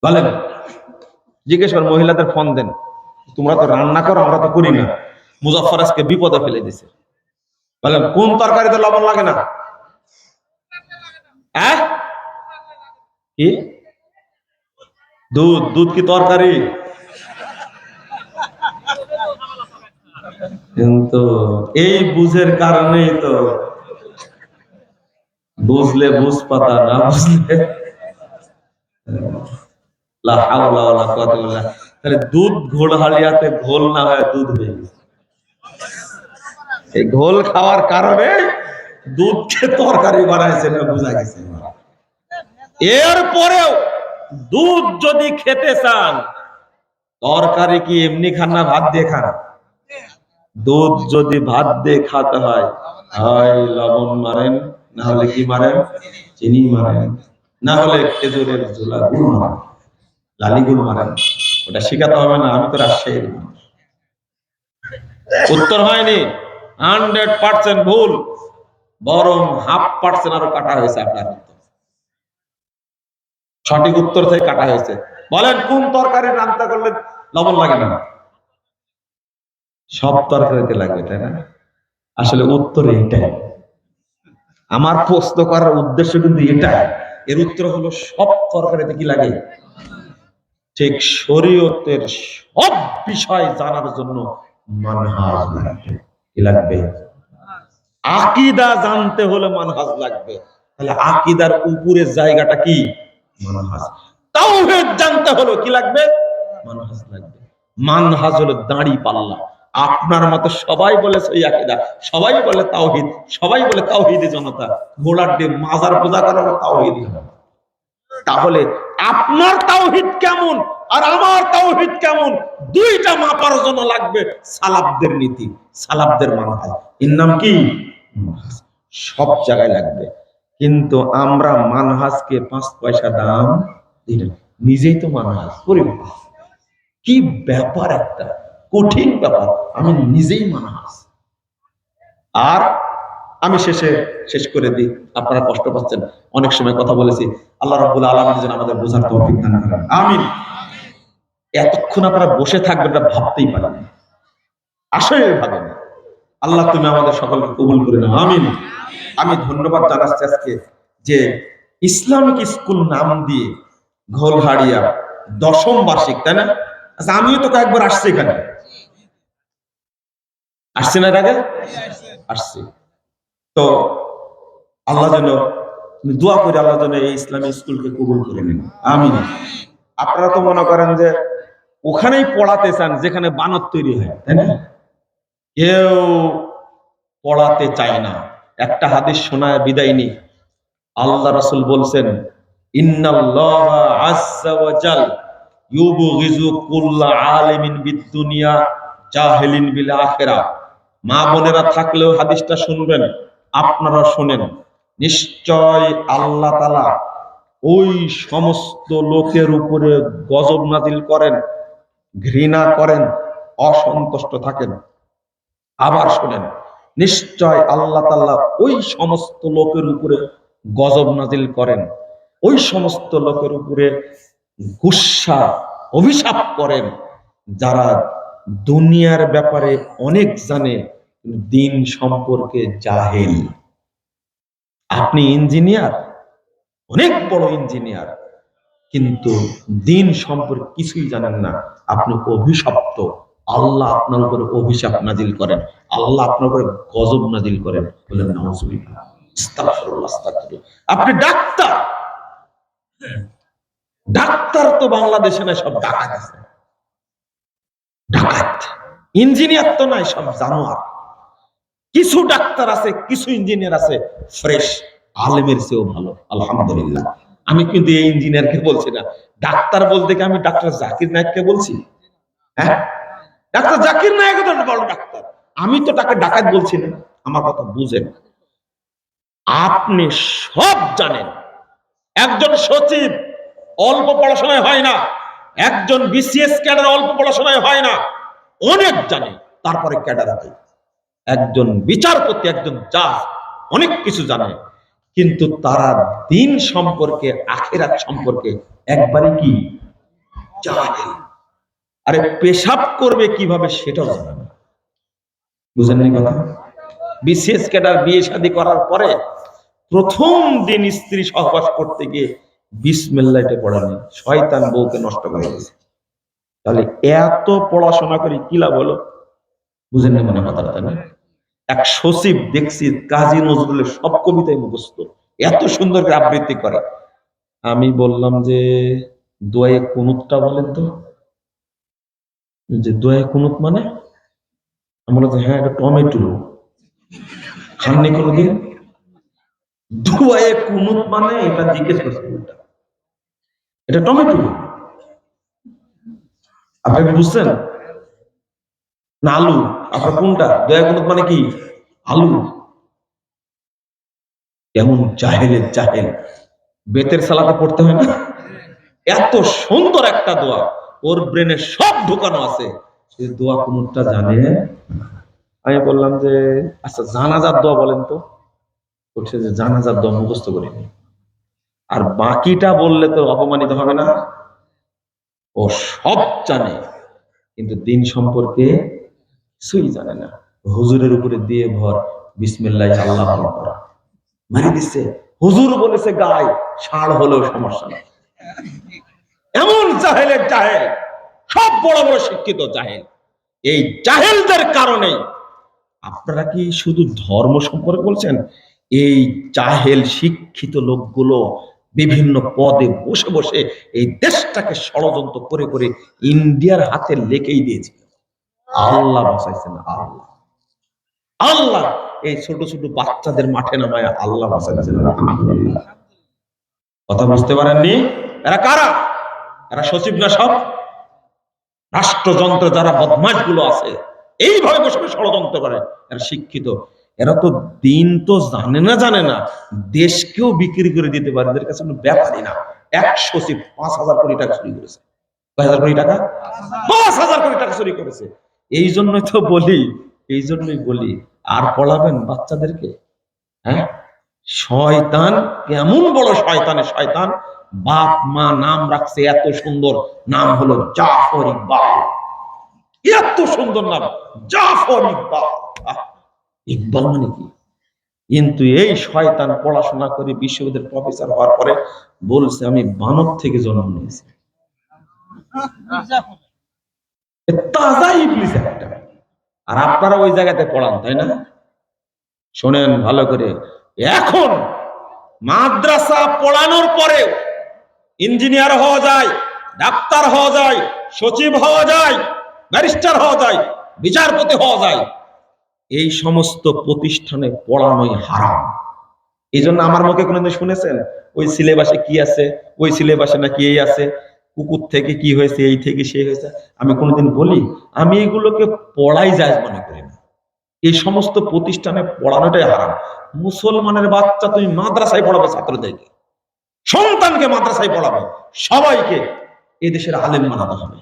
বলেন, জিজ্ঞেস করেন, মহিলাদের ফোন দেন, তোমরা তো রান্না করো, আমরা তো করি না। মুজাফফর আজকে বিপদে ফেলে দিছে। বলেন, কোন তরকারিতে লবণ লাগে না? হ্যাঁ, কি? দুধ? দুধ কি তরকারি? কিন্তু এই বুঝের কারণেই তো, বুঝলে বুঝ পাতা, না বুঝলে লা হাওলা ওয়ালা কুওয়াতা ইল্লা বিল্লাহ। তাহলে দুধ ঘোড়হালিয়াতে ঘোল না হয় দুধ হয়ে গেছে। এই ঘোল খাওয়ার কারণে দুধকে তরকারি বানাইছে, না বোঝা গেছে। এরপরেও দুধ যদি খেতে চান, তরকারি কি এমনি খান না ভাত দিয়ে খান? দুধ যদি ভাত দিয়ে খাতে হয়, হয় লবণ মারেন, না হলে কি মারেন? চিনি মারেন, না হলে খেজুরের ঝোলা গুড় মারেন, লালি গুড় মারেন। ওটা শিখাতে হবে না, আমি তো রাজশাহীর মানুষ। উত্তর হয়নি, 100% ভুল, বরং 0.5% আরো কাটা হয়েছে আপনার উত্তর। সঠিক উত্তর থেকে কাটা হয়েছে। বলেন, কোন তরকারি রান্না করলে লবণ লাগে না? সব তরকারিতে লাগবে, তাই না? আসলে উত্তর এটাই। আমার প্রশ্ন করার উদ্দেশ্য কিন্তু এটাই। এর উত্তর হলো সব তরকারিতে কি লাগে? ঠিক শরীয়তের সব বিষয় জানার জন্য মানহাজ লাগবে। কি লাগবে? আকীদা জানতে হলে মানহাজ লাগবে। তাহলে আকীদার উপরের জায়গাটা কি? মানহাজ। তাওহীদ জানতে হলো কি লাগবে? মানহাজ লাগবে। মানহাজ হলো দাঁড়ি পাল্লা। আপনার মতো সবাই বলে সেই আকীদা, সবাই বলে তাওহীদ, সবাই বলে তাওহীদে জনতা। ঘোড়ার ডিম মাজার পূজা করা হলো তাওহীদ। তাহলে আপনার তাওহীদ কেমন আর আমার তাওহীদ কেমন, দুইটা মাপার জন্য লাগবে সালাফদের নীতি, সালাফদের মানহাজ। এর নাম কি? মানহাজ। সব জায়গায় লাগবে। কিন্তু আমরা মানহাজকে 5 পয়সা দাম দিই না। নিজেই তো মানহাজ করি। কি ব্যাপার, একটা কঠিন ব্যাপার। আমি নিজেই মানহাজ। আর আমি শেষ করে দিই, আপনারা কষ্ট পাচ্ছেন, অনেক সময় কথা বলেছি। আল্লাহ রাব্বুল আলামিন যেন আমাদের বোঝার তৌফিক দান করেন, আমিন। এতক্ষণ আপনারা বসে থাকবেন এটা ভাবতেই পারেন, আসলে ভাবেন। আল্লাহ তুমি আমাদের সকলকে কবুল করে নাও, আমিন। আমি ধন্যবাদ জানাচ্ছি আজকে যে ইসলামিক স্কুল নাম দিয়ে ঘোলহাড়িয়া 10ম বার্ষিক, তাই না? আচ্ছা, আমিও তো কয়েকবার আসছি এখানে। আসছে না এর আগে? আসছে। তো আল্লাহ যেন, আমি দোয়া করি আল্লাহ যেন এই ইসলামী স্কুলকে কবুল করে নিন, আমিন। আপনারা তো মনে করেন যে ওখানেই পড়াতে চান যেখানে বানর তৈরি হয়, তাই না? কেউ পড়াতে চায় না। একটা হাদিস শোনায় বিদায় নি। আল্লাহ রাসূল বলছেন, ইন্নাল্লাহা আযজা ওয়া জাল ইউবগিযু কুল্লা আলিমিন বিদ-দুনিয়া জাহিলিন বিল আখিরাহ। মা বোনেরা থাকলেও হাদিসটা শুনবেন, আপনারা শুনেন। নিশ্চয় আল্লাহ তাআলা ওই সমস্ত লোকের উপরে গজব নাজিল করেন, ঘৃণা করেন, অসন্তুষ্ট থাকেন। আবার শুনেন, নিশ্চয় আল্লাহ তাআলা ওই সমস্ত লোকের উপরে গজব নাজিল করেন, ওই সমস্ত লোকের উপরে গুসা অভিশাপ করেন যারা দুনিয়ার ব্যাপারে অনেক জানে কিন্তু দিন সম্পর্কে জাহেল। আপনি ইঞ্জিনিয়ার, অনেক বড় ইঞ্জিনিয়ার, কিন্তু দিন সম্পর্কে কিছুই জানেন না, আপনি অভিশপ্ত। আল্লাহ আপনার উপরে অভিশাপ নাজিল করেন, আল্লাহ আপনার উপরে গজব নাজিল করেন। বলেন নাউজুবিল্লাহ, আস্তাগফিরুল্লাহ, আস্তাগফিরুল্লাহ। আপনি ডাক্তার, ডাক্তার তো বাংলাদেশে নাই, সব ডাকাত আছে, ডাকাত। ইঞ্জিনিয়ার তো নাই, সব জানোয়ার। কিছু ডাক্তার আছে, কিছু ইঞ্জিনিয়ার আছে ফ্রেশ, আলেমের চেয়েও ভালো, আলহামদুলিল্লাহ। আমি কিন্তু এই ইঞ্জিনিয়ারকে বলছি না, ডাক্তার বলতে কি আমি ডাক্তার জাকির নায়েককে বলছি? হ্যাঁ, ডাক্তার জাকির নায়েক তো বড় ডাক্তার, আমি তো তাকে ডাকাত বলছি না। আমার কথা বুঝেন। আপনি সব জানেন। একজন সচিব অল্প পড়াশোনায় হয় না, একজন বিসিএস ক্যাডার অল্প পড়াশোনায় হয় না, অনেক জানে, তারপরে ক্যাডার হয়। একজন বিচারপতি, একজন জাজ অনেক কিছু জানে, কিন্তু তারা দিন সম্পর্কে, আখিরাত সম্পর্কে একবারে কি জাহেল। আরে পেশাব করবে কিভাবে সেটাও জানে না। বুঝেন নি কথা? বিসিএস ক্যাডার বিয়ে শাদী করার পরে প্রথম দিন স্ত্রী সহবাস করতে গিয়ে বিসমিল্লাহটা পড়েনি, শয়তান বউকে নষ্ট করে দিয়েছে। তাহলে এত পড়াশোনা করে কি লাভ হলো? বুঝেন না মনে কথাটা, তাই না? এক সচিব দেখছি কাজী নজরুলের সব কবিতায় মুখস্থ, এত সুন্দর করে আবৃত্তি করে। আমি বললাম যে দোয়ায়ে কুনুতটা বলেন তো। যে দোয়ায়ে কুনুত মানে? আমি বললাম হ্যাঁ, এটা টমেটো। খাননি কোনোদিন? দোয়ায়ে কুনুত মানে এটা জিজ্ঞেস করছে উল্টা। এটা টমেটো। আপনি কি বুঝছেন? না আলু? আপনার কোনটা? দোয়ায়ে কুনুত মানে কি? আলু। কেমন জাহেলের জাহেল। বেতের সালাতে পড়তে হয় না? এত সুন্দর একটা দোয়া, ওর ব্রেনে সব ঢুকানো আছে, সে দোয়া কোনটা জানে। আমি বললাম যে আচ্ছা জানাজার দোয়া বলেন তো। বলছে যে জানাজার দোয়া মুখস্থ করিনি। আর বাকিটা বললে তো অপমানিত হবে না? ও সব জানে, কিন্তু দিন সম্পর্কে কিছুই জানে না। হুজুরের উপরে দিয়ে ভর, বিসমিল্লাহ আল্লাহ করা মারি দিচ্ছে। হুজুর বলেছে গায়, ষাঁড় হলেও সমস্যা নেই। এমন জাহেলের জাহেল, সব বড় বড় শিক্ষিত জাহেল। এই জাহেলদের কারণে আপনারা কি শুধু ধর্ম সম্পর্কে বলছেন? এই জাহেল শিক্ষিত লোকগুলো বিভিন্ন পদে বসে বসে এই দেশটাকে ষড়যন্ত্র করে করে ইন্ডিয়ার হাতে লেখেই দিয়েছিল। আল্লাহ বাঁচাইছেন, আল্লাহ। আল্লাহ এই ছোট ছোট বাচ্চাদের মাঠে নামায় আল্লাহ বাঁচাইছেন, আলহামদুলিল্লাহ। কথা বুঝতে পারেননি? এরা কারা? এরা সচিব না সব? রাষ্ট্রযন্ত্র যারা বদমাশ গুলো আছে, এইভাবে বসে বসে ষড়যন্ত্র করে। এরা শিক্ষিত, এরা তো দিন তো জানে না, দেশকেও বিক্রি করে দিতে পারে, এদের কাছে কোনো ব্যাপারই না। এক সচিব 5,000 কোটি টাকা চুরি করেছে। কয় হাজার কোটি টাকা? 5,000 কোটি টাকা চুরি করেছে। এই জন্যই তো বলি, এই জন্যই বলি, আর পড়াবেন বাচ্চাদেরকে? হ্যাঁ, শয়তান কেমন বড় শয়তানের শয়তান। বাপ মা নাম রাখছে এত সুন্দর, নাম হলো জাফর ইকবাল। এত সুন্দর নাম, জাফর ইকবাল। ইকবাল মানে কি? কিন্তু এই শয়তান পড়াশোনা করে বিশ্ববিদ্যালয়ের প্রফেসর হওয়ার পরে বলছে আমি বানর থেকে জন্ম নিয়েছি। তাজা ইবলিস একটা। আর আপনারা ওই জায়গাতে পড়ান, তাই না? শোনেন ভালো করে, এখন মাদ্রাসা পড়ানোর পরেও ইঞ্জিনিয়ার হওয়া যায়, ডাক্তার হওয়া যায়, সচিব হওয়া যায়, ব্যারিস্টার হওয়া যায়, বিচারপতি হওয়া যায়। এই সমস্ত প্রতিষ্ঠানে পড়ানোই হারাম। এই জন্য আমার মুখে কোনোদিন শুনেছেন ওই সিলেবাসে কি আছে, ওই সিলেবাসে নাকি এই আছে, কুকুর থেকে কি হয়েছে, এই থেকে সে হয়েছে? আমি কোনোদিন বলি? আমি এগুলোকে পড়াই যায় মনে করি না। এই সমস্ত প্রতিষ্ঠানে পড়ানোটাই হারাম। মুসলমানের বাচ্চা তুমি মাদ্রাসায় পড়াবে, ছাত্রদেরকে, সন্তানকে মাদ্রাসায় পড়াবে, সবাইকে এদেশের আলেম বানাতে হবে।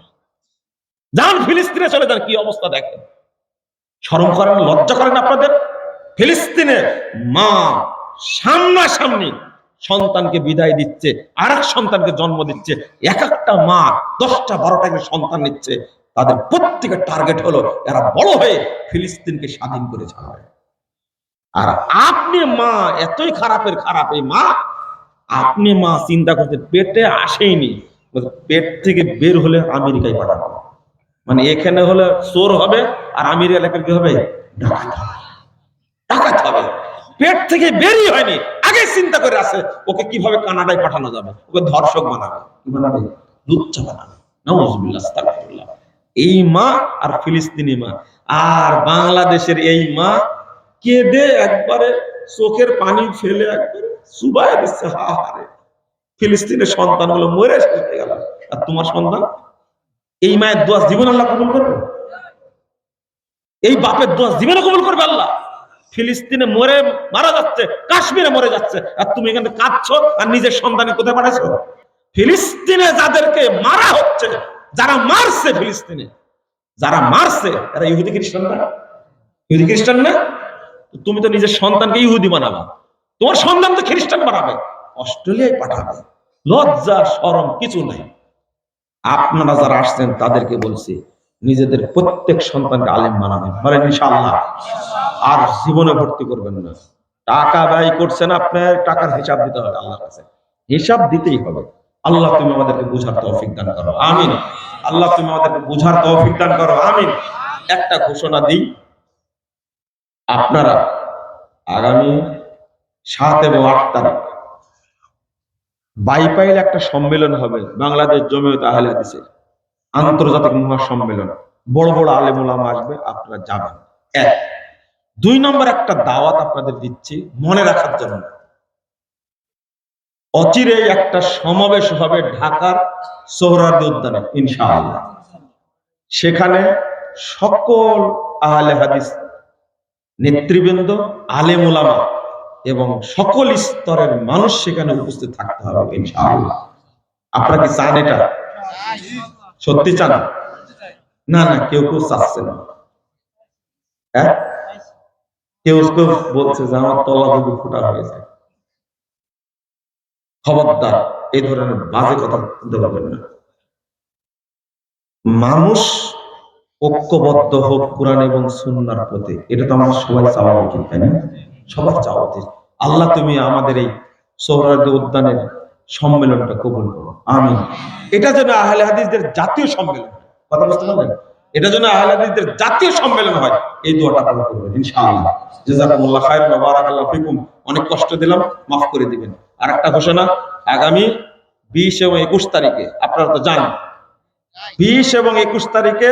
যান ফিলিস্তিনে চলে যান, কি অবস্থা দেখেন। শরম করেন, লজ্জা করেন আপনাদের? ফিলিস্তিনে মা সামনাসামনি সন্তানকে বিদায় দিচ্ছে, আর এক সন্তানকে জন্ম দিচ্ছে। এক একটা মা 10টা 12টা করে সন্তান নিচ্ছে। তাদের প্রত্যেকের টার্গেট হলো এরা বড় হয়ে ফিলিস্তিনকে স্বাধীন করে ছাড়বে। আর আপনি মা এতই খারাপের খারাপ, এই মা, আপনি মা চিন্তা করতে পেটে আসেইনি, পেট থেকে বের হলে আমেরিকায় পাঠাবো। মানে এখানে হলে চোর হবে, আর আমেরিকা এলাকার কি হবে? ডাকাত হবে। ডাকাত হবে। পেট থেকে বেরই হয়নি, আগে চিন্তা করে আছে ওকে কিভাবে কানাডায় পাঠানো যাবে, ওকে ধর্ষক বানাবে, কি বানাবে? লুচ্চা বানাবে। নাউজুবিল্লাহ, আস্তাগফিরুল্লাহ। এই মা আর ফিলিস্তিনি মা আর বাংলাদেশের এই মা কেঁদে একবারে চোখের পানি ফেলে একবারে চুবায় দিচ্ছে। হাহারে, ফিলিস্তিনের সন্তানগুলো মরে শেষ হয়ে গেল, আর তোমার সন্তান? এই মায়ের দোয়া জীবন আল্লাহ কবুল করবে? এই বাপের দোয়া জীবনে কবুল করবে আল্লাহ? ফিলিস্তিনে মরে মারা যাচ্ছে, কাশ্মীরে মরে যাচ্ছে, আর তুমি এখানে কাঁদছো আর নিজের সন্তানে কোথায় পাঠাইছো? ফিলিস্তিনে যাদেরকে মারা হচ্ছে, যারা মারছে ফিলিস্তিনে, যারা মারছে এরা ইহুদি খ্রিস্টান না? ইহুদি খ্রিস্টান না? তুমি তো নিজের সন্তানকে ইহুদি বানাবা, তোমার সন্তান তো খ্রিস্টান বানাবে, অস্ট্রেলিয়ায় পাঠাবে। লজ্জা শরম কিছু নাই। আপনারা যারা আসছেন তাদেরকে বলছি, নিজেদের প্রত্যেক সন্তানকে আলেম বানাবেন, বলেন ইনশাআল্লাহ। আর জীবনে ভর্তি করবেন না। টাকা ব্যয় করছেন, আপনার টাকার হিসাব দিতে হবে আল্লাহর কাছে, হিসাব দিতেই হবে। আল্লাহ তুমি আমাদেরকে বুঝার তৌফিক দান করো, আমিন। আল্লাহ তুমি আমাদেরকে বুঝার তৌফিক দান করো, আমিন। একটা ঘোষণা দিই, আপনারা আগামী 7 এবং 8 তারিখ বাইপাইল একটা সম্মেলন হবে, বাংলাদেশ জমিয়ত আহলে হাদিসের আন্তর্জাতিক মহাসম্মেলন। বড় বড় আলেম ওলামা আসবে, আপনারা যাবেন। 1। 2 নম্বর একটা দাওয়াত আপনাদের দিচ্ছি মনে রাখার জন্য। অচিরেই একটা সমাবেশ হবে ঢাকার সোহরাওয়ার্দী উদ্যানে ইনশাআল্লাহ। সেখানে সকল আহলে হাদিস নেতৃবৃন্দ, আলেম ওলামা এবং সকল স্তরের মানুষ সেখানে উপস্থিত থাকতে হবে ইনশাআল্লাহ। আপনারা কি চান এটা? সত্যি চান? না না, কেউ কেউ চাচ্ছে না। হ্যাঁ, কেউ কেউ বলছে যে আমার তলা যদি ফোটা হয়েছে। খবরদার এই ধরনের বাজে কথা বলতে পারবেন না। মানুষ ঐক্যবদ্ধ হোক কোরআন এবং সুন্নাহর প্রতি, এটা তো আমার সবাই চাওয়া উচিত, তাই না? সবার চাওয়া উচিত। আল্লাহ তুমি আমাদের এই সোহরাওয়ার্দী উদ্যানের সম্মেলনটা কবুল করো, আমিন। এটা যেন আহলে হাদিসদের জাতীয় সম্মেলন, কথা বুঝতে পারলেন? এটা যেন আহলে হাদিসদের জাতীয় সম্মেলন হয়, এই দোয়াটা আপনারা করবেন ইনশাআল্লাহ। জাযাকুমুল্লাহ খায়র ওয়া বারাকাল্লাহু ফিকুম। অনেক কষ্ট দিলাম, মাফ করে দিবেন। আর একটা ঘোষণা, আগামী 20 এবং 21 তারিখে, আপনারা তো জানেন 20 এবং 21 তারিখে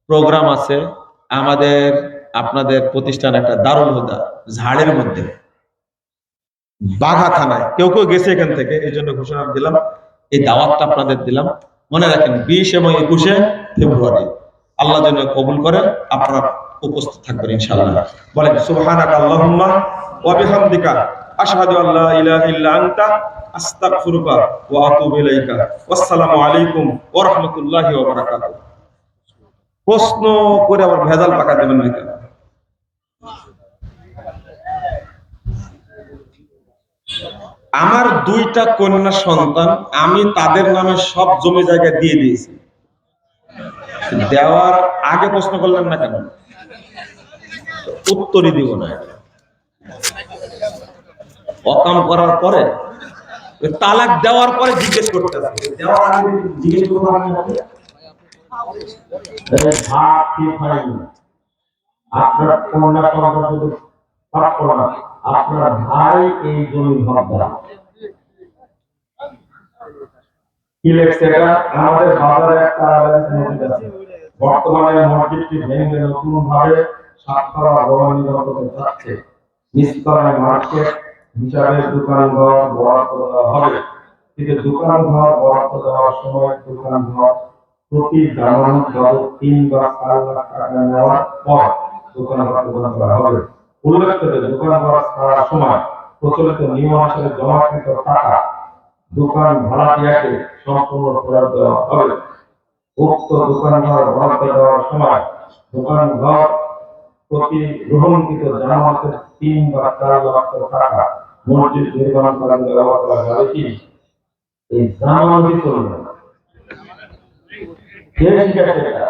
প্রোগ্রাম আছে আমাদের আপনাদের প্রতিষ্ঠান, একটা দারুল হুদা ঝাড়ের মধ্যে, বাঘা থানায়। কেউ কেউ গেছে এখান থেকে, এই জন্য ঘোষণা দিলাম, এই দাওয়াতটা আপনাদের দিলাম। মনে রাখেন 20 এবং 21 ফেব্রুয়ারি, আল্লাহ যেন কবুল করে, আপনারা উপস্থিত থাকবেন ইনশাআল্লাহ। বলেন সুবহানাকা আল্লাহুম্মা ওয়া বিহামদিকা আশহাদু আল্লা ইলাহা ইল্লা আনতা আস্তাগফিরুকা ওয়া আতুবু ইলাইকা। আসসালামু আলাইকুম ওয়া রাহমাতুল্লাহি ওয়া বারাকাতুহু। প্রশ্ন করে আবার ভেজাল পাকা দেবেন না কেন? আমার 2টা কন্যা সন্তান, আমি তাদের নামে সব জমি জায়গা দিয়ে দিয়েছি। দেওয়ার আগে প্রশ্ন করলেন না কেন? উত্তরই দিব না। অকাম করার পরে, তালাক দেওয়ার পরে জিজ্ঞেস করতে হবে, দেওয়ার আগে জিজ্ঞেস করতে হবে। এই ভাগ ঠিক হয়নি। আপনার কন্যা সন্তান শুধু প্রাপ্য না, আপনার ভাই এই জমির হকদার। কি লেখছে এটা? আমাদের বাজারে একটা মসজিদ আছে, বর্তমানে মসজিদটি ভেঙে নতুন ভাবে সাততলা ভবন নির্মাণ করতে যাচ্ছে। নিচতলায় মার্কেট হিসাবে দোকান ঘর বরাদ্দ দেওয়া হবে, কিন্তু দোকান ঘর বরাদ্দ দেওয়ার সময় দোকান ঘর প্রতি জামানত বাবদ 3 বা 4 লাখ টাকা নেওয়ার পর দোকান ঘর প্রদান করা হবে। উল্লেখ্য যে দোকান ঘর ছাড়ার সময় প্রচলিত নিয়ম অনুসারে জমাকৃত টাকা দোকান ভাড়াটিয়াকে সম্পূর্ণ ফেরত দেওয়া হবে। উক্ত দোকান ঘর বরাদ্দ দেওয়ার সময় দোকান ঘর প্রতি গ্রহণকৃত জামাতের 3 বা 4 লক্ষ টাকা মসজিদ নির্মাণ করার ব্যবহার করা যাবে কি? এই জামানতই চলবে না। কে শিখেছে এটা?